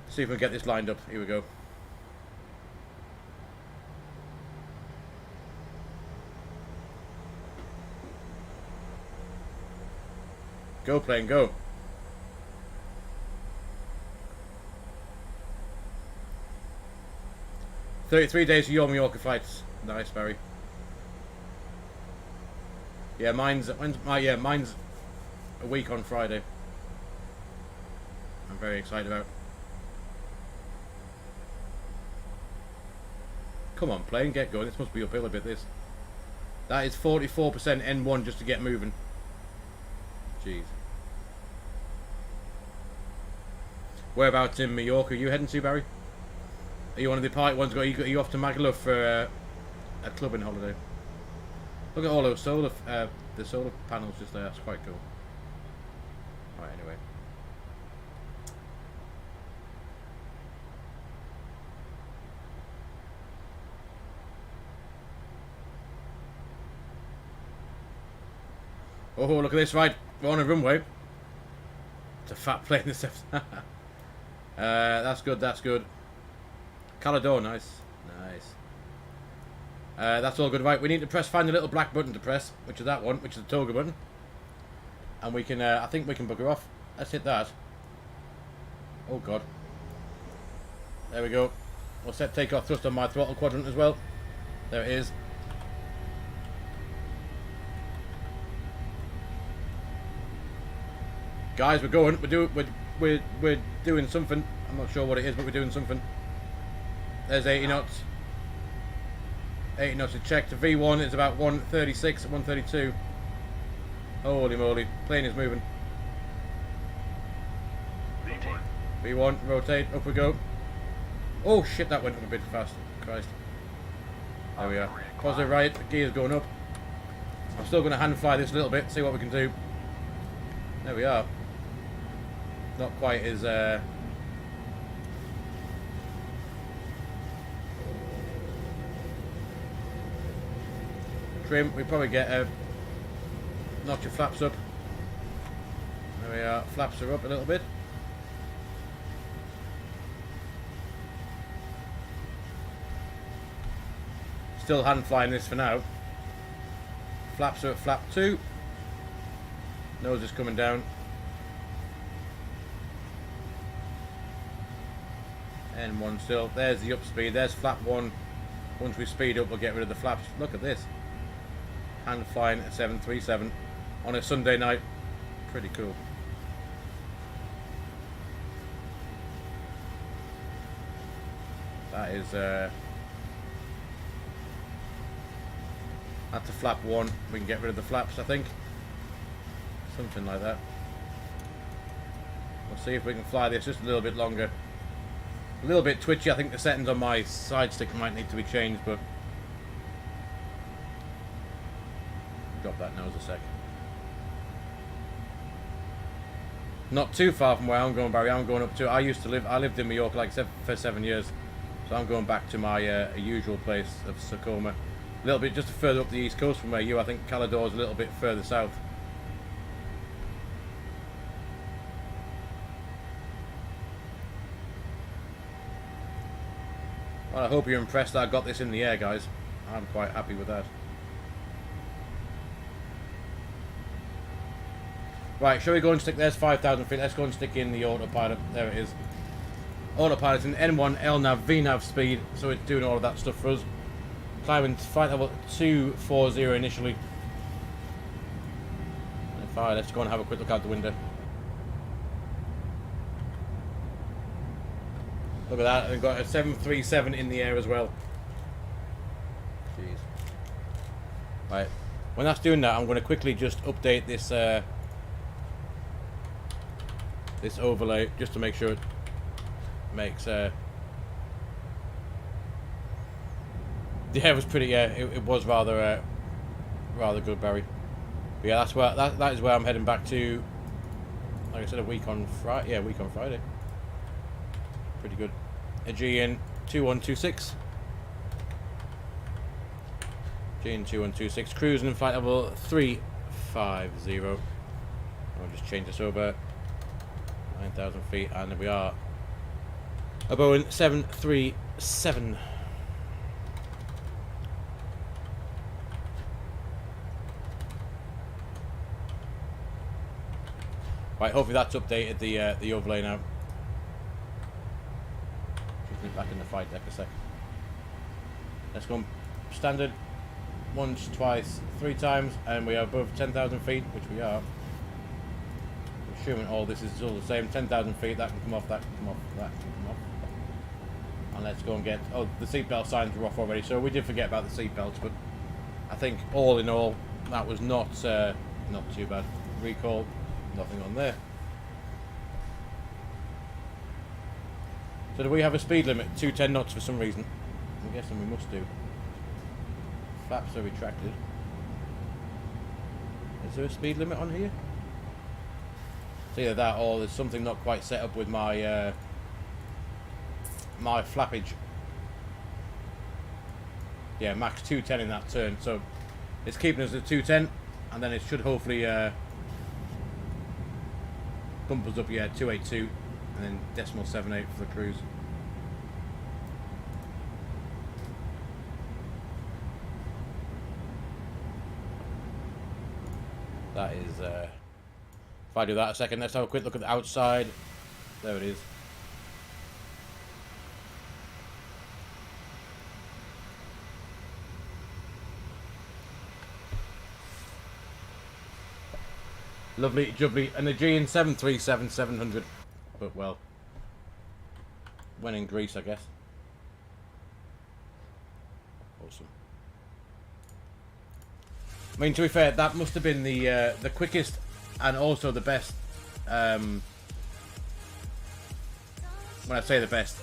B: see if we can get this lined up. Here we go. Go, plane, go. "33 days for your Mallorca flights." Nice, Barry. Yeah, mine's a week on Friday. I'm very excited about. Come on, plane, get going. This must be uphill a bit, this. That is 44% N1 just to get moving. Jeez. Whereabouts in Mallorca are you heading to, Barry? Are you one of the party ones? Are you off to Magaluf for a clubbing holiday? Look at all those solar, the solar panels just there. That's quite cool. All right, anyway. Oh, look at this, right? We're on a runway. It's a fat plane, this stuff. That's good, that's good. Calador, nice. Nice. That's all good, right? We need to find a little black button to press, which is that one, which is the toga button. And we can, I think we can bugger off. Let's hit that. Oh, God. There we go. We'll set takeoff thrust on my throttle quadrant as well. There it is. Guys, we're going. We're doing something. I'm not sure what it is, but we're doing something. There's 80 knots. 80 knots to check. The V1 is about 136, 132. Holy moly, plane is moving.
E: V1.
B: V1, rotate, up we go. Oh shit, that went up a bit fast. Christ. There we are. Positive right, the gear's going up. I'm still going to hand fly this a little bit, see what we can do. There we are. Not quite as trim. We probably get a notch your flaps up. There we are. Flaps are up a little bit. Still hand flying this for now. Flaps are at flap 2. Nose is coming down. N1 still. There's the up speed. There's flap 1. Once we speed up, we'll get rid of the flaps. Look at this. Hand flying at 737 on a Sunday night. Pretty cool. That is that's a flap 1. We can get rid of the flaps, I think. Something like that. We'll see if we can fly this just a little bit longer. A little bit twitchy. I think the settings on my side stick might need to be changed, but drop that nose a sec. Not too far from where I'm going, Barry. I'm going up to. I lived in Mallorca like for 7 years, so I'm going back to my usual place of Tacoma. A little bit just further up the east coast from where you. I think Calador's a little bit further south. Well, I hope you're impressed that I got this in the air, guys. I'm quite happy with that. Right, shall we go and stick, there's 5,000 feet, let's go and stick in the autopilot. There it is. Autopilot's in N1 LNAV VNAV speed, so it's doing all of that stuff for us. Climbing flight level 240 initially. And fire, let's go and have a quick look out the window. Look at that, we've got a 737 in the air as well. Jeez. Right, when that's doing that, I'm going to quickly just update this this overlay just to make sure it makes yeah, it was pretty. Yeah, it was rather good, Barry. But yeah, that's where that is where I'm heading back to. Like I said, a week on Friday. Yeah, a week on Friday. Pretty good. Aegean 2126. Aegean 2126. Cruising in flight level 350. I'll just change this over. 9,000 feet, and we are a Boeing 737. Right, hopefully that's updated the overlay now. Should get back in the flight deck a sec. Let's go standard once, twice, 3 times, and we are above 10,000 feet, which we are. Assuming all this is all the same. 10,000 feet, that can come off, that can come off, that can come off. And let's go and get. Oh, the seatbelt signs were off already, so we did forget about the seatbelts, but I think all in all, that was not too bad. Recall. Nothing on there. So do we have a speed limit? 210 knots for some reason. I'm guessing we must do. Flaps are retracted. Is there a speed limit on here? It's either that or there's something not quite set up with my my flappage. Yeah, max 210 in that turn. So it's keeping us at 210, and then it should hopefully bump us up, yeah, 282, and then decimal 78 for the cruise. That is, if I do that a second, let's have a quick look at the outside. There it is. Lovely, jubbly, an Aegean 737-700, but well, when in Greece, I guess. Awesome. mean, to be fair, that must have been the quickest and also the best. When I say the best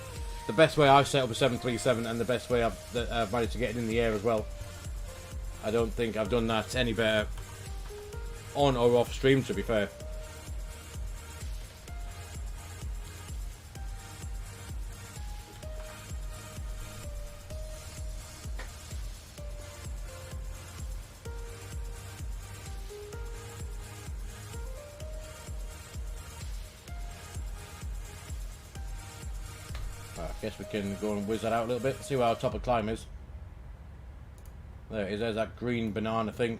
B: way I've set up a 737 and the best way I've managed to get it in the air as well. I don't think I've done that any better on or off stream, to be fair. I guess we can go and whiz that out a little bit, see where our top of climb is. There it is, there's that green banana thing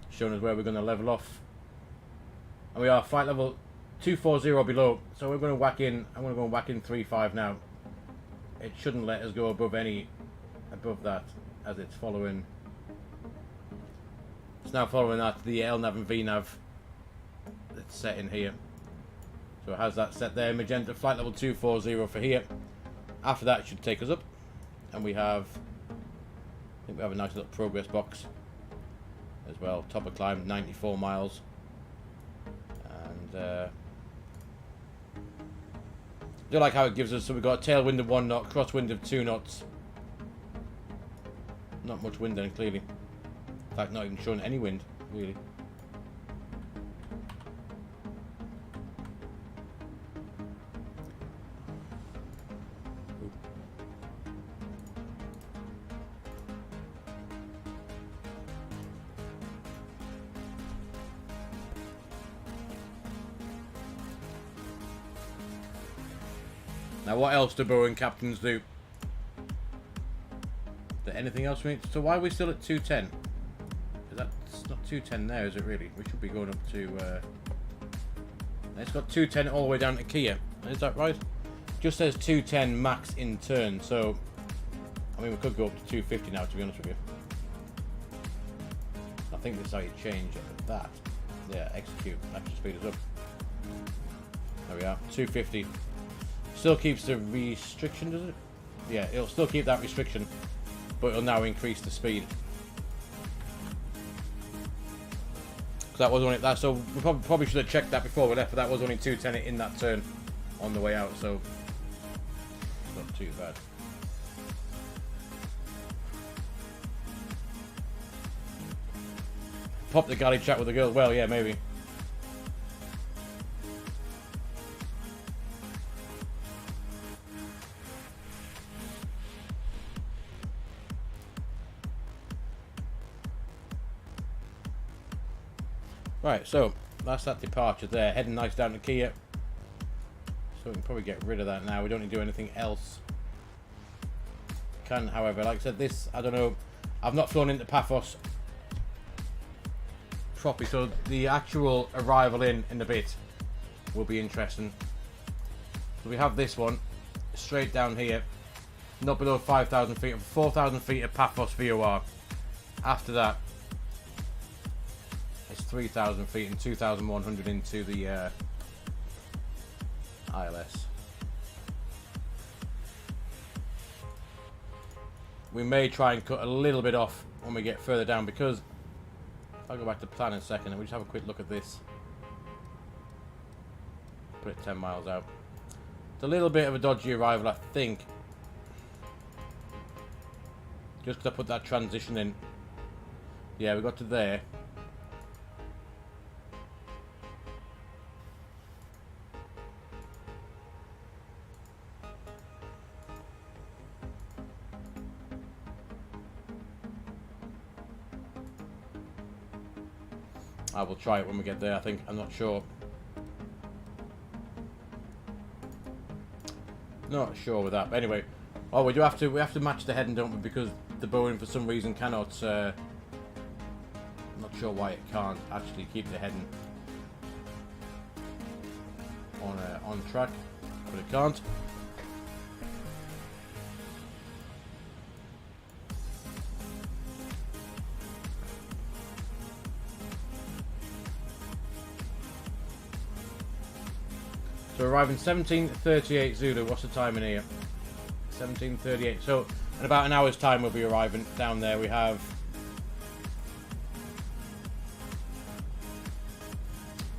B: showing us where we're going to level off. And we are flight level 240 below, so we're going to whack in, I'm going to go and whack in 3.5 now. It shouldn't let us go above that, as it's following. It's now following that, the LNAV and VNAV that's set in here. So it has that set there, magenta, flight level 240 for here. After that, it should take us up. And we have, I think we have a nice little progress box as well. Top of climb, 94 miles. And I do like how it gives us, so we've got a tailwind of 1 knot, crosswind of 2 knots. Not much wind then, clearly. In fact, not even showing any wind, really. Now, what else do Boeing captains do? Is there anything else we need? So why are we still at 210? That's not 210 there, is it really? We should be going up to... it's got 210 all the way down to Kia. Is that right? Just says 210 max in turn, so... I mean, we could go up to 250 now, to be honest with you. I think this is how you change that. Yeah, execute. Actually speed us up. There we are. 250. Still keeps the restriction, does it? Yeah, it'll still keep that restriction, but it'll now increase the speed. So that was only that. So we probably should have checked that before we left, but that was only 210 in that turn on the way out. So it's not too bad. Pop the galley chat with the girl. Well, yeah, maybe. Right, so that's that departure there. Heading nice down to Kia. So we can probably get rid of that now. We don't need to do anything else. Can, however, like I said, this, I don't know. I've not flown into Paphos properly, so the actual arrival in a bit will be interesting. So we have this one straight down here, not below 5,000 feet, 4,000 feet of Paphos VOR. After that, 3,000 feet and 2,100 into the ILS. We may try and cut a little bit off when we get further down, because if I go back to plan in a second and we just have a quick look at this. Put it 10 miles out. It's a little bit of a dodgy arrival, I think. Just because I put that transition in. Yeah, we got to there. I will try it when we get there, I think. I'm not sure. Not sure with that. But anyway. Oh, we have to match the heading, don't we? Because the Boeing for some reason cannot I'm not sure why it can't actually keep the heading on track. But it can't. So arriving 17:38 Zulu. What's the time in here? 17:38. So in about an hour's time we'll be arriving down there. We have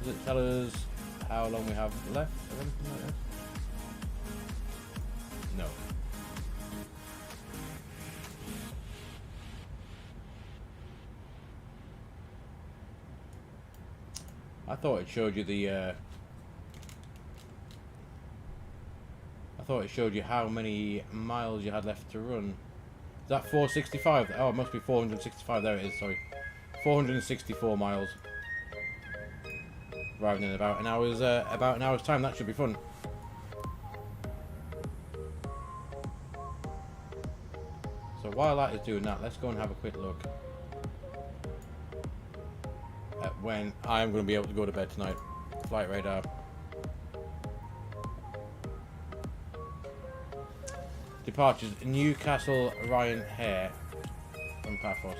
B: Does it tell us how long we have left or anything like that? No. I thought it showed you the I thought it showed you how many miles you had left to run. Is that 465? Oh, it must be 465. There it is, sorry. 464 miles. Arriving in about an hour's time. That should be fun. So while that is doing that, let's go and have a quick look at when I am going to be able to go to bed tonight. Flight radar. Departures: Newcastle Ryanair from Paphos.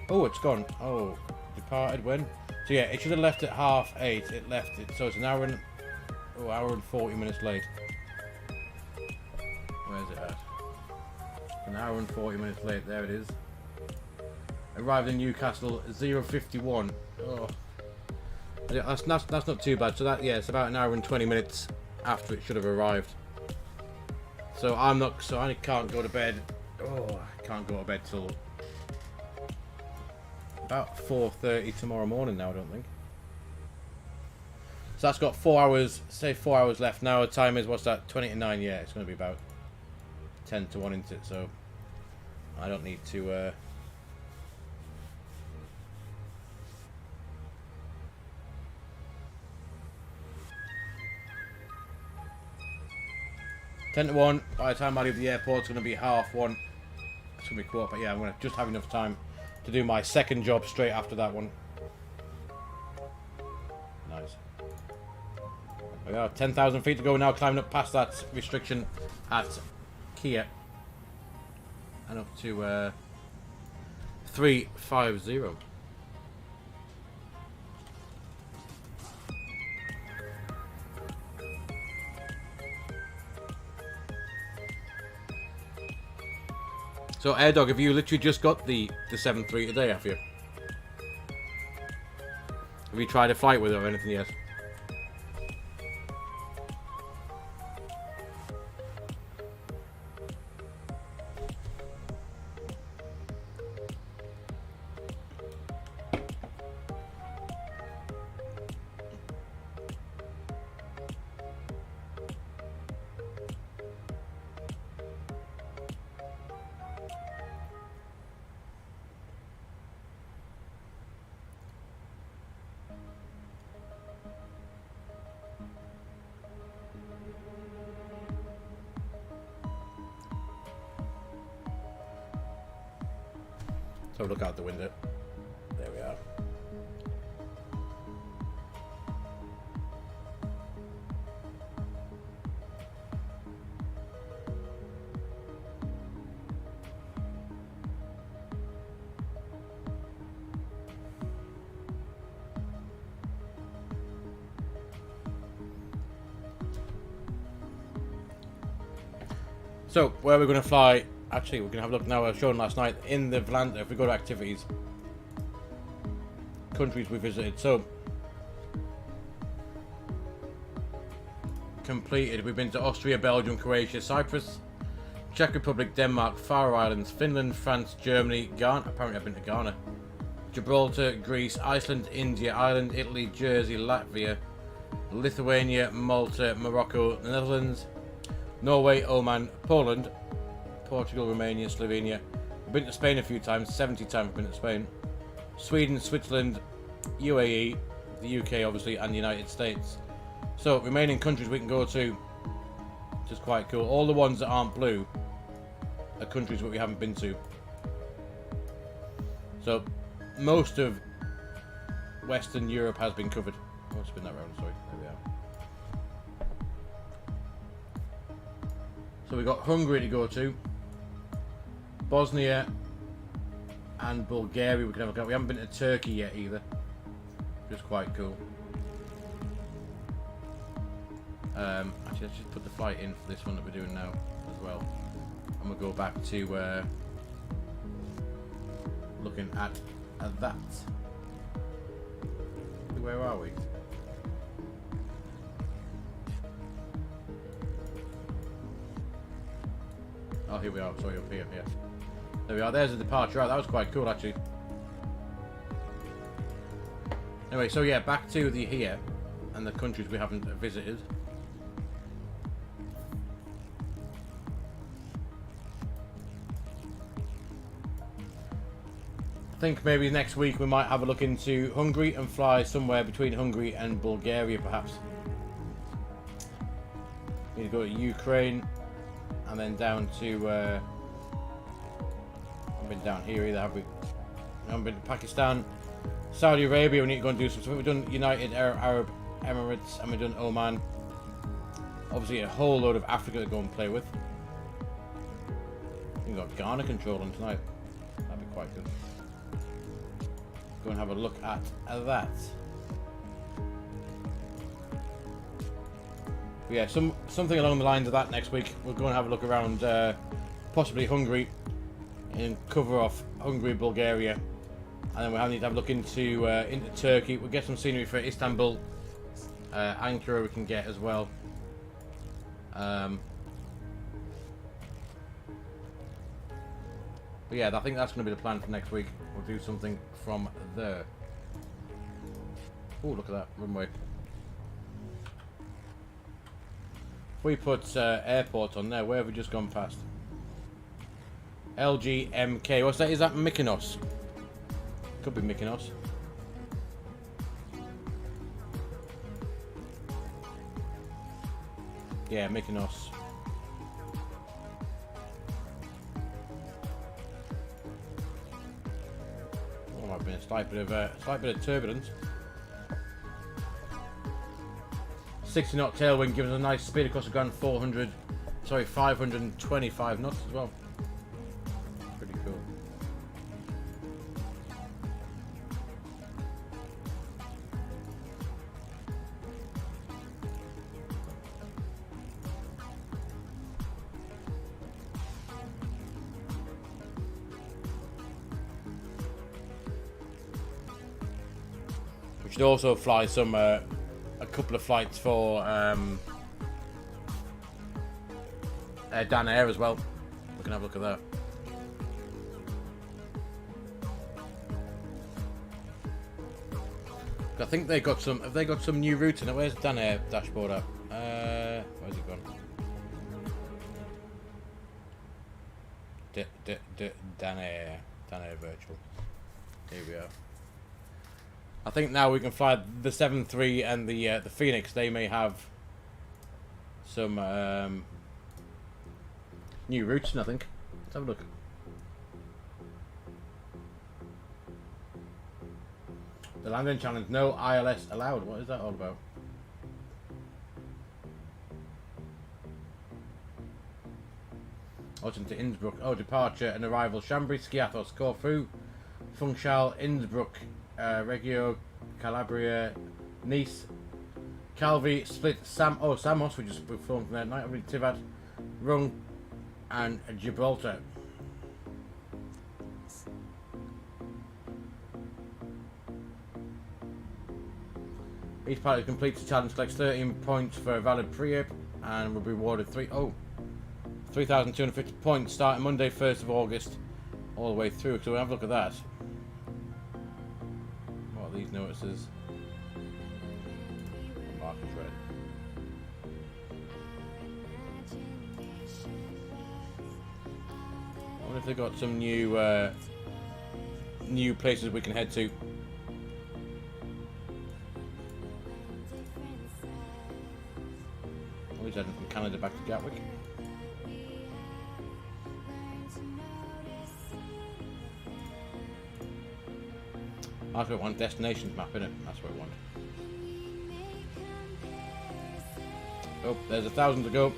B: Oh, it's gone. Oh, departed when? So yeah, it should have left at 8:30. It left it, so it's an hour and hour and 40 minutes late. Where's it at? An hour and 40 minutes late. There it is. Arrived in Newcastle 0:51. Oh, that's not too bad. So that, yeah, it's about an hour and 20 minutes after it should have arrived. So I can't go to bed. Oh, I can't go to bed till about 4:30 tomorrow morning now, I don't think. So that's got 4 hours, say 4 hours left. Now the time is, what's that, 20 to 9? Yeah, it's going to be about 10 to 1 into it, so I don't need to 10 to 1. By the time I leave the airport, it's going to be 1:30. It's going to be quarter, but yeah, I'm going to just have enough time to do my second job straight after that one. Nice. We are 10,000 feet to go now, climbing up past that restriction at Kia. And up to 350. So, AirDog, have you literally just got the 7.3 today, have you? Have you tried a flight with it or anything yet? So look out the window. There we are. So where we're going to fly? Actually, we're going to have a look now. I was shown last night in the Vlaanda. If we go to activities, countries we visited. So completed. We've been to Austria, Belgium, Croatia, Cyprus, Czech Republic, Denmark, Faroe Islands, Finland, France, Germany, Ghana. Apparently, I've been to Ghana. Gibraltar, Greece, Iceland, India, Ireland, Italy, Jersey, Latvia, Lithuania, Malta, Morocco, the Netherlands, Norway, Oman, Poland, Portugal, Romania, Slovenia. I've been to Spain a few times, 70 times I've been to Spain. Sweden, Switzerland, UAE, the UK obviously, and the United States. So, remaining countries we can go to, which is quite cool. All the ones that aren't blue are countries that we haven't been to. So, most of Western Europe has been covered. Oh, spin that round, sorry. There we are. So we've got Hungary to go to, Bosnia and Bulgaria we can have a look at. We haven't been to Turkey yet either, which is quite cool. Actually, let's just put the flight in for this one that we're doing now as well. And we'll go back to looking at at that. Where are we? Oh, here we are. Sorry, up here. Yeah. There we are. There's a departure. Right, that was quite cool, actually. Anyway, so yeah, back to the here and the countries we haven't visited. I think maybe next week we might have a look into Hungary and fly somewhere between Hungary and Bulgaria, perhaps. Need to go to Ukraine and then down to. I haven't been down here either, have we? I haven't been to Pakistan, Saudi Arabia. We need to go and do some stuff. We've done United Arab Emirates and we've done Oman. Obviously, a whole load of Africa to go and play with. We've got Ghana controlling tonight. That'd be quite good. Go and have a look at that. But yeah, something along the lines of that next week. We'll go and have a look around, possibly Hungary, and cover off Hungary, Bulgaria, and then we'll need to have a look into Turkey. We'll get some scenery for Istanbul, Ankara we can get as well. But yeah, I think that's going to be the plan for next week. We'll do something from there. Oh, look at that runway. If we put airport on there, where have we just gone past? LGMK. What's that? Is that Mykonos? Could be Mykonos. Yeah, Mykonos. Oh, might have been a slight bit of turbulence. 60 knot tailwind gives us a nice speed across the ground. 525 knots as well. Pretty cool. We should also fly some a couple of flights for Dan Air as well. We can have a look at that. I think they got some. Have they got some new routes in it? Where's Dan Air dashboard at? Where's it gone? Dan Air virtual. Here we are. I think now we can fly the 7-3 and the FENIX. They may have some new routes, I think. Let's have a look. The landing challenge, no ILS allowed. What is that all about? Autumn to Innsbruck. Oh, departure and arrival. Chambry, Skiathos, Corfu, Funchal, Innsbruck, Reggio, Calabria, Nice, Calvi, Split, Samos, we just flown from there tonight. Tivat, Rung, and Gibraltar. Each pilot completes the challenge, collects 13 points for a valid pre-app, and will be rewarded 3,250 points starting Monday, 1st of August, all the way through. So we'll have a look at that. What are these notices? Mark is red. I wonder if they've got some new places we can head to. Oh, he's heading from Canada back to Gatwick. That's what I want, destinations map, innit? That's what I want. Oh, there's 1,000 to go.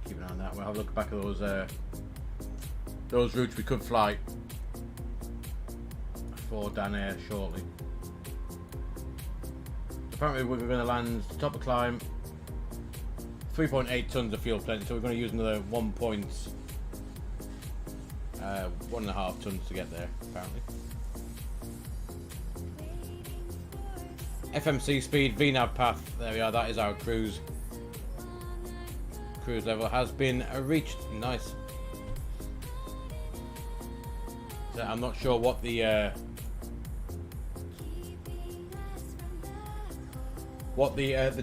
B: Keep an eye on that. We'll have a look back at those routes we could fly. for Dan Air shortly. Apparently we're going to land to top of climb, 3.8 tons of fuel plenty, so we're going to use another 1.5 tons to get there, apparently. FMC speed, VNAV path, there we are, that is our cruise. Cruise level has been reached, nice. So I'm not sure what the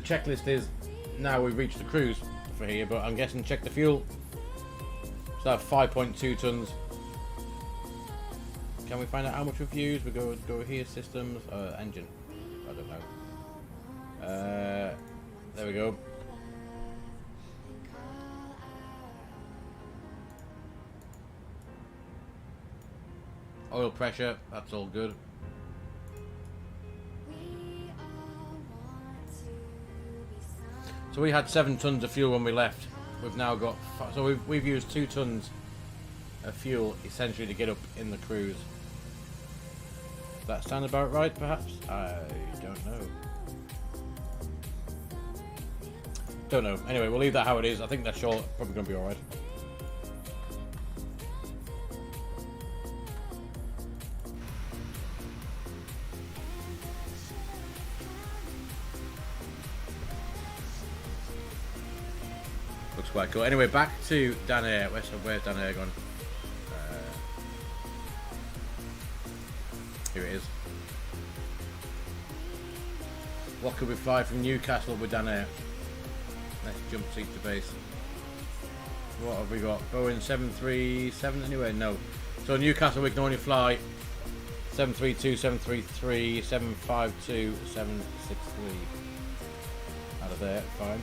B: checklist is now we've reached the cruise for here, but I'm guessing check the fuel. So 5.2 tons. Can we find out how much we've used? We go here, systems, engine. I don't know. There we go. Oil pressure, that's all good. So we had 7 tons of fuel when we left. We've now got so we've used 2 tons of fuel essentially to get up in the cruise. Does that sound about right, perhaps? I don't know. Don't know. Anyway, we'll leave that how it is. I think that's probably going to be alright. Looks quite cool. Anyway, back to Dan Air. Where's Dan Air gone? Here it is. What could we fly from Newcastle with Dan Air? Let's jump seat to base. What have we got? Boeing 737 anyway? No. So Newcastle we can only fly 732, 733, 752, 763. Out of there, fine.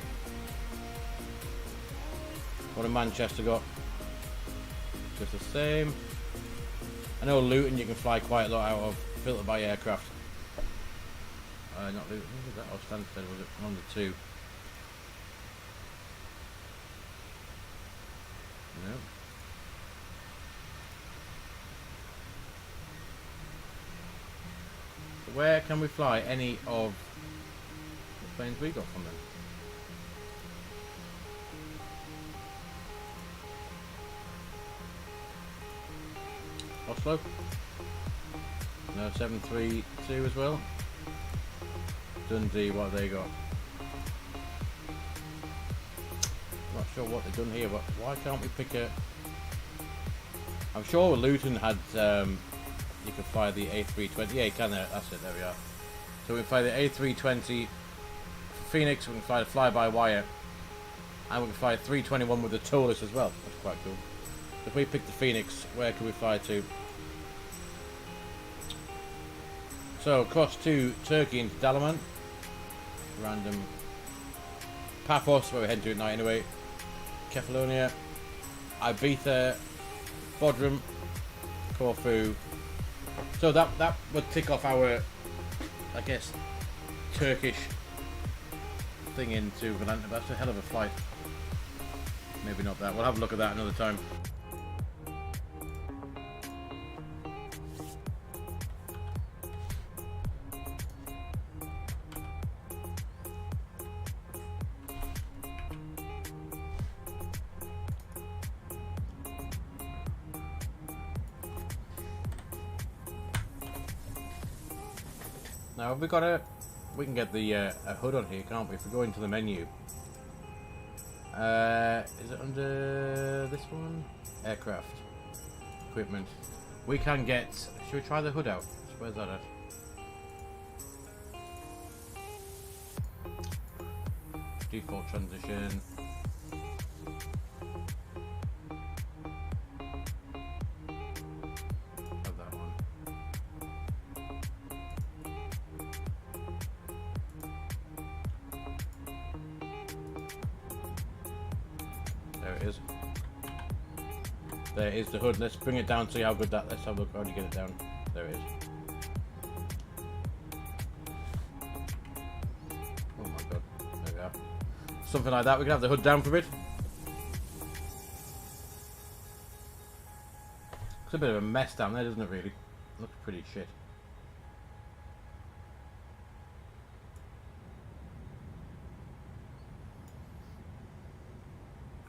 B: What have Manchester got? Just the same. I know Luton you can fly quite a lot out of, filtered by aircraft. Not Luton, what was that? Oh, Stansted was it? On the 2. No. So where can we fly any of the planes we got from them? Oslo? No, 732 as well. Dundee, what have they got? Not sure what they've done here, but why can't we pick a... I'm sure Luton had, you can fly the A320, yeah you can there, that's it, there we are. So we can fly the A320, Phoenix, we can fly the fly-by-wire, and we can fly a 321 with the towless as well, that's quite cool. So if we pick the Phoenix, where can we fly to? So across to Turkey into Dalaman, random. Paphos, where we're heading to at night anyway. Kefalonia, Ibiza, Bodrum, Corfu. So that would tick off our, I guess, Turkish thing into Valenta. That's a hell of a flight. Maybe not that. We'll have a look at that another time. Now have we got we can get the a hood on here, can't we? If we go into the menu, is it under this one? Aircraft, equipment. We can get. Should we try the hood out? Where's that at? Default transition. There is the hood. Let's bring it down, see how good that. Let's have a look how to get it down. There it is. Oh my god. There we are. Something like that. We can have the hood down for a bit. It's a bit of a mess down there, doesn't it, really? Looks pretty shit.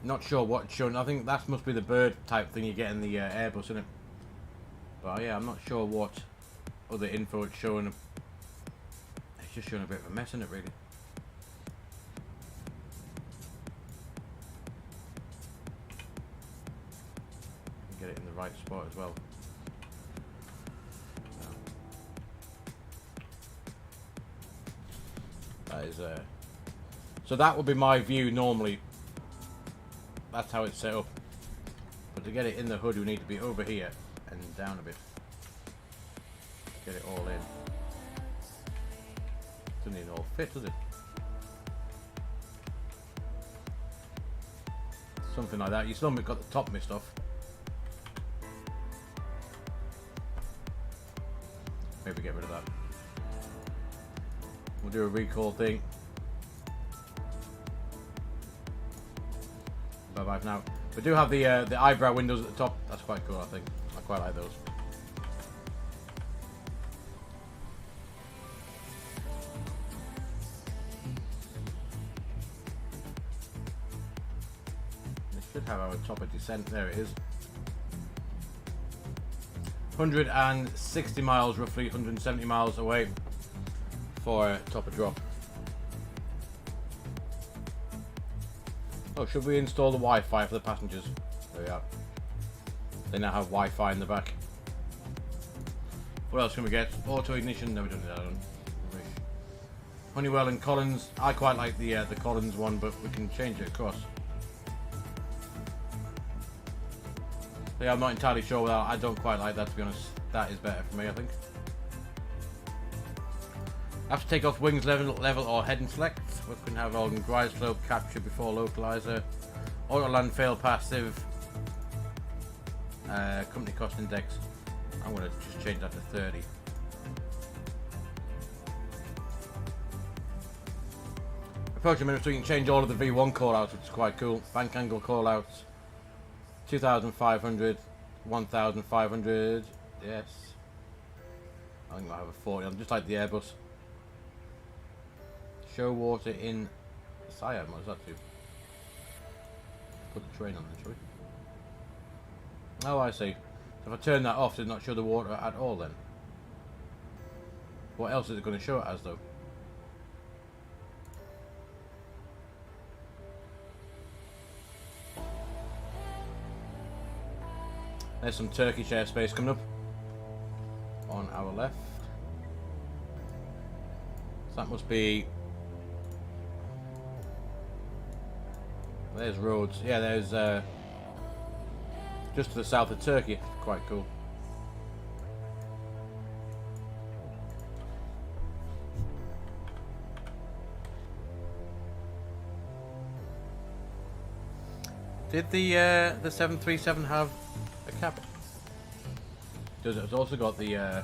B: Not sure what it's showing. I think that must be the bird type thing you get in the Airbus, isn't it? But yeah, I'm not sure what other info it's showing. It's just showing a bit of a mess in it, really. Get it in the right spot as well. That is so that would be my view normally. That's how it's set up. But to get it in the hood, we need to be over here and down a bit. Get it all in. Doesn't even all fit, does it? Something like that. You still haven't got the top missed off. Maybe get rid of that. We'll do a recall thing. Bye-bye for now. We do have the eyebrow windows at the top. That's quite cool, I think. I quite like those. We should have our top of descent. There it is. 160 miles, roughly 170 miles away for top of drop. Oh, should we install the Wi-Fi for the passengers? There we are. They now have Wi-Fi in the back. What else can we get? Auto ignition? No, we don't need that one. Honeywell and Collins. I quite like the Collins one, but we can change it across. So yeah, I'm not entirely sure with that. I don't quite like that, to be honest. That is better for me, I think. Have to take off wings level or head and select. We can have on rise slope capture before localizer. Auto land fail passive. Company cost index. I'm going to just change that to 30. Approaching minutes, so you can change all of the V1 callouts, which is quite cool. Bank angle callouts. 2,500, 1,500. Yes. I think I have a 40 on, just like the Airbus. Show water in Siam. What does that do? Put the train on there, shall we? Oh, I see. So if I turn that off, does it not show the water at all then? What else is it going to show it as though? There's some Turkish airspace coming up on our left. So that must be... There's roads. Yeah, there's just to the south of Turkey. Quite cool. Did the 737 have a cap? Does it? It's also got the. Actually,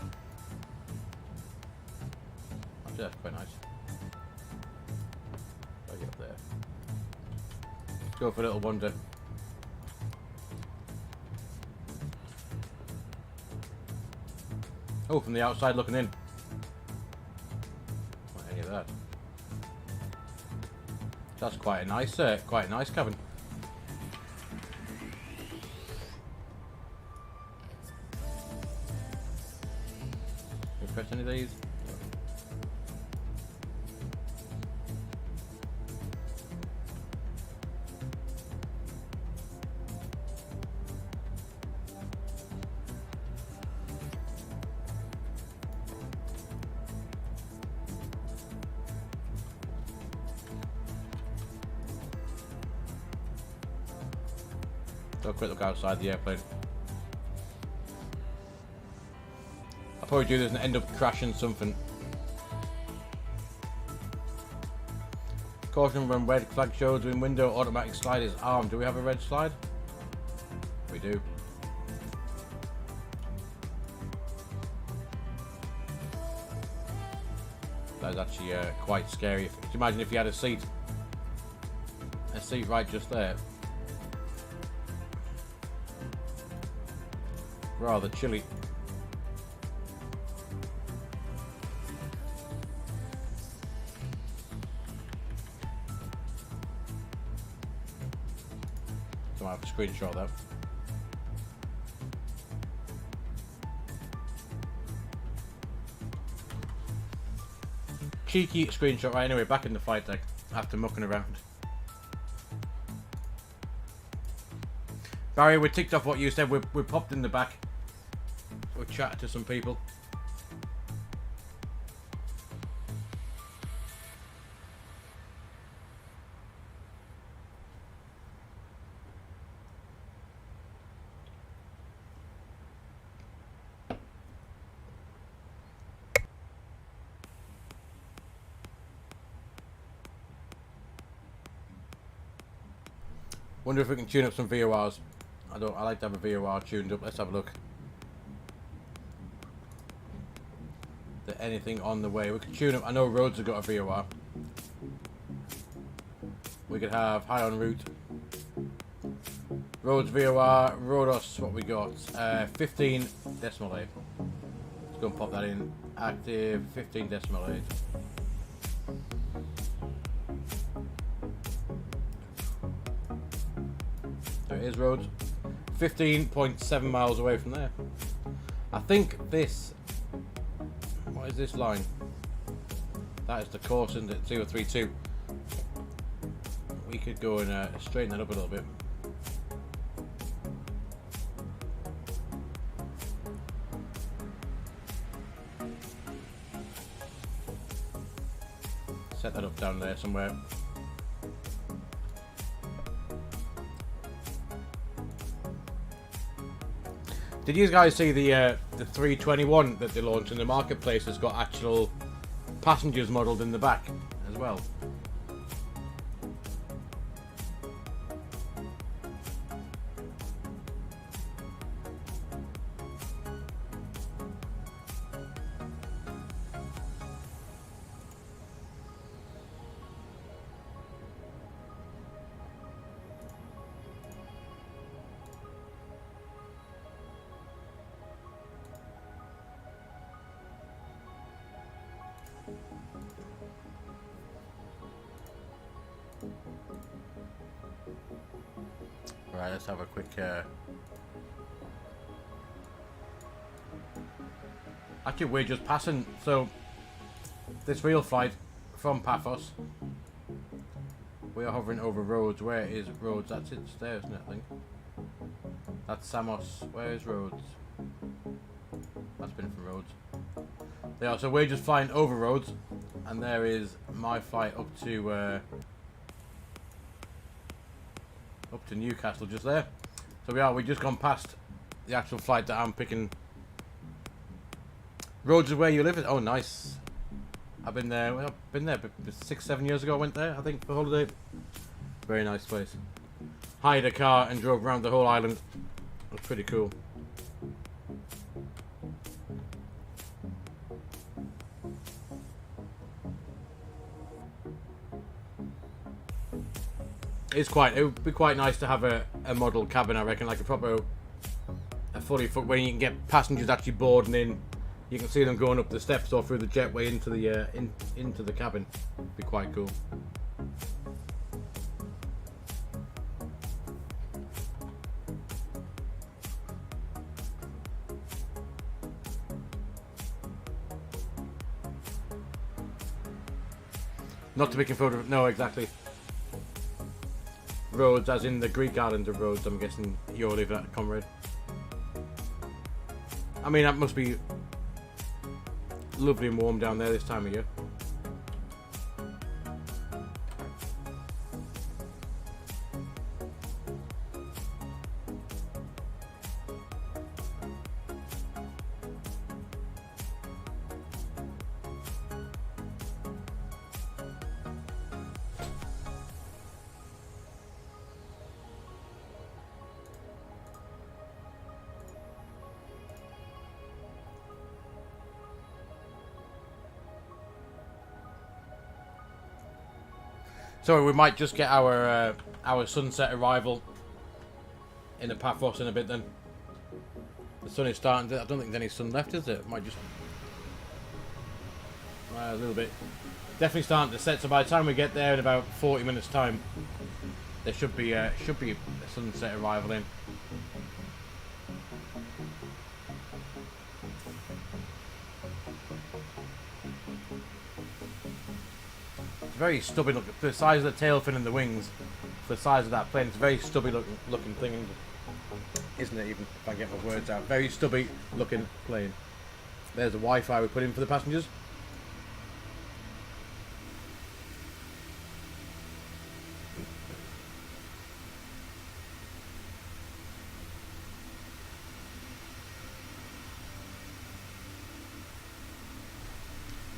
B: that's quite nice. I'll get up there. Let's go for a little wander. Oh, from the outside looking in. Not any of that. That's quite a nice cabin. Can we press any of these? So a quick look outside the airplane. I'll probably do this and end up crashing something. Caution when red flag shows in window, automatic slide is armed. Do we have a red slide? We do. That's actually quite scary. Could you imagine if you had a seat right just there? Rather chilly. screenshot though. Cheeky screenshot. Right, anyway, back in the flight deck after mucking around. Barry, we ticked off what you said. We popped in the back. We chatted to some people. Wonder if we can tune up some VORs. I like to have a VOR tuned up. Let's have a look. Is there anything on the way? We could tune up. I know Rhodes have got a VOR. We could have high en route. Rhodes VOR, Rhodos, what we got? 15 decimal 8. Let's go and pop that in. Active 15 decimal 8. There it is, Rhodes. 15.7 miles away from there. I think this... What is this line? That is the course, isn't it? 032. We could go and straighten that up a little bit. Set that up down there somewhere. Did you guys see the 321 that they launched in the marketplace? Has got actual passengers modelled in the back as well. Right, let's have a quick... Actually, we're just passing, so this real flight from Paphos, we are hovering over Rhodes. Where is Rhodes? That's it there, isn't it, I think? That's Samos. Where is Rhodes? That's been from Rhodes. They are, so we're just flying over Rhodes, and there is my flight up to Newcastle just there. So we've just gone past the actual flight that I'm picking. Rhodes is where you live. Oh, nice. I've been there. Well, I've been there 6-7 years ago. I went there, I think, for holiday. Very nice place. Hired a car and drove around the whole island. It was pretty cool. It would be quite nice to have a model cabin, I reckon, like a fully where you can get passengers actually boarding in. You can see them going up the steps or through the jetway into the into the cabin. Be quite cool. Not to be confused with, no, exactly. Rhodes, as in the Greek island of Rhodes, I'm guessing you're living at, comrade. I mean, that must be lovely and warm down there this time of year. So we might just get our sunset arrival in the Paphos in a bit then. The sun is starting to... I don't think there's any sun left, is there? It might just... a little bit. Definitely starting to set, so by the time we get there in about 40 minutes time, there should be a sunset arrival in. It's very stubby looking. The size of the tail fin and the wings, the size of that plane, it's a very stubby looking thing, isn't it? Even if I get my words out, very stubby looking plane. There's the Wi-Fi we put in for the passengers.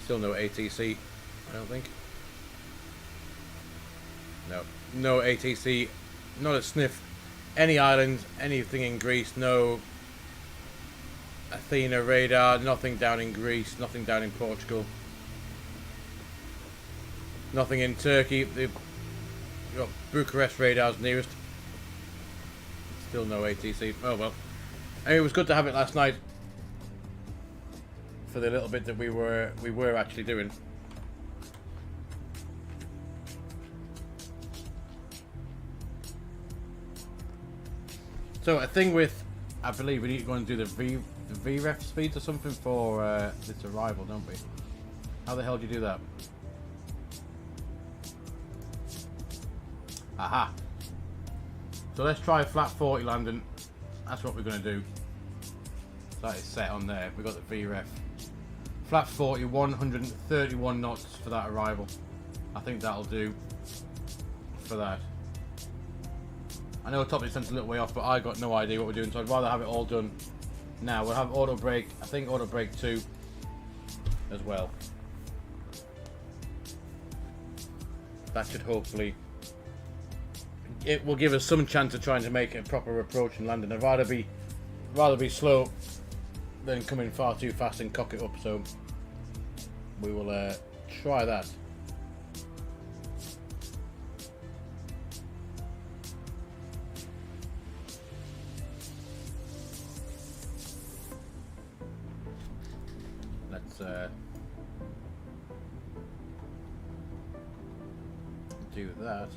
B: Still no ATC, I don't think. No ATC, not a sniff. Any islands, anything in Greece, no Athena radar, nothing down in Greece, nothing down in Portugal. Nothing in Turkey. They've got Bucharest radars nearest. Still no ATC. Oh well. Anyway, it was good to have it last night. For the little bit that we were actually doing. So a thing with, I believe we need to go and do the VREF speeds or something for this arrival, don't we? How the hell do you do that? Aha. So let's try flat 40 landing. That's what we're going to do. That is set on there. We've got the VREF. Flat 40, 131 knots for that arrival. I think that'll do for that. I know top descent's a little way off, but I got no idea what we're doing, so I'd rather have it all done now. We'll have auto brake, I think auto brake 2 as well. That should hopefully, it will give us some chance of trying to make a proper approach and landing. I'd rather be slow than coming far too fast and cock it up, so we will try that. Let's do that.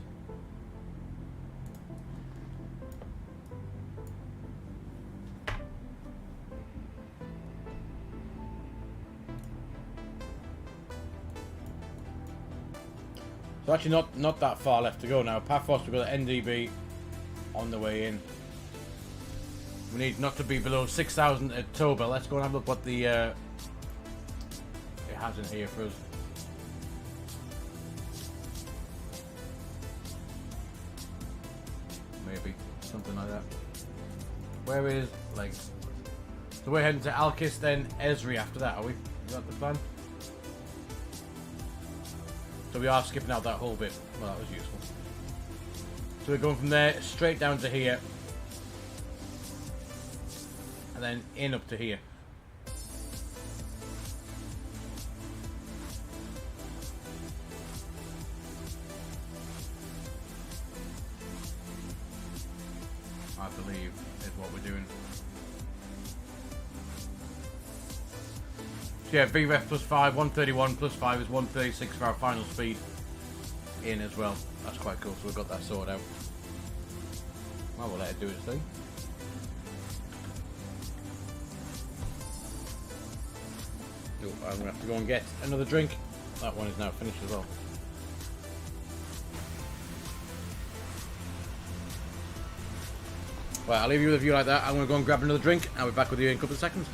B: So actually not that far left to go now. Paphos, we've got an NDB on the way in. We need not to be below 6,000 at Toba. Let's go and have a look what the it has in here for us. Maybe something like that. Where is legs? So we're heading to Alkis, then Esri after that, are we? Is that the plan? So we are skipping out that whole bit. Well, that was useful. So we're going from there straight down to here. And then in up to here. I believe is what we're doing. So yeah, VREF plus 5, 131 plus 5 is 136 for our final speed in as well. That's quite cool, so we've got that sorted out. Well, we'll let it do its thing. Oh, I'm going to have to go and get another drink. That one is now finished as well. Right, I'll leave you with a view like that. I'm going to go and grab another drink. I'll be back with you in a couple of seconds.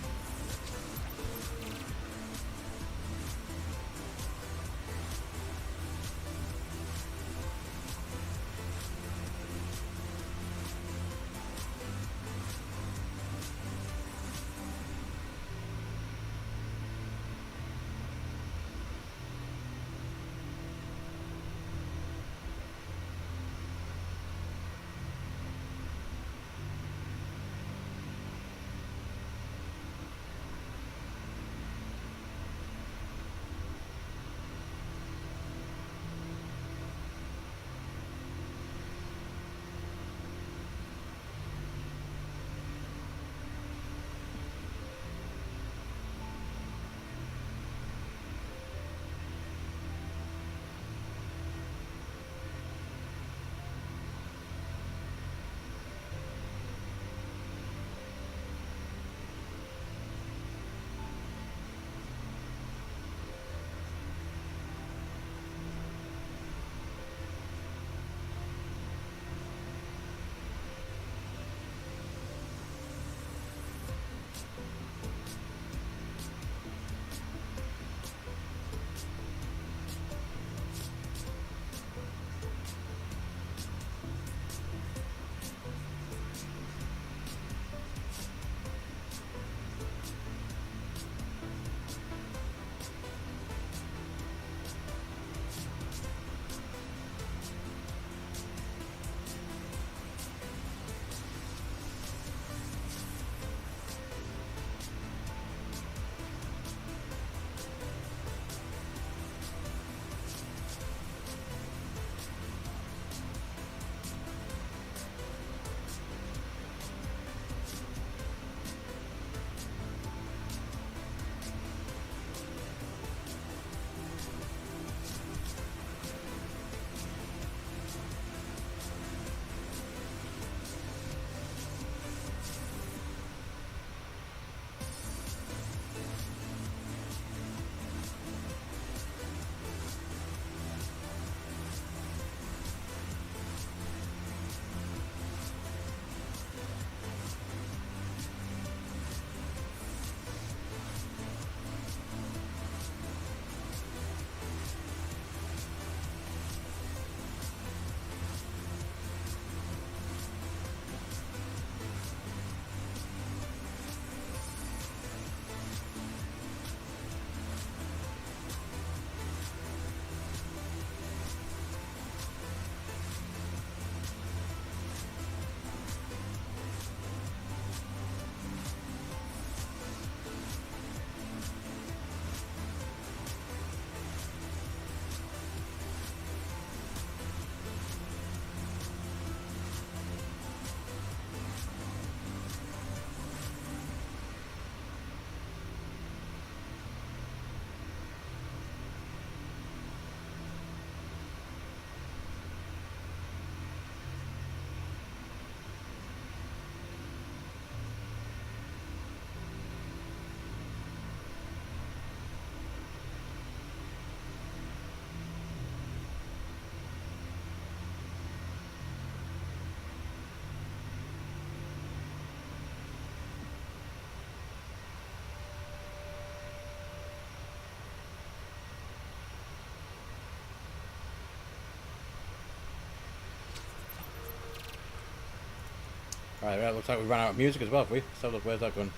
B: Right, well, looks like we ran out of music as well, have we? Let's have a look, where's that gone?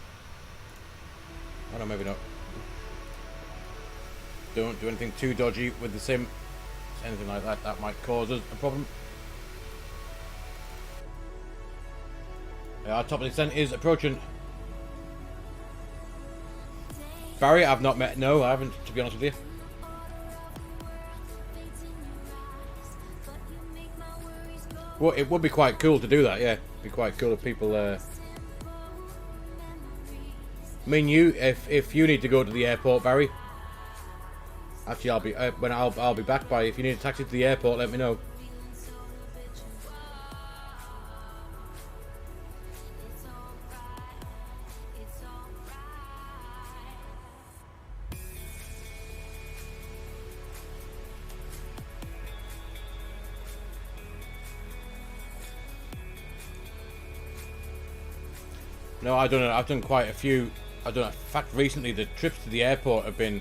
B: Oh no, maybe not. Don't do anything too dodgy with the sim. Anything like that, that might cause us a problem. Yeah, our top of the descent is approaching. Barry, I've not met. No, I haven't, to be honest with you. Well, it would be quite cool to do that, yeah. It'd be quite cool if people. I mean, if you need to go to the airport, Barry. Actually, I'll be I'll be back by. If you need a taxi to the airport, let me know. No, I don't know. I've done quite a few. I don't know. In fact, recently the trips to the airport have been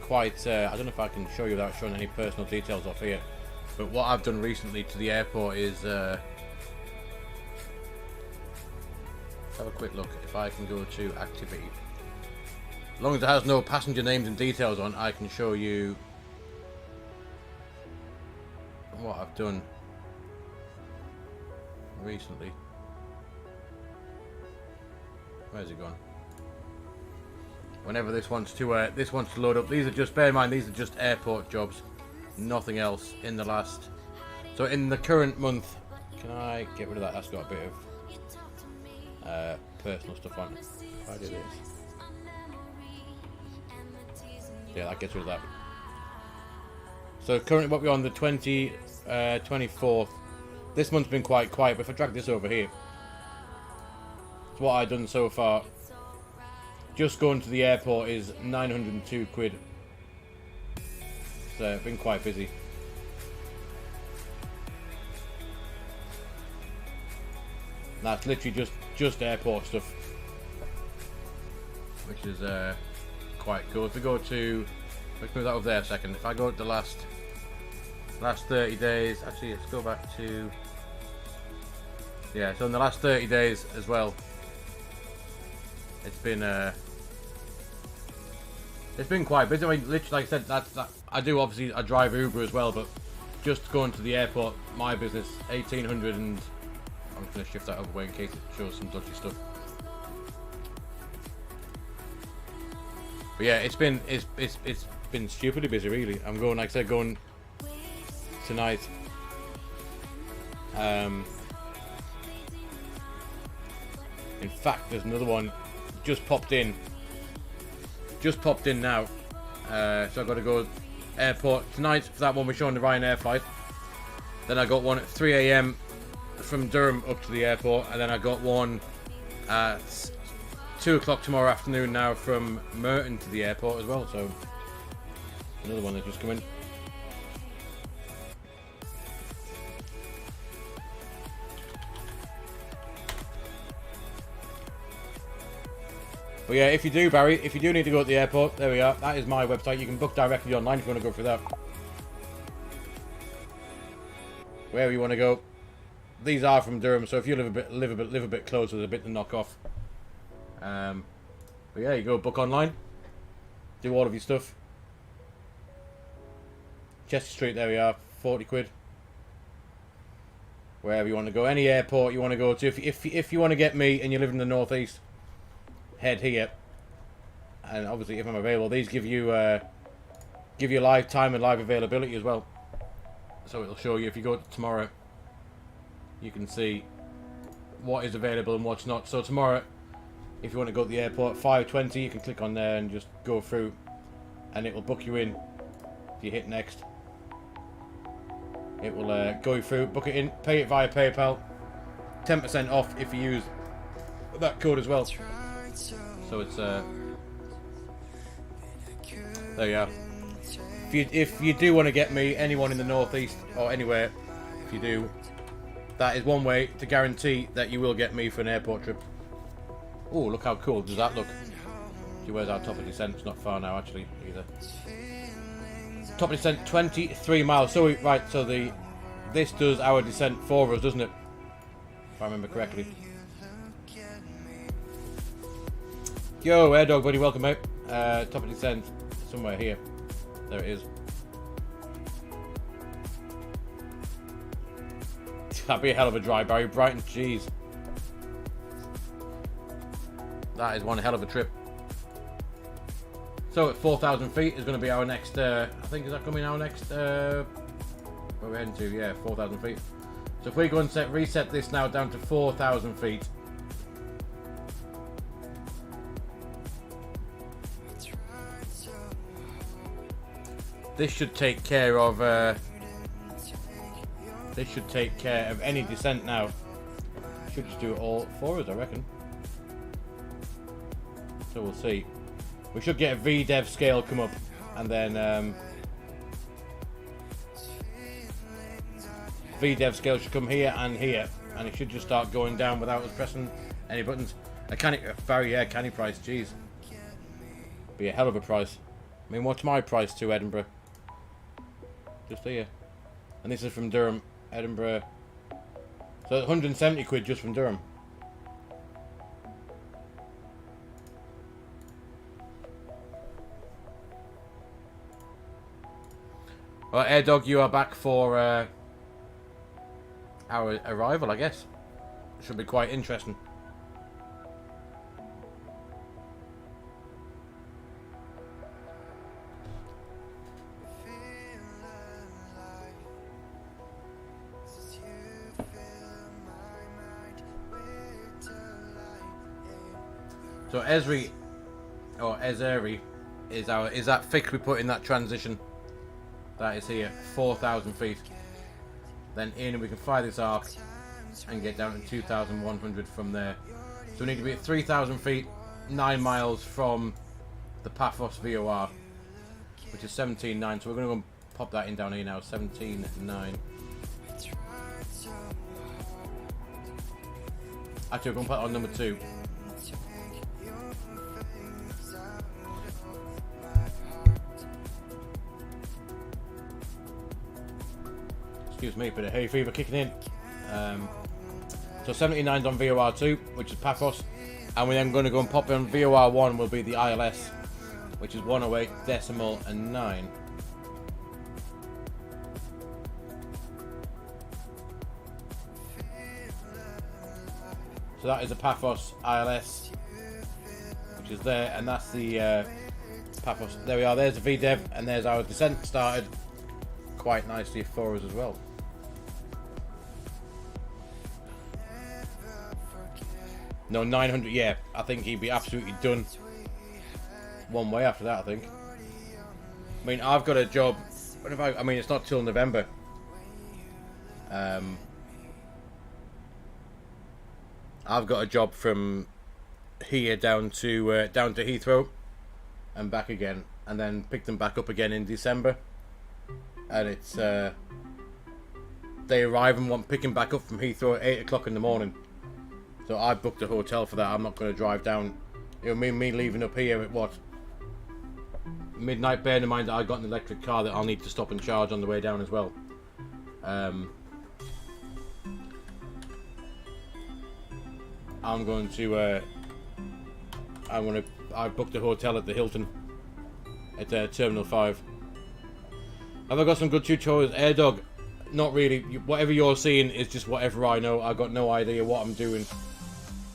B: quite. I don't know if I can show you without showing any personal details off here. But what I've done recently to the airport is have a quick look. If I can go to activity, as long as it has no passenger names and details on, I can show you what I've done recently. Where's it gone? Whenever this wants to load up, these are just, bear in mind, these are just airport jobs, nothing else in the last. So in the current month, can I get rid of that? That's got a bit of personal stuff on. If I do this, yeah, that gets rid of that. So currently, what we're on the 24th. This month's been quite quiet, but if I drag this over here. What I've done so far, just going to the airport, is 902 quid. So I've been quite busy. That's literally just airport stuff, which is quite cool. If we go to, let's move that over there a second. If I go to the last 30 days, actually let's go back to, yeah, so in the last 30 days as well. It's been quite busy. I mean, literally, like I said, that I drive Uber as well, but just going to the airport, my business, 1800, and I'm just going to shift that over way in case it shows some dodgy stuff. But yeah, it's been stupidly busy, really. I'm going, like I said, going tonight. In fact, there's another one. Just popped in now, so I've got to go airport tonight for that one. We're showing the Ryanair flight. Then I got one at 3 AM from Durham up to the airport, and then I got one at 2 o'clock tomorrow afternoon now from Merton to the airport as well. So another one that's just come in. But yeah, if you do, Barry, if you do need to go to the airport, there we are. That is my website. You can book directly online if you want to go through that. Wherever you want to go. These are from Durham, so if you live a bit closer, there's a bit to knock off. But yeah, you go book online, do all of your stuff. Chester Street, there we are, 40 quid. Wherever you want to go, any airport you want to go to. If you want to get me and you live in the northeast, head here, and obviously if I'm available, these give you live time and live availability as well. So it'll show you if you go tomorrow, you can see what is available and what's not. So tomorrow, if you want to go to the airport at 5:20, you can click on there and just go through, and it will book you in. If you hit next, it will go through, book it in, pay it via PayPal, 10% off if you use that code as well. So it's there you are. If you do want to get me, anyone in the northeast or anywhere, if you do, that is one way to guarantee that you will get me for an airport trip. Oh, look how cool does that look. See, where's our top of descent? It's not far now actually either. Top of descent 23 miles. So right, so this does our descent for us, doesn't it? if I remember correctly. Yo, Air Dog buddy, welcome out. Top of descent, somewhere here. There it is. That'd be a hell of a drive, Barry. Brighton, jeez. That is one hell of a trip. So at 4,000 feet is going to be our next, I think, is that going to be our next, where we're heading to? Yeah, 4,000 feet. So if we go and reset this now down to 4,000 feet. This should take care of, any descent now. Should just do it all for us, I reckon. So we'll see. We should get a VDEV scale come up, and then VDEV scale should come here, and it should just start going down without us pressing any buttons. A canny price, jeez. Be a hell of a price. I mean, what's my price to Edinburgh? Just here. And this is from Durham, Edinburgh. So 170 quid just from Durham. Well, Air Dog, you are back for our arrival, I guess. Should be quite interesting. So Esri, or Esri, is that fix we put in that transition. That is here, 4,000 feet. Then in, we can fly this arc and get down to 2,100 from there. So we need to be at 3,000 feet, 9 miles from the Paphos VOR, which is 17.9. So we're going to go and pop that in down here now, 17.9. Actually, we're going to put it on number 2. Excuse me, bit of hay fever kicking in. So 79's on VOR2, which is Paphos, and we're then going to go and pop in VOR1 will be the ILS, which is 108.9. So that is a Paphos ILS, which is there, and that's the Paphos. There we are, there's the VDEV, and there's our descent started quite nicely for us as well. No, 900, yeah, I think he'd be absolutely done one way after that, I think. I mean, I've got a job, I mean, it's not till November. I've got a job from here down to Heathrow and back again, and then pick them back up again in December. And it's they arrive and want picking back up from Heathrow at 8 o'clock in the morning. So I booked a hotel for that. I'm not going to drive down. It'll mean me leaving up here at what? Midnight, bearing in mind that I got an electric car that I'll need to stop and charge on the way down as well. I've booked a hotel at the Hilton at Terminal 5. Have I got some good tutorials? Air Dog, not really. Whatever you're seeing is just whatever I know. I've got no idea what I'm doing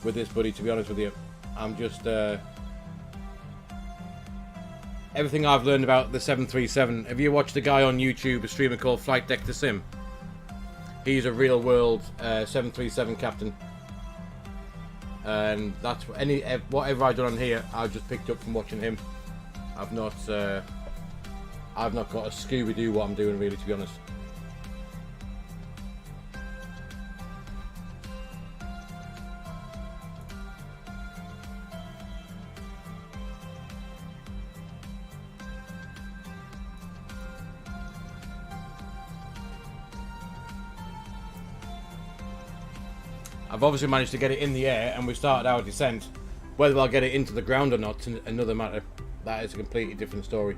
B: with this, buddy, to be honest with you. I'm just everything I've learned about the 737. Have you watched a guy on YouTube, a streamer called Flight Deck to Sim? He's a real world 737 captain, and that's whatever I've done on here, I've just picked up from watching him. I've not got a Scooby-Doo what I'm doing, really, to be honest. I've obviously managed to get it in the air, and we started our descent. Whether I'll get it into the ground or not is another matter. That is a completely different story.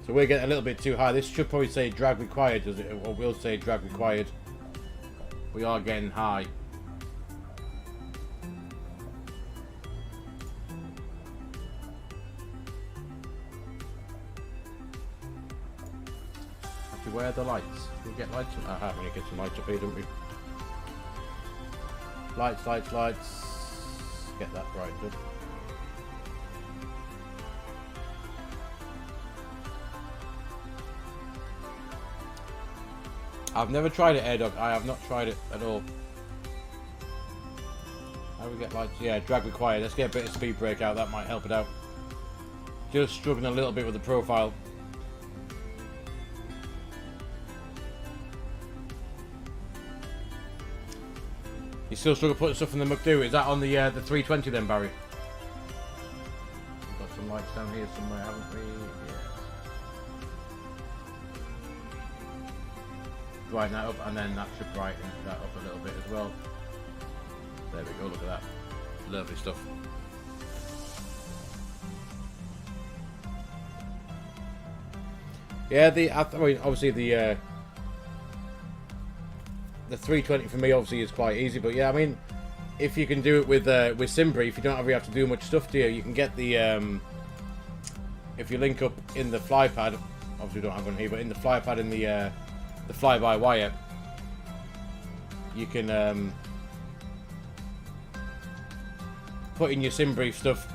B: So we're getting a little bit too high. This should probably say drag required, does it? Or will say drag required. We are getting high. Actually, where are the lights? Can we get lights? Aha, we need to get some lights up here, don't we? Lights, lights, lights. Get that brightened up. I've never tried it, AirDog. I have not tried it at all. How do we get lights? Yeah, drag required. Let's get a bit of speed brake out. That might help it out. Just struggling a little bit with the profile. You still struggle putting stuff in the McDo? Is that on the 320 then, Barry? We've got some lights down here somewhere, haven't we? Yeah. Brighten that up, and then that should brighten that up a little bit as well. There we go, look at that. Lovely stuff. Yeah, I mean, obviously the 320 for me obviously is quite easy, but yeah, I mean, if you can do it with SimBrief, you don't really have to do much stuff to you. You can get the if you link up in the flypad, obviously we don't have one here, but in the flypad in the fly-by-wire, you can put in your SimBrief stuff,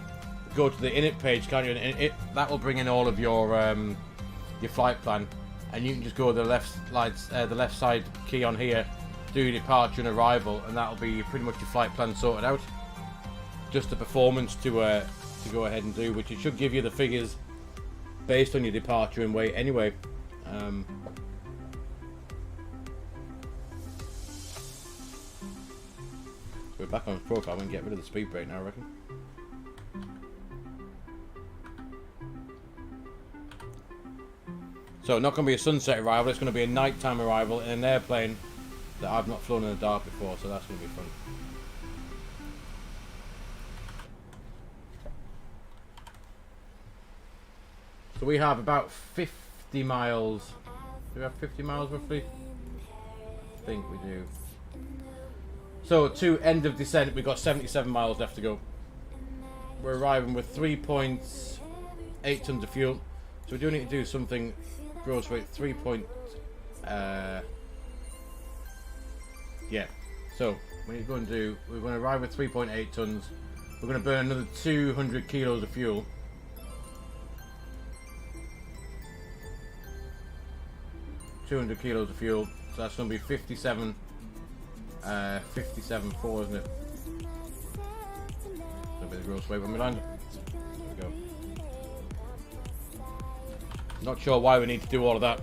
B: go to the init page, can't you? And that will bring in all of your flight plan, and you can just go to the left side key on here, do your departure and arrival, and that'll be pretty much your flight plan sorted out. Just the performance to go ahead and do, which it should give you the figures based on your departure and weight anyway. We're back on profile. We can get rid of the speed brake now, I reckon. So not going to be a sunset arrival, it's going to be a nighttime arrival in an airplane that I've not flown in the dark before, so that's going to be fun. So we have about 50 miles. Do we have 50 miles roughly? I think we do. So to end of descent, we've got 77 miles left to go. We're arriving with 3.8 tons of fuel. So we do need to do something gross rate 3. Yeah. So we're going to arrive with 3.8 tons. We're going to burn another 200 kilos of fuel. So that's going to be 57. 57.4, isn't it? That'll be the gross weight when we land. There we go. Not sure why we need to do all of that.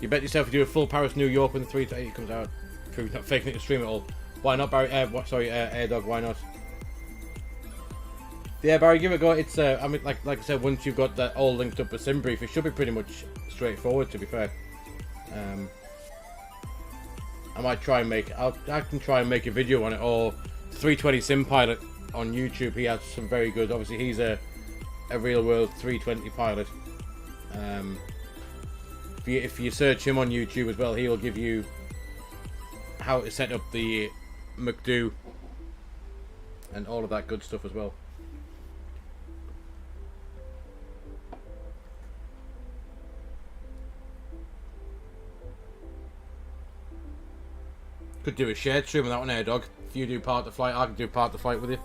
B: You bet yourself you do a full Paris New York when the 380 comes out. True, not faking it to stream at all. Why not, Barry? AirDog, why not? Yeah, Barry, give it a go. It's I mean, like I said, once you've got that all linked up with SimBrief, it should be pretty much straightforward, to be fair. I might try and I can try and make a video on it, or 320 Sim Pilot on YouTube. He has some very good, obviously he's a real world 320 pilot. If you search him on YouTube as well, he will give you how to set up the McDo and all of that good stuff as well. Could do a shared stream on that one, AirDog. If you do part of the flight, I can do part of the flight with you.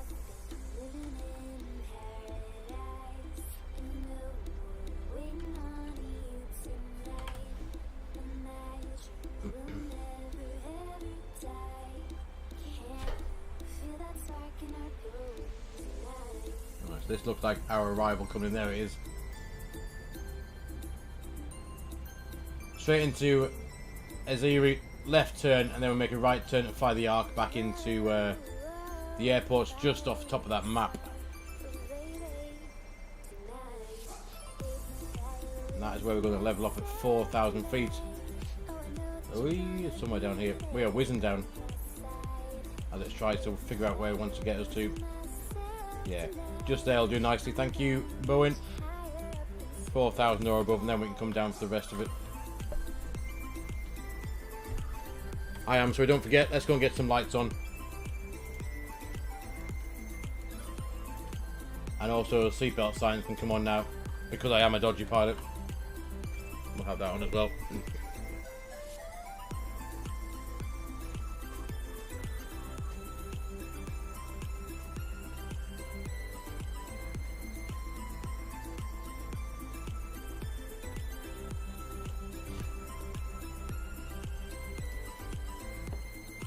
B: Right, so this looks like our arrival coming in. There it is. Straight into Aziri. Left turn, and then we'll make a right turn and fly the arc back into the airports just off the top of that map. And that is where we're going to level off at 4,000 feet. Oh, somewhere down here. We are whizzing down. as it tries to figure out where it wants to get us to. Yeah, just there will do nicely. Thank you, Bowen. 4,000 or above, and then we can come down for the rest of it. I am, so don't forget, let's go and get some lights on. And also seatbelt signs can come on now, because I am a dodgy pilot. We'll have that on as well.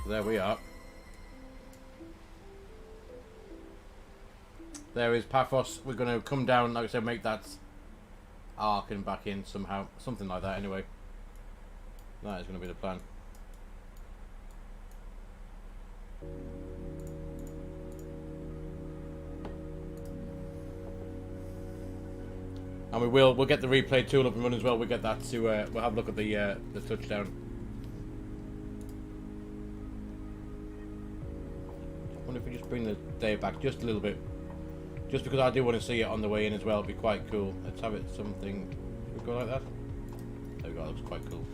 B: There we are. There is Paphos. We're going to come down, like I said, make that arc and back in somehow. Something like that anyway. That is going to be the plan. And we'll get the replay tool up and running as well. We'll get that to we'll have a look at the touchdown. I wonder if we just bring the day back just a little bit. Just because I do want to see it on the way in as well. It'd be quite cool. Let's have it something. Should we go like that? There we go. That looks quite cool.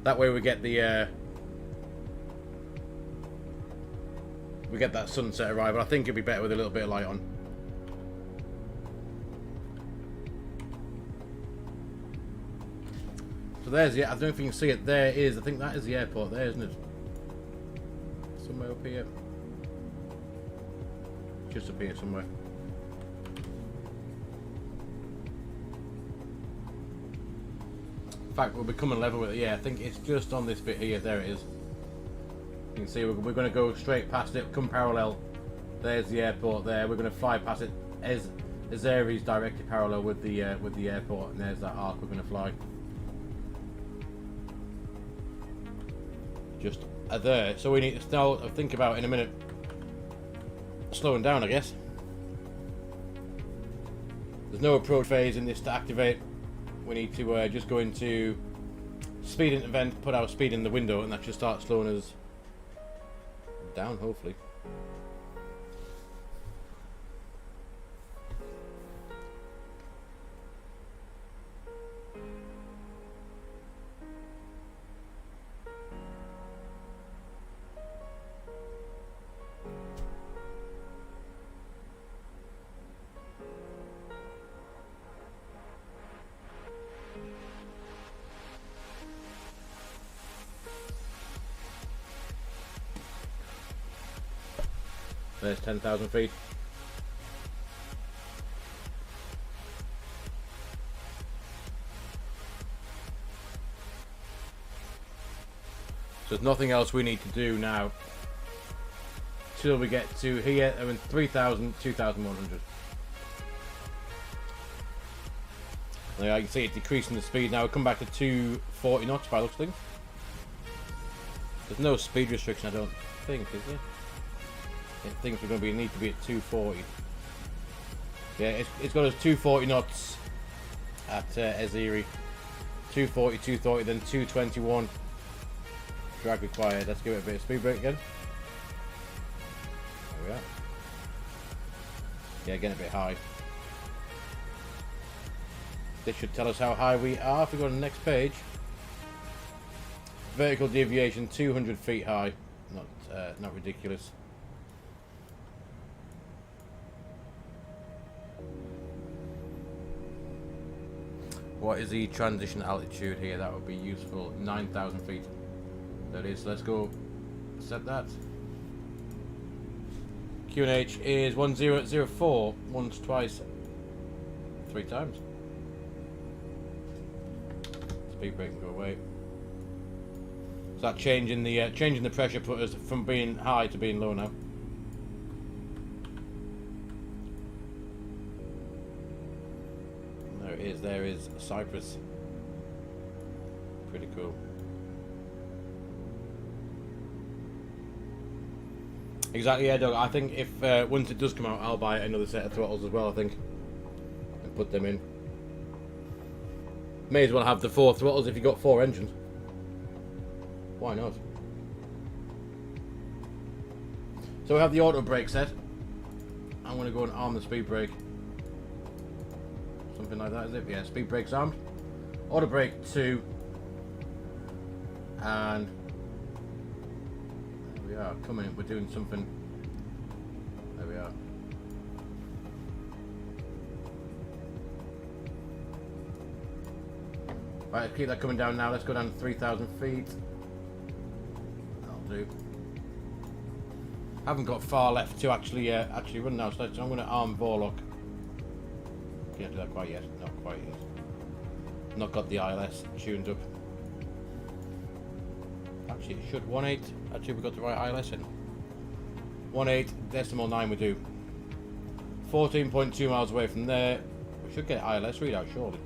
B: That way we get the we get that sunset arrival. I think it'd be better with a little bit of light on. So there's I don't know if you can see it. There is. I think that is the airport there, isn't it? Somewhere up here. Just up here somewhere. In fact, we'll be coming level with it. Yeah, I think it's just on this bit here. There it is. You can see we're going to go straight past it, come parallel. There's the airport there. We're going to fly past it. Azeri is directly parallel with the airport, and there's that arc we're going to fly. Just there. So we need to start think about in a minute. Slowing down, I guess. There's no approach phase in this to activate. We need to just go into speed event, put our speed in the window, and that should start slowing us down, hopefully. There's 10,000 feet. So there's nothing else we need to do now till we get to here. I mean 3,000, 2,100. There you can see it decreasing the speed now. We'll come back to 240 knots by looks of things. There's no speed restriction, I don't think, is there? It thinks we're going to need to be at 240. Yeah, it's got us 240 knots at Azeri. 240, 230, then 221. Drag required. Let's give it a bit of speed brake again. There we are. Yeah, getting a bit high. This should tell us how high we are. If we go to the next page. Vertical deviation 200 feet high. Not ridiculous. What is the transition altitude here? That would be useful. 9,000 feet. That is. Let's go set that. QNH is 1004. Once, twice, 3 times. Speed brake can go away. So that changing the pressure put us from being high to being low now. There is Cyprus. Pretty cool. Exactly, yeah, Doug. I think if once it does come out, I'll buy another set of throttles as well, I think, and put them in. May as well have the 4 throttles if you've got 4 engines. Why not? So we have the auto brake set. I'm going to go and arm the speed brake. Something like that, is it? Yeah, speed brake's armed. Auto brake 2. And there we are, coming in. We're doing something. There we are. Right, let's keep that coming down now. Let's go down to 3,000 feet. That'll do. Haven't got far left to actually run now, so I'm going to arm Vorlock. Can't do that quite yet. Not quite yet. Not got the ILS tuned up. Actually, it should 1.8. Actually, we got the right ILS in. 1.8.9 we do. 14.2 miles away from there. We should get ILS readout surely.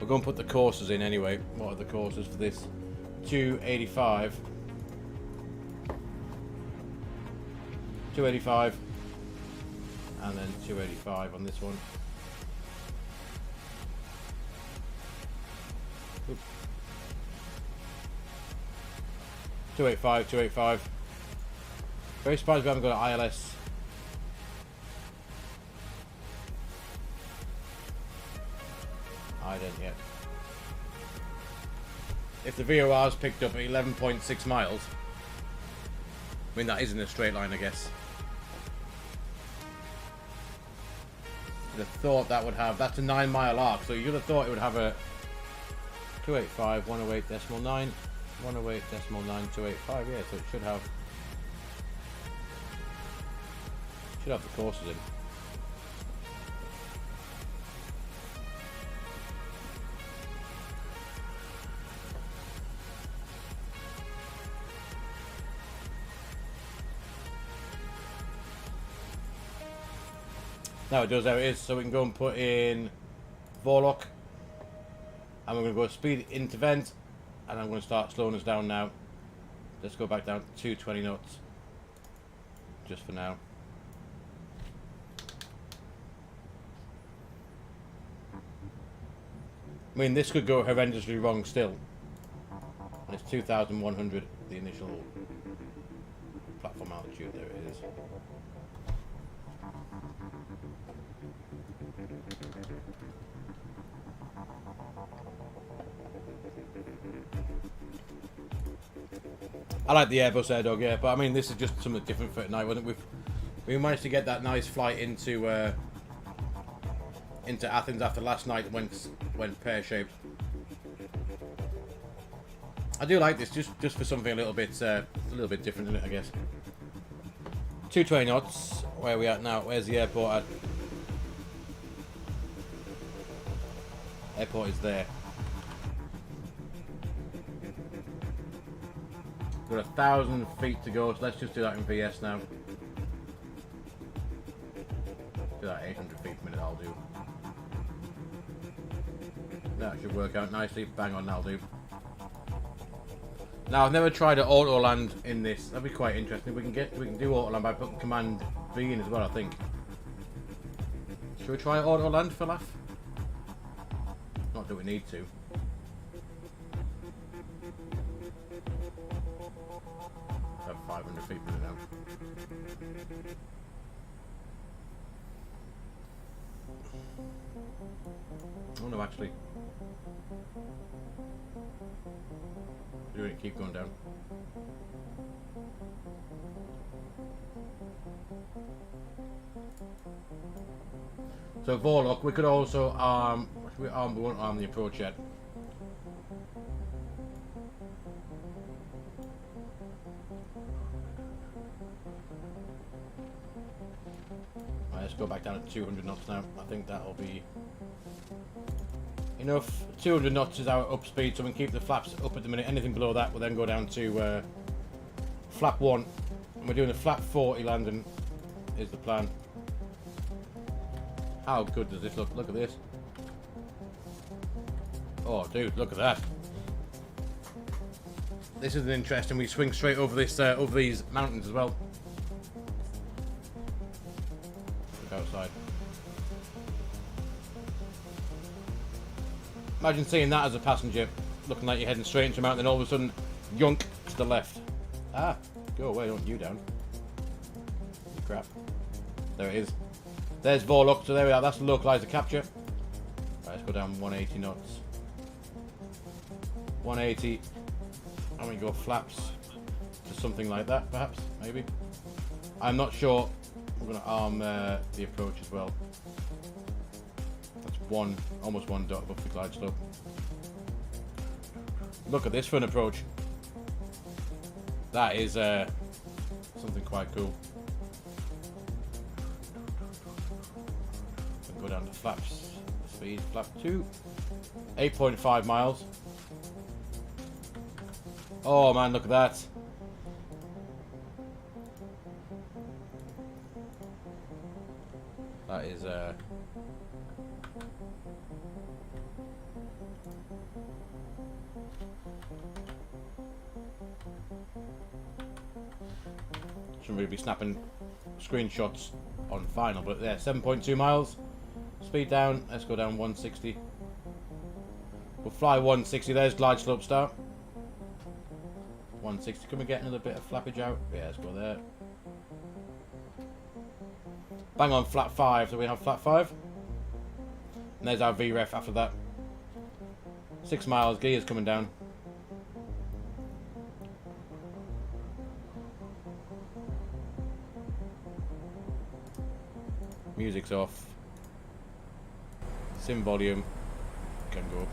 B: We're going to put the courses in anyway. What are the courses for this? 285. 285. And then 285 on this one. Oops. 285, 285. Very surprised we haven't got an ILS. I don't yet. If the VOR's picked up at 11.6 miles, I mean that is in a straight line, I guess. You'd have thought that would have, that's a 9-mile arc, so you'd have thought it would have a 285, 108.9, 108.9, 285, yeah, so it should have the courses in. Now it does how it is, so we can go and put in Vorlock, and we're going to go speed into vent, and I'm going to start slowing us down now. Let's go back down to 220 knots, just for now. I mean, this could go horrendously wrong still, and it's 2,100, the initial platform altitude, there it is. I like the Airbus Air Dog, yeah, but I mean this is just something different for tonight, wasn't it? We managed to get that nice flight into Athens after last night went pear-shaped. I do like this just for something a little bit different in it, I guess. 220 knots. Where are we at now? Where's the airport at? Airport is there. We've got 1,000 feet to go, so let's just do that in VS now. Do that 800 feet per minute, I'll do. That should work out nicely. Bang on, that'll do. Now, I've never tried an auto land in this. That'd be quite interesting. We can do auto land by putting Command V in as well, I think. Should we try auto land for laugh? Not that we need to. Have 500 feet per minute now. Oh no, actually. Do it, keep going down. So Vorlock, we could also arm. We won't arm the approach yet. Right, let's go back down to 200 knots now. I think that'll be enough. 200 knots is our up speed, so we can keep the flaps up at the minute. Anything below that will then go down to flap 1. And we're doing a flap 40 landing is the plan. How good does this look? Look at this. Oh, dude, look at that. This is an interesting. We swing straight over this, over these mountains as well. Look outside. Imagine seeing that as a passenger, looking like you're heading straight into a mountain, and all of a sudden Yunk to the left. Ah, go away, don't you down. Crap. There it is. There's Vorlock, so there we are. That's the localizer capture. Right, let's go down 180 knots. 180. And we go flaps to something like that, perhaps, maybe. I'm not sure. We're going to arm the approach as well. That's almost one dot above the glide slope. Look at this for an approach. That is something quite cool. Go down to flaps. Speed, flap 2. 8.5 miles. Oh man, look at that. That is shouldn't really be snapping screenshots on final, but yeah, 7.2 miles. Speed down, let's go down 160. We'll fly 160, there's glide slope start. 160, can we get another bit of flappage out? Yeah, let's go there. Bang on flat 5, so we have flat 5. And there's our VREF after that. 6 miles, gears coming down. Music's off. Sim volume can go up.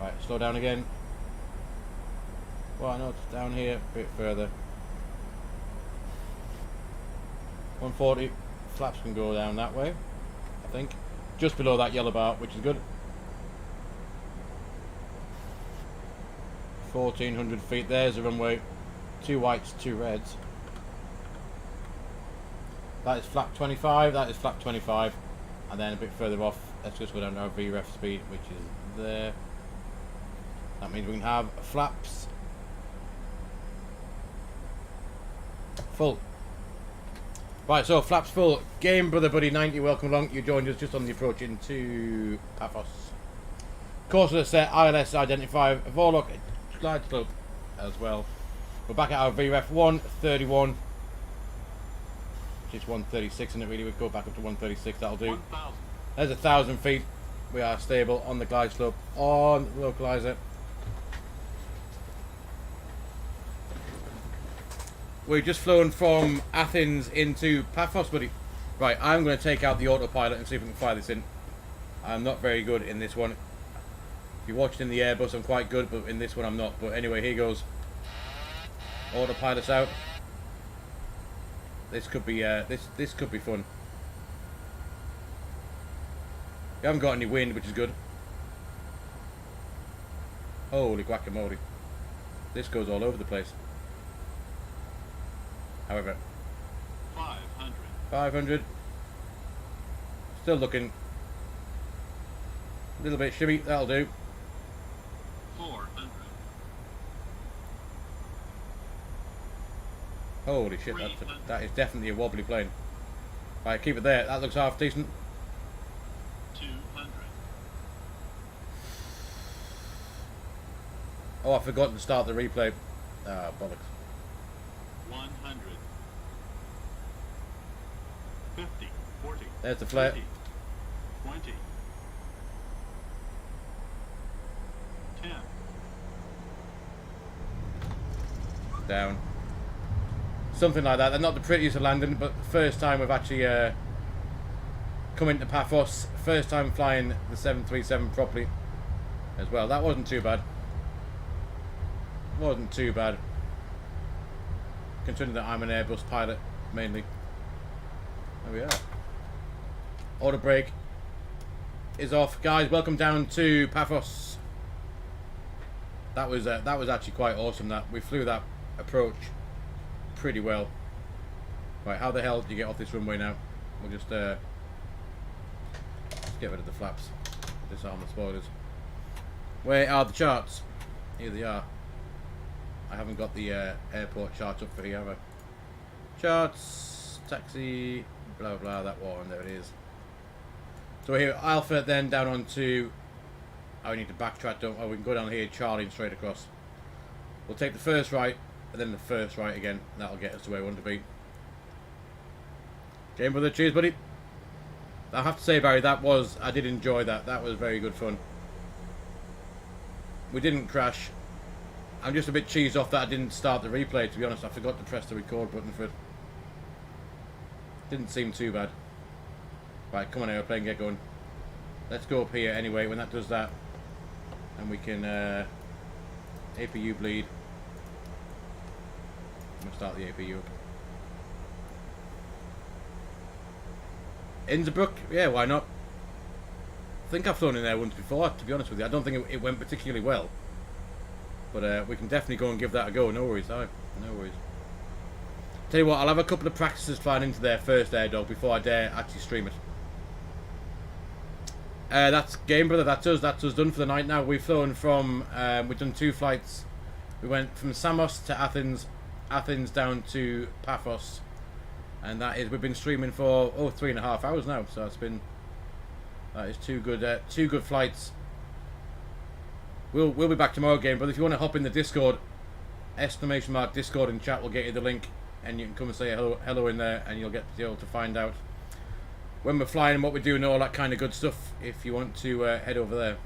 B: Right, slow down again. Why not? Down here, a bit further. 140. Flaps can go down that way, I think. Just below that yellow bar, which is good. 1,400 feet. There's the runway. 2 whites, 2 reds. That is flap 25. That is flap 25. And then a bit further off, let's just go down to our VREF speed, which is there. That means we can have flaps full. Right, so flaps full. Game Brother Buddy 90, welcome along. You joined us just on the approach into Paphos. CORSAIR set, ILS identify, Vorlock, glide slope as well. We're back at our VREF 131. Which is 136, and it really would go back up to 136. That'll do.
F: 1,000.
B: There's 1,000 feet. We are stable on the glide slope on the localizer. We've just flown from Athens into Paphos, buddy. Right, I'm going to take out the autopilot and see if we can fly this in. I'm not very good in this one. If you watched in the Airbus, I'm quite good, but in this one I'm not. But anyway, here goes. Autopilot's out. This could be this could be fun. We haven't got any wind, which is good. Holy guacamole. This goes all over the place. However,
F: 500.
B: 500. Still looking a little bit shimmy. That'll do.
F: 400.
B: Holy shit, that is definitely a wobbly plane. Right, keep it there. That looks half decent.
F: 200.
B: Oh, I've forgotten to start the replay. Ah, bollocks.
F: 100. 50. 40.
B: There's the flare.
F: 30, 20. 10.
B: Down. Something like that. They're not the prettiest of landing, but first time we've actually come into Paphos. First time flying the 737 properly as well. That wasn't too bad. Wasn't too bad. Considering that I'm an Airbus pilot, mainly. There we are. Auto brake is off. Guys, welcome down to Paphos. That was actually quite awesome. That we flew that approach pretty well. Right, how the hell do you get off this runway now? We'll just get rid of the flaps. Disarm the spoilers. Where are the charts? Here they are. I haven't got the airport charts up for you, have I? Charts, taxi, blah blah, that one, there it is. So we're here, Alpha, then down on to I need to backtrack, don't we? We can go down here, Charlie, and straight across. We'll take the first right, and then the first right again. That'll get us to where we want to be. Game brother, cheers, buddy. I have to say, Barry, I did enjoy that. That was very good fun. We didn't crash. I'm just a bit cheesed off that I didn't start the replay, to be honest. I forgot to press the record button for it. Didn't seem too bad. Right, come on, airplane, get going. Let's go up here anyway, when that does that. And we can APU bleed. I'm going to start the APU up. Innsbruck? Yeah, why not? I think I've flown in there once before, to be honest with you. I don't think it went particularly well. But we can definitely go and give that a go. No worries, no worries. Tell you what, I'll have a couple of practices flying into there first, Dog, before I dare actually stream it. That's game, brother. That's us done for the night now. We've flown from, we've done 2 flights. We went from Samos to Athens, Athens down to Paphos. And we've been streaming for 3.5 hours now. So that is 2 good flights. We'll be back tomorrow, game, but if you want to hop in the Discord, ! Discord in chat will get you the link, and you can come and say hello in there, and you'll get to be able to find out when we're flying and what we're doing, all that kind of good stuff. If you want to head over there.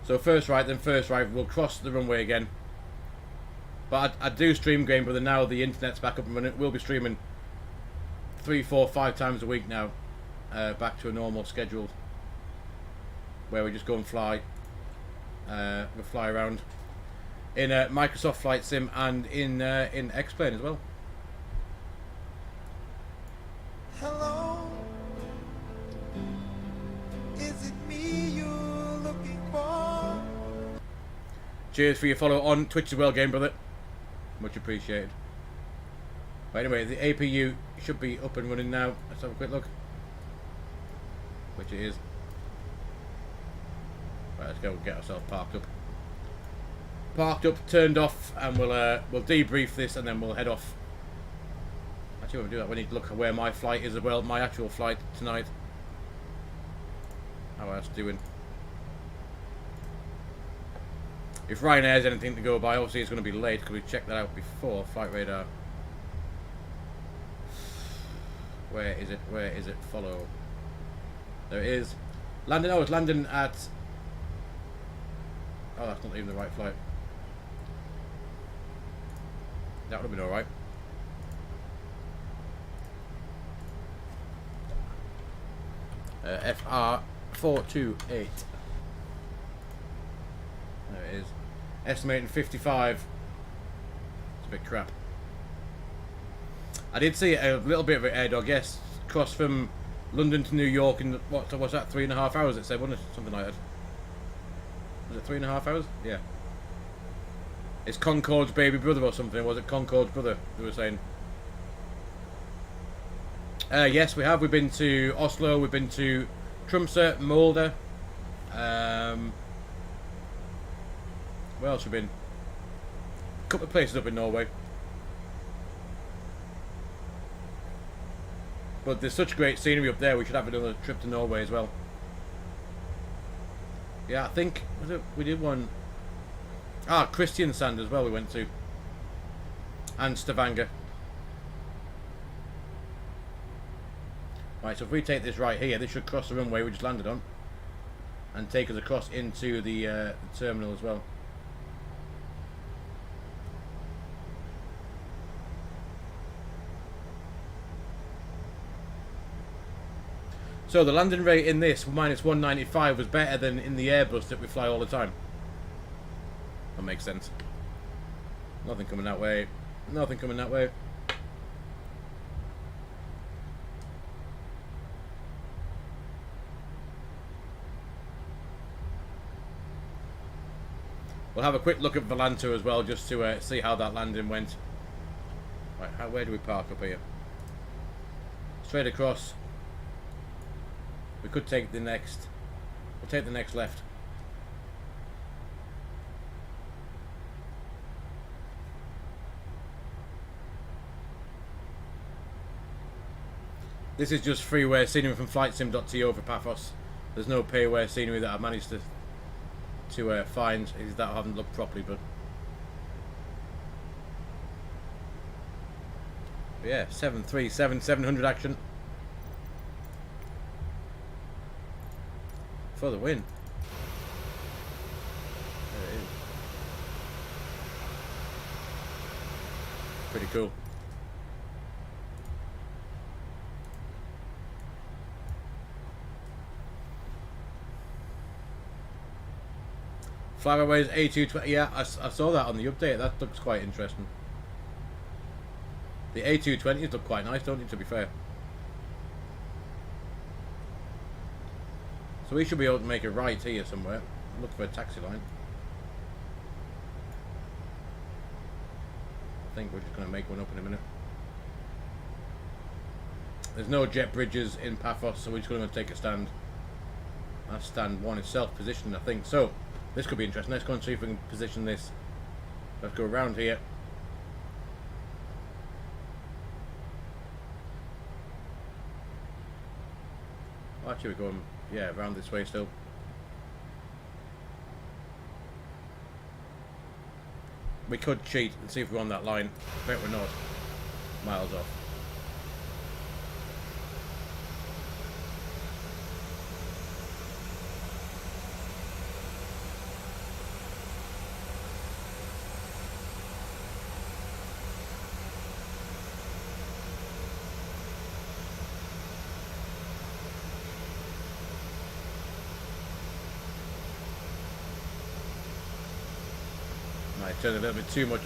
B: So first right, we'll cross the runway again. But I do stream, game brother. Now the internet's back up and running. We'll be streaming 3, 4, 5 times a week now. Back to a normal schedule where we just go and fly. We fly around in Microsoft Flight Sim and in X-Plane as well.
A: Hello, is it me you're looking for?
B: Cheers for your follow on Twitch as well, game brother. Much appreciated. But anyway, the APU should be up and running now. Let's have a quick look. Which it is. Right, let's go and get ourselves parked up, turned off, and we'll debrief this, and then we'll head off. Actually, when we do that, we need to look at where my flight is as well. My actual flight tonight. How that's doing. If Ryanair has anything to go by, obviously it's going to be late because we checked that out before. Flight radar. Where is it? Where is it? Follow. There it is. Landing. Oh, it's landing at. Oh, that's not even the right flight. That would have been alright. FR428. There it is. Estimating 55. It's a bit crap. I did see a little bit of an air dog, yes. Cross from London to New York in what's that? 3.5 hours. It said, wasn't it? Something like that. Was it 3.5 hours? Yeah. It's Concorde's baby brother or something. Was it Concorde's brother? They were saying. Yes, we have. We've been to Oslo. We've been to Tromsø, Molde. Where else have we been? A couple of places up in Norway. But there's such great scenery up there. We should have another trip to Norway as well. Yeah, I think we did one. Kristiansand as well. We went to, and Stavanger. Right, so if we take this right here, this should cross the runway we just landed on, and take us across into the terminal as well. So the landing rate in this, minus 195, was better than in the Airbus that we fly all the time. That makes sense. Nothing coming that way. Nothing coming that way. We'll have a quick look at Volanta as well, just to see how that landing went. Right, where do we park up here? Straight across. We could take the next. We'll take the next left. This is just freeware scenery from flightsim.to for Paphos. There's no payware scenery that I've managed to find. That I haven't looked properly, but yeah, 737 700 action for the win. There it is. Pretty cool. Flybyways A220. Yeah, I saw that on the update. That looks quite interesting. The A220s look quite nice, don't they, to be fair? So we should be able to make a right here somewhere. Look for a taxi line. I think we're just going to make one up in a minute. There's no jet bridges in Paphos, so we're just going to take a stand. That's stand 1 is self-positioned, I think. So, this could be interesting. Let's go and see if we can position this. Let's go around here. Oh, actually, we're going, yeah, around this way still. We could cheat and see if we're on that line. I bet we're not. Miles off. Might turn a little bit too much.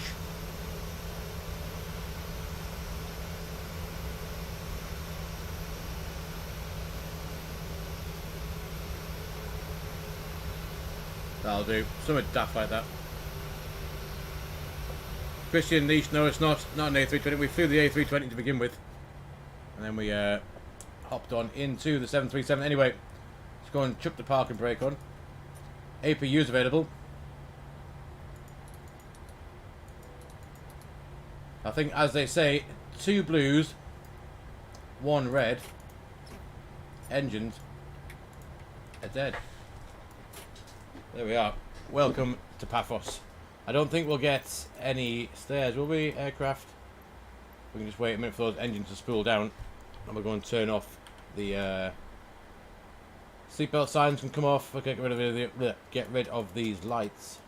B: That'll do. Something daft like that. Christian Niche, no, it's not an A320. We flew the A320 to begin with, and then we hopped on into the 737. Anyway, let's go and chuck the parking brake on. APU's available. I think, as they say, 2 blues, 1 red. Engines are dead. There we are. Welcome to Paphos. I don't think we'll get any stairs, will we, aircraft? We can just wait a minute for those engines to spool down. And we're going to turn off the seatbelt signs can come off. Okay, get rid of these lights.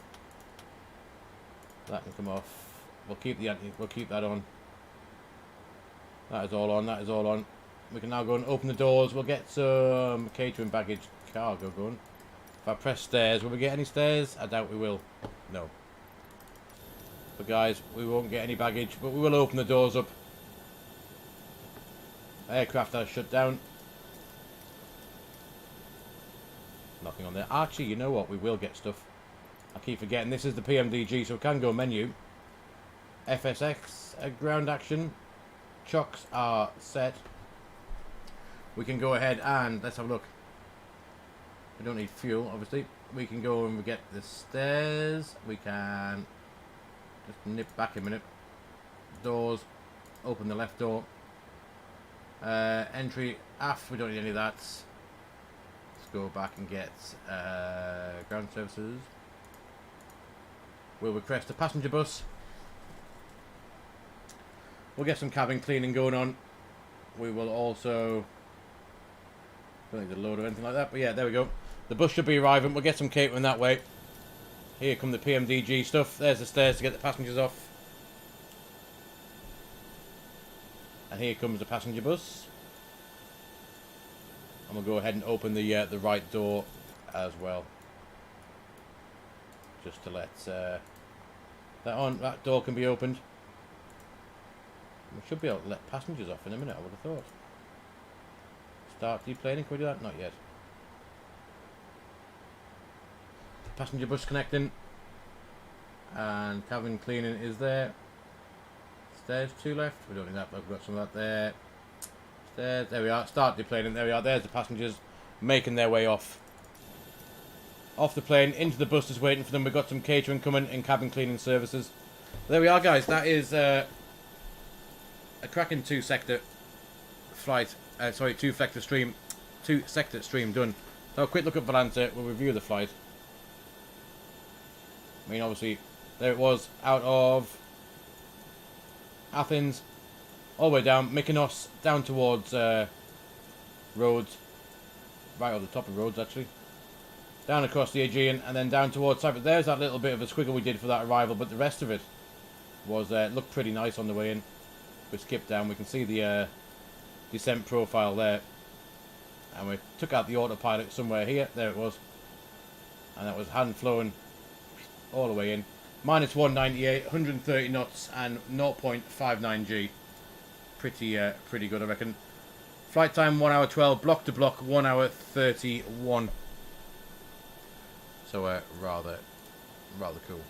B: That can come off. We'll keep that on. That is all on. That is all on. We can now go and open the doors. We'll get some catering baggage cargo going. If I press stairs, will we get any stairs? I doubt we will. No. But guys, we won't get any baggage, but we will open the doors up. Aircraft are shut down. Nothing on there. Actually, you know what? We will get stuff. I keep forgetting. This is the PMDG, so we can go menu. FSX, ground action. Chocks are set. We can go ahead and let's have a look. We don't need fuel, obviously. We can go and we get the stairs. We can just nip back a minute. Doors. Open the left door. Entry aft. We don't need any of that. Let's go back and get ground services. We'll request a passenger bus. We'll get some cabin cleaning going on. We will also... don't need to load or anything like that, but yeah, there we go. The bus should be arriving. We'll get some catering that way. Here come the PMDG stuff. There's the stairs to get the passengers off. And here comes the passenger bus. And we'll go ahead and open the right door as well. Just to let that door can be opened. We should be able to let passengers off in a minute, I would have thought. Start deplaning, can we do that? Not yet. Passenger bus connecting. And cabin cleaning is there. Stairs 2 left. We don't need that, but we've got some of that there. Stairs, there we are. Start deplaning, there we are. There's the passengers making their way off. Off the plane, into the bus, just waiting for them. We've got some catering coming and cabin cleaning services. There we are, guys. That is... a cracking 2 sector flight, sorry, 2 sector stream done. So a quick look at Volante, we'll review the flight. I mean, obviously, there it was, out of Athens, all the way down, Mykonos, down towards Rhodes, right over the top of Rhodes, actually. Down across the Aegean, and then down towards Cyprus. There's that little bit of a squiggle we did for that arrival, but the rest of it was looked pretty nice on the way in. We skipped down, we can see the descent profile there. And we took out the autopilot somewhere here. There it was. And that was hand flowing all the way in. Minus 198, 130 knots and 0.59 G. Pretty good, I reckon. Flight time 1 hour 12, block to block 1 hour 31. So rather cool.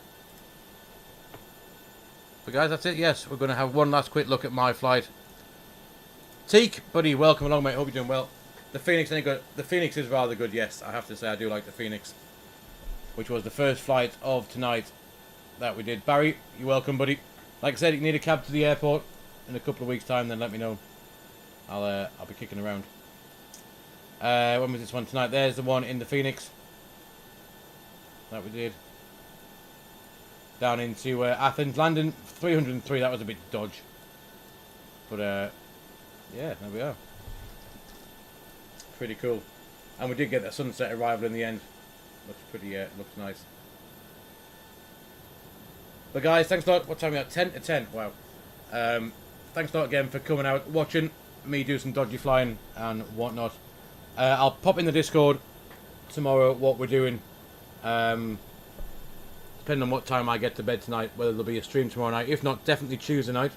B: But guys, that's it. Yes, we're going to have one last quick look at my flight. Teak, buddy, welcome along, mate. Hope you're doing well. The Phoenix, any good? The Phoenix is rather good, yes. I have to say I do like the Phoenix. Which was the first flight of tonight that we did. Barry, you're welcome, buddy. Like I said, you need a cab to the airport in a couple of weeks' time, then let me know. I'll be kicking around. When was this one tonight? There's the one in the Phoenix that we did. Down into Athens, landing 303. That was a bit dodge. But yeah, there we are. Pretty cool. And we did get that sunset arrival in the end. Looks pretty, looks nice. But guys, thanks a lot. What time are we at? 10 to 10. Wow. Thanks a lot again for coming out, watching me do some dodgy flying and whatnot. I'll pop in the Discord tomorrow what we're doing. Depending on what time I get to bed tonight, whether there'll be a stream tomorrow night. If not, definitely Tuesday night.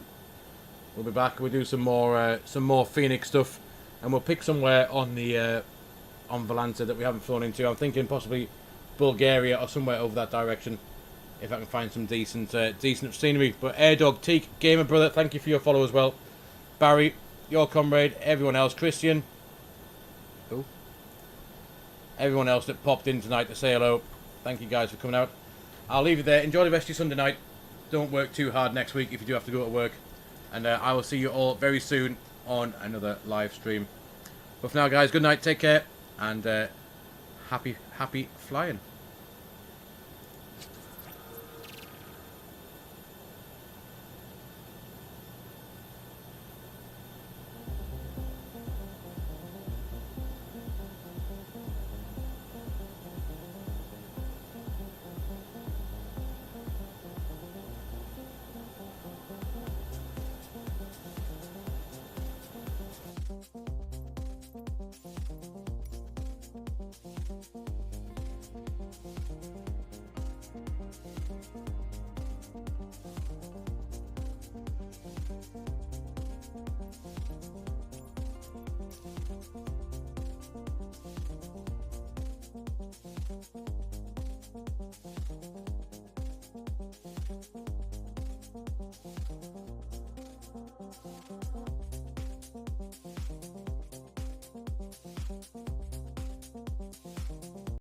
B: We'll be back. We'll do some more Phoenix stuff. And we'll pick somewhere on the on Volante that we haven't flown into. I'm thinking possibly Bulgaria or somewhere over that direction, if I can find some decent scenery. But Airdog, Teak, Gamer Brother, thank you for your follow as well. Barry, your comrade, everyone else, Christian, everyone else that popped in tonight to say hello. Thank you guys for coming out. I'll leave it there. Enjoy the rest of your Sunday night. Don't work too hard next week if you do have to go to work. And I will see you all very soon on another live stream. But for now, guys, good night, take care, and happy flying.